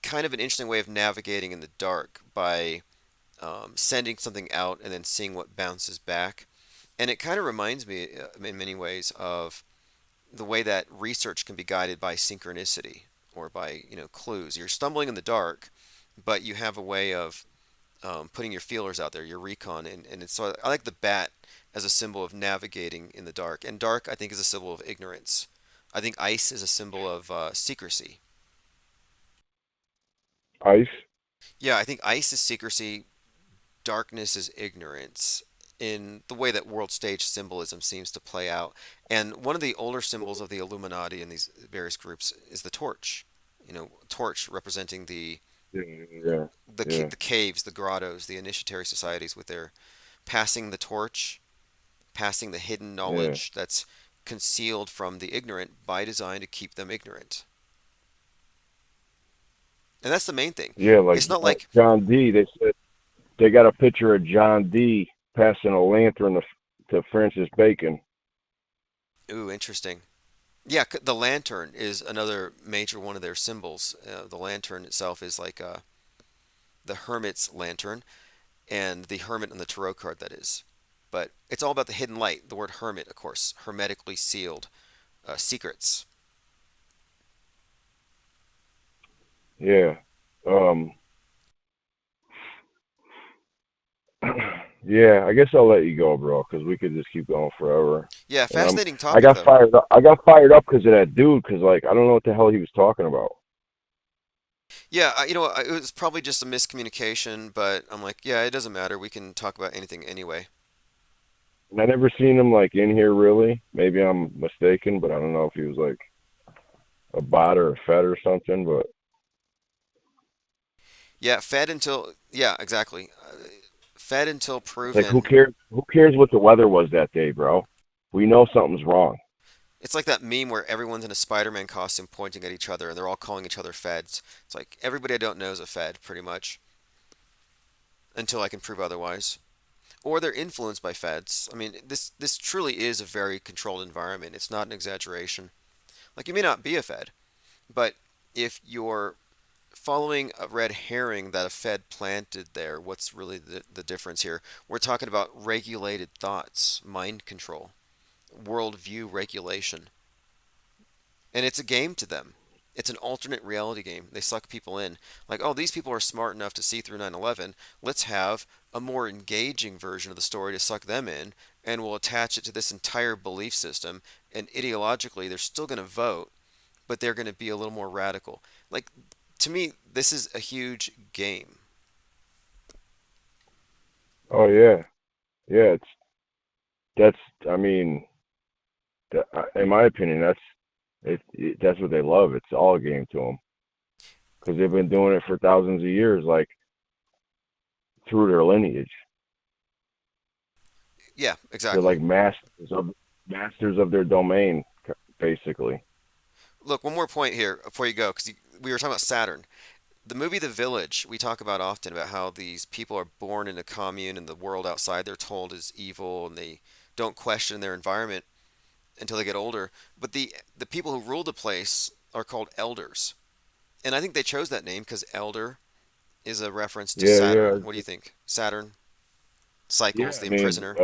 Speaker 1: kind of an interesting way of navigating in the dark by sending something out and then seeing what bounces back. And it kind of reminds me, in many ways, of the way that research can be guided by synchronicity or by clues. You're stumbling in the dark, but you have a way of putting your feelers out there, your recon, and it's so I like the bat as a symbol of navigating in the dark. And dark, I think, is a symbol of ignorance. I think ice is a symbol of secrecy.
Speaker 3: Ice.
Speaker 1: Yeah, I think ice is secrecy, darkness is ignorance in the way that world stage symbolism seems to play out. And one of the older symbols of the Illuminati in these various groups is the torch. Torch representing
Speaker 3: Yeah, yeah, yeah,
Speaker 1: the caves, the grottos, the initiatory societies with their passing the torch, passing the hidden
Speaker 3: yeah,
Speaker 1: knowledge that's concealed from the ignorant by design to keep them ignorant. And that's the main thing.
Speaker 3: yeah. Like
Speaker 1: It's not like,
Speaker 3: John D. They said they got a picture of John D. passing a lantern to Francis Bacon.
Speaker 1: ooh, interesting. Yeah, the lantern is another major one of their symbols. The lantern itself is like the hermit's lantern, and the hermit on the tarot card, that is. But it's all about the hidden light. The word hermit, of course, hermetically sealed secrets.
Speaker 3: Yeah. Um. Yeah. I guess I'll let you go, bro, because we could just keep going forever.
Speaker 1: Yeah,
Speaker 3: And
Speaker 1: fascinating
Speaker 3: I
Speaker 1: topic
Speaker 3: got
Speaker 1: though.
Speaker 3: fired up. I got fired up because of that dude. Because like I don't know what the hell he was talking about.
Speaker 1: Yeah, it was probably just a miscommunication, but I'm like, yeah, it doesn't matter. We can talk about anything anyway.
Speaker 3: And I never seen him like in here really. Maybe I'm mistaken, but I don't know if he was like a bot or a fed or something. But
Speaker 1: Yeah, yeah, exactly. Fed until
Speaker 3: it's like who
Speaker 1: proven.
Speaker 3: cares? Who cares what the weather was that day, bro? We know something's wrong.
Speaker 1: It's like that meme where everyone's in a Spider-Man costume pointing at each other and they're all calling each other feds. It's like everybody I don't know is a fed, pretty much, until I can prove otherwise. Or they're influenced by feds. I mean, this truly is a very controlled environment. It's not an exaggeration. Like you may not be a fed, but if you're following a red herring that a fed planted there, what's really the difference here? We're talking about regulated thoughts, mind control, worldview regulation. And it's a game to them. It's an alternate reality game. They suck people in. Like, oh, these people are smart enough to see through 9/11. Let's have a more engaging version of the story to suck them in, and we'll attach it to this entire belief system. And ideologically, they're still going to vote, but they're going to be a little more radical. Like, to me, this is a huge game.
Speaker 3: Oh yeah, yeah. That's. I mean, in my opinion, that's what they love. It's all a game to them because they've been doing it for thousands of years, like through their lineage.
Speaker 1: Yeah,
Speaker 3: They're
Speaker 1: exactly.
Speaker 3: like masters of their domain, basically.
Speaker 1: Look, one more point here before you go, because we were talking about Saturn. The movie The Village, we talk about often about how these people are born in a commune and the world outside they're told is evil and they don't question their environment until they get older. But the people who rule the place are called elders. And I think they chose that name because elder is a reference to
Speaker 3: Yeah,
Speaker 1: Saturn.
Speaker 3: yeah,
Speaker 1: What do you think? Saturn
Speaker 3: yeah.
Speaker 1: cycles
Speaker 3: I
Speaker 1: the
Speaker 3: mean,
Speaker 1: imprisoner.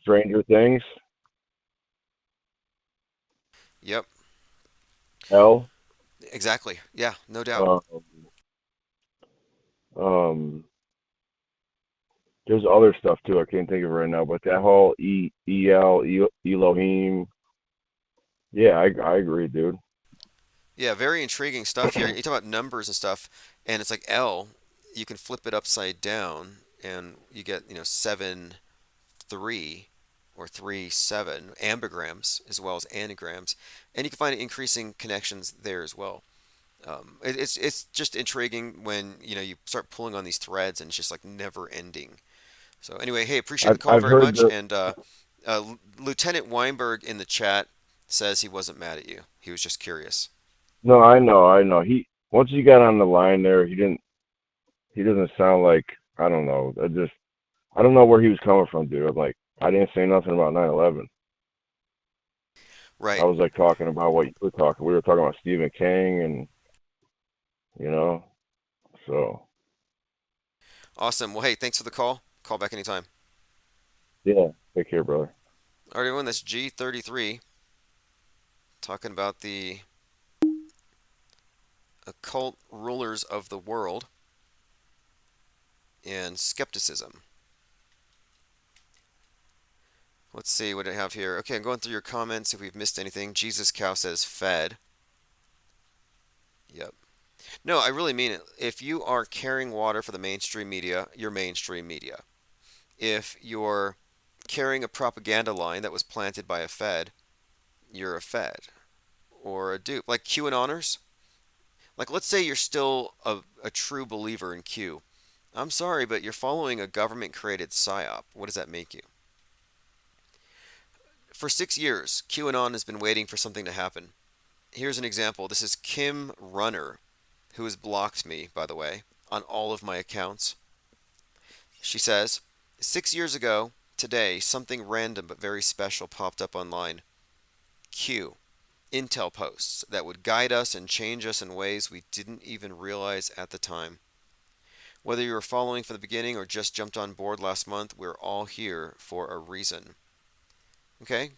Speaker 3: Stranger Things,
Speaker 1: Yep,
Speaker 3: Hell.
Speaker 1: exactly. Yeah, no doubt.
Speaker 3: Uh, um, there's other stuff too. I can't think of it right now, but that whole Elohim. Yeah, I agree, dude.
Speaker 1: Yeah, very intriguing stuff here. You talk about numbers and stuff, and it's like L, you can flip it upside down, and you get 7-3 or 3-7 ambigrams as well as anagrams, and you can find increasing connections there as well. It's just intriguing when you start pulling on these threads and it's just like never ending. So anyway, hey, appreciate the call
Speaker 3: I've
Speaker 1: very
Speaker 3: heard
Speaker 1: much.
Speaker 3: the
Speaker 1: And Lieutenant Weinberg in the chat says he wasn't mad at you. He was just curious.
Speaker 3: no, I know. He once he got on the line there, he doesn't sound like I don't know. I don't know where he was coming from, dude. I'm like I didn't say nothing about 9/11. I
Speaker 1: Right.
Speaker 3: was like talking about what you were talking. We were talking about Stephen King and you know. So
Speaker 1: Awesome. Well, hey, thanks for the call. Call back anytime.
Speaker 3: yeah, take care, brother.
Speaker 1: All right, everyone, that's G33 talking about the occult rulers of the world and skepticism. Let's see what I have here. Okay, I'm going through your comments if we've missed anything. Jesus Cow says fed. Yep. No, I really mean it. If you are carrying water for the mainstream media, you're mainstream media. If you're carrying a propaganda line that was planted by a Fed, you're a Fed or a dupe. Like QAnoners. Like, let's say you're still a true believer in Q. I'm sorry, but you're following a government created psyop. What does that make you? For 6 years, QAnon has been waiting for something to happen. Here's an example. This is Kim Runner, who has blocked me, by the way, on all of my accounts. She says, 6 years ago, today, something random but very special popped up online. Q. Intel posts that would guide us and change us in ways we didn't even realize at the time. Whether you were following from the beginning or just jumped on board last month, we're all here for a reason. Okay,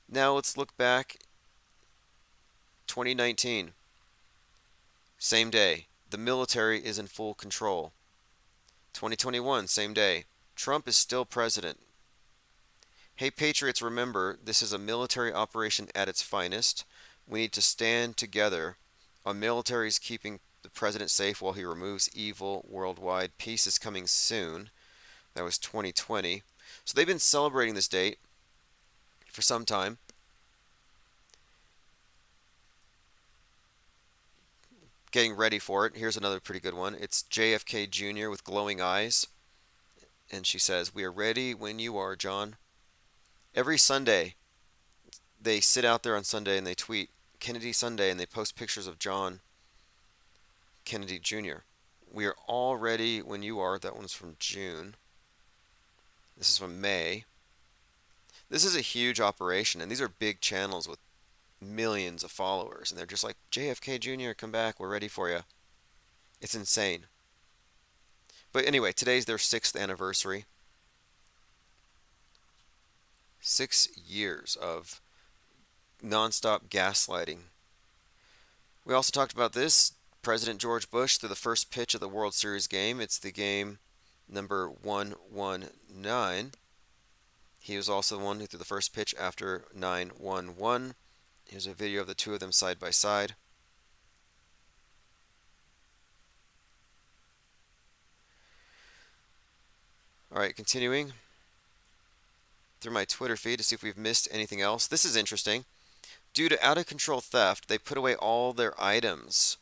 Speaker 1: now let's look back. 2019, same day. The military is in full control. 2021, same day. Trump is still president. Hey, Patriots, remember, this is a military operation at its finest. We need to stand together. Our military is keeping the president safe while he removes evil worldwide. Peace is coming soon. That was 2020. So they've been celebrating this date for some time. Getting ready for it. Here's another pretty good one. It's JFK Jr. with glowing eyes. And she says, "We are ready when you are, John." Every Sunday, they sit out there on Sunday and they tweet Kennedy Sunday and they post pictures of John Kennedy Jr. "We are all ready when you are." That one's from June. This is from May. This is a huge operation, and these are big channels with millions of followers, and they're just like, "JFK Jr., come back, we're ready for you." It's insane. But anyway, today's their 6th anniversary. 6 years of nonstop gaslighting. We also talked about this. President George Bush threw the first pitch of the World Series game. It's the game number 119. He was also the one who threw the first pitch after 911. Here's a video of the two of them side by side. All right, continuing through my Twitter feed to see if we've missed anything else. This is interesting. Due to out of control theft, they put away all their items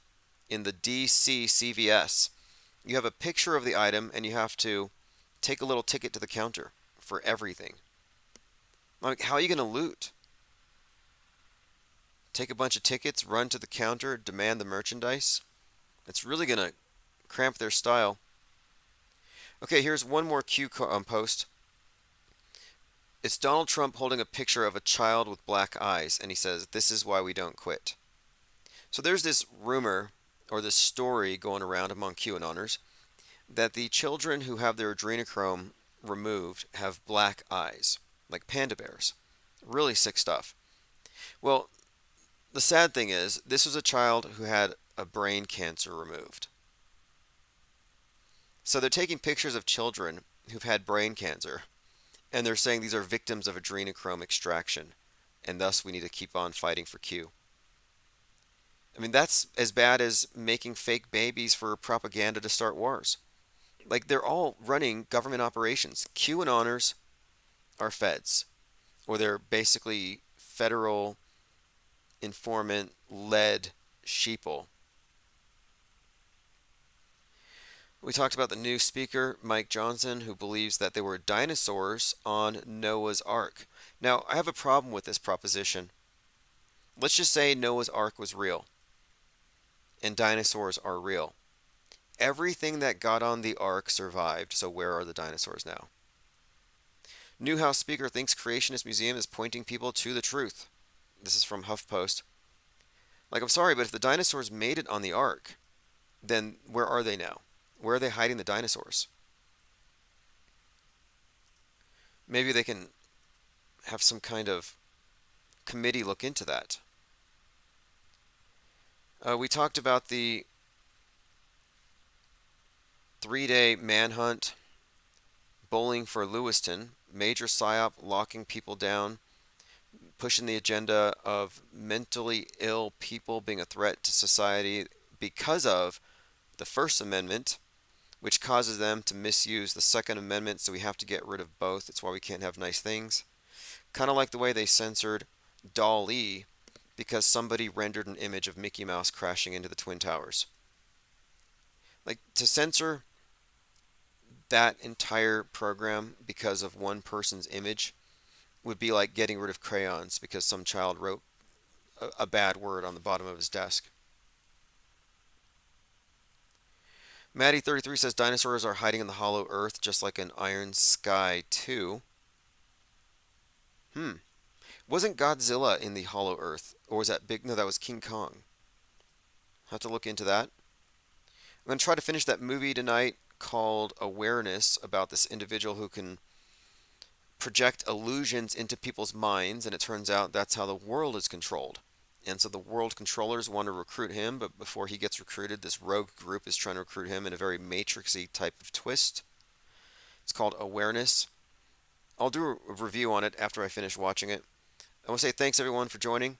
Speaker 1: in the DC CVS. You have a picture of the item and you have to take a little ticket to the counter for everything. Like, how are you going to loot? Take a bunch of tickets, run to the counter, demand the merchandise? It's really going to cramp their style. Okay, here's one more post. It's Donald Trump holding a picture of a child with black eyes, and he says, "This is why we don't quit." So there's this rumor or this story going around among QAnoners that the children who have their adrenochrome removed have black eyes, like panda bears. Really sick stuff. Well, the sad thing is, this was a child who had a brain cancer removed. So they're taking pictures of children who've had brain cancer, and they're saying these are victims of adrenochrome extraction, and thus we need to keep on fighting for Q. I mean, that's as bad as making fake babies for propaganda to start wars. Like they're all running government operations. QAnoners are feds, or they're basically federal informant led sheeple. We talked about the new speaker, Mike Johnson, who believes that there were dinosaurs on Noah's Ark. Now, I have a problem with this proposition. Let's just say Noah's Ark was real and dinosaurs are real. Everything that got on the ark survived, so where are the dinosaurs now? New House Speaker thinks Creationist Museum is pointing people to the truth. This is from HuffPost. Like, I'm sorry, but if the dinosaurs made it on the ark, then where are they now? Where are they hiding the dinosaurs? Maybe they can have some kind of committee look into that. We talked about the 3-day manhunt, bowling for Lewiston, major psyop locking people down, pushing the agenda of mentally ill people being a threat to society because of the First Amendment, which causes them to misuse the Second Amendment, so we have to get rid of both. That's why we can't have nice things. Kind of like the way they censored DALL-E because somebody rendered an image of Mickey Mouse crashing into the Twin Towers. Like, to censor that entire program because of one person's image would be like getting rid of crayons because some child wrote a bad word on the bottom of his desk. Maddie33 says dinosaurs are hiding in the hollow earth just like in Iron Sky 2. Wasn't Godzilla in the hollow earth? Or was that big? No, that was King Kong. I'll have to look into that. I'm going to try to finish that movie tonight called Awareness about this individual who can project illusions into people's minds, and it turns out that's how the world is controlled. And so the world controllers want to recruit him, but before he gets recruited, this rogue group is trying to recruit him in a very Matrixy type of twist. It's called Awareness. I'll do a review on it after I finish watching it. I want to say thanks everyone for joining.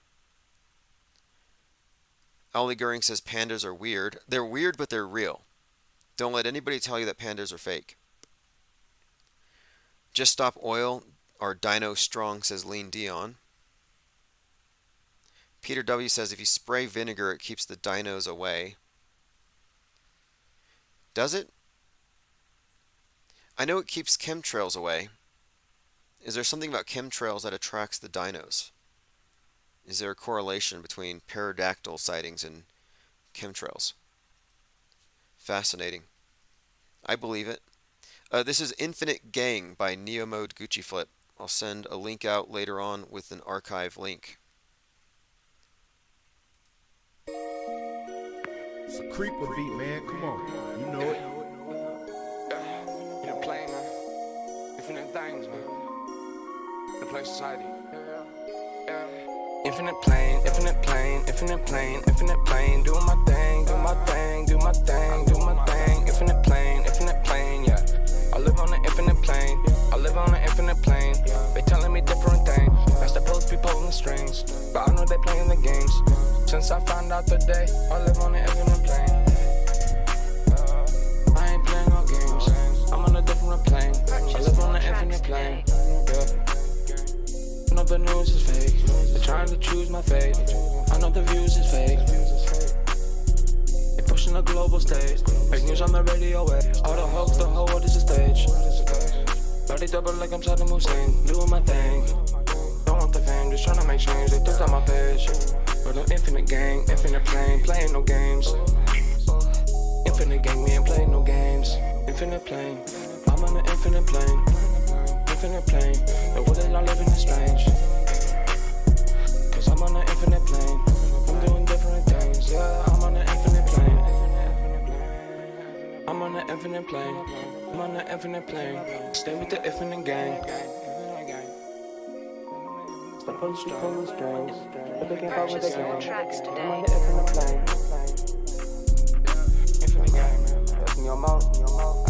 Speaker 1: Ollie Goering says pandas are weird. They're weird, but they're real. Don't let anybody tell you that pandas are fake. Just stop oil. Our dino strong, says Lean Dion. Peter W. says if you spray vinegar, it keeps the dinos away. Does it? I know it keeps chemtrails away. Is there something about chemtrails that attracts the dinos? Is there a correlation between pterodactyl sightings and chemtrails? Fascinating. I believe it. This is Infinite Gang by Neo Mode Gucci Flip. I'll send a link out later on with an archive link.
Speaker 4: It's a creeper beat, man. Come on. You know it.
Speaker 5: In a plane, man. Infinite things, man. In a plane society. Infinite plane, infinite plane, infinite plane, infinite plane. Doing my thing, do my thing, do my thing, do my thing. Infinite plane, yeah. I live on an infinite plane. I live on an infinite plane. They telling me different things. That's the pros be pulling the strings. But I know they playing the games. Since I found out today, I live on an infinite plane. I ain't playing no games. I'm on a different plane. I live on an infinite plane. Yeah. I know the news is fake. They're trying to choose my fate. I know the views is fake. They pushing the global stage. Fake news on the radio way. All the hoax, the whole world is a stage. Body double like I'm Saddam Hussein. Doing my thing. Don't want the fame, just trying to make change. They took out my page. But an infinite gang, infinite plane, playing no games. Infinite gang, we ain't playing no games. Infinite plane, I'm on an infinite plane. Infinite plane, the world that I live in is strange. Cause I'm on an infinite plane. I'm doing different things, yeah, I'm on an infinite plane. I'm on an infinite plane. I'm on an infinite plane. Stay with the infinite gang. Stop on the strings.
Speaker 6: Purchase your tracks today.
Speaker 5: I'm on the infinite plane. Infinite gang, man. That's in your mouth.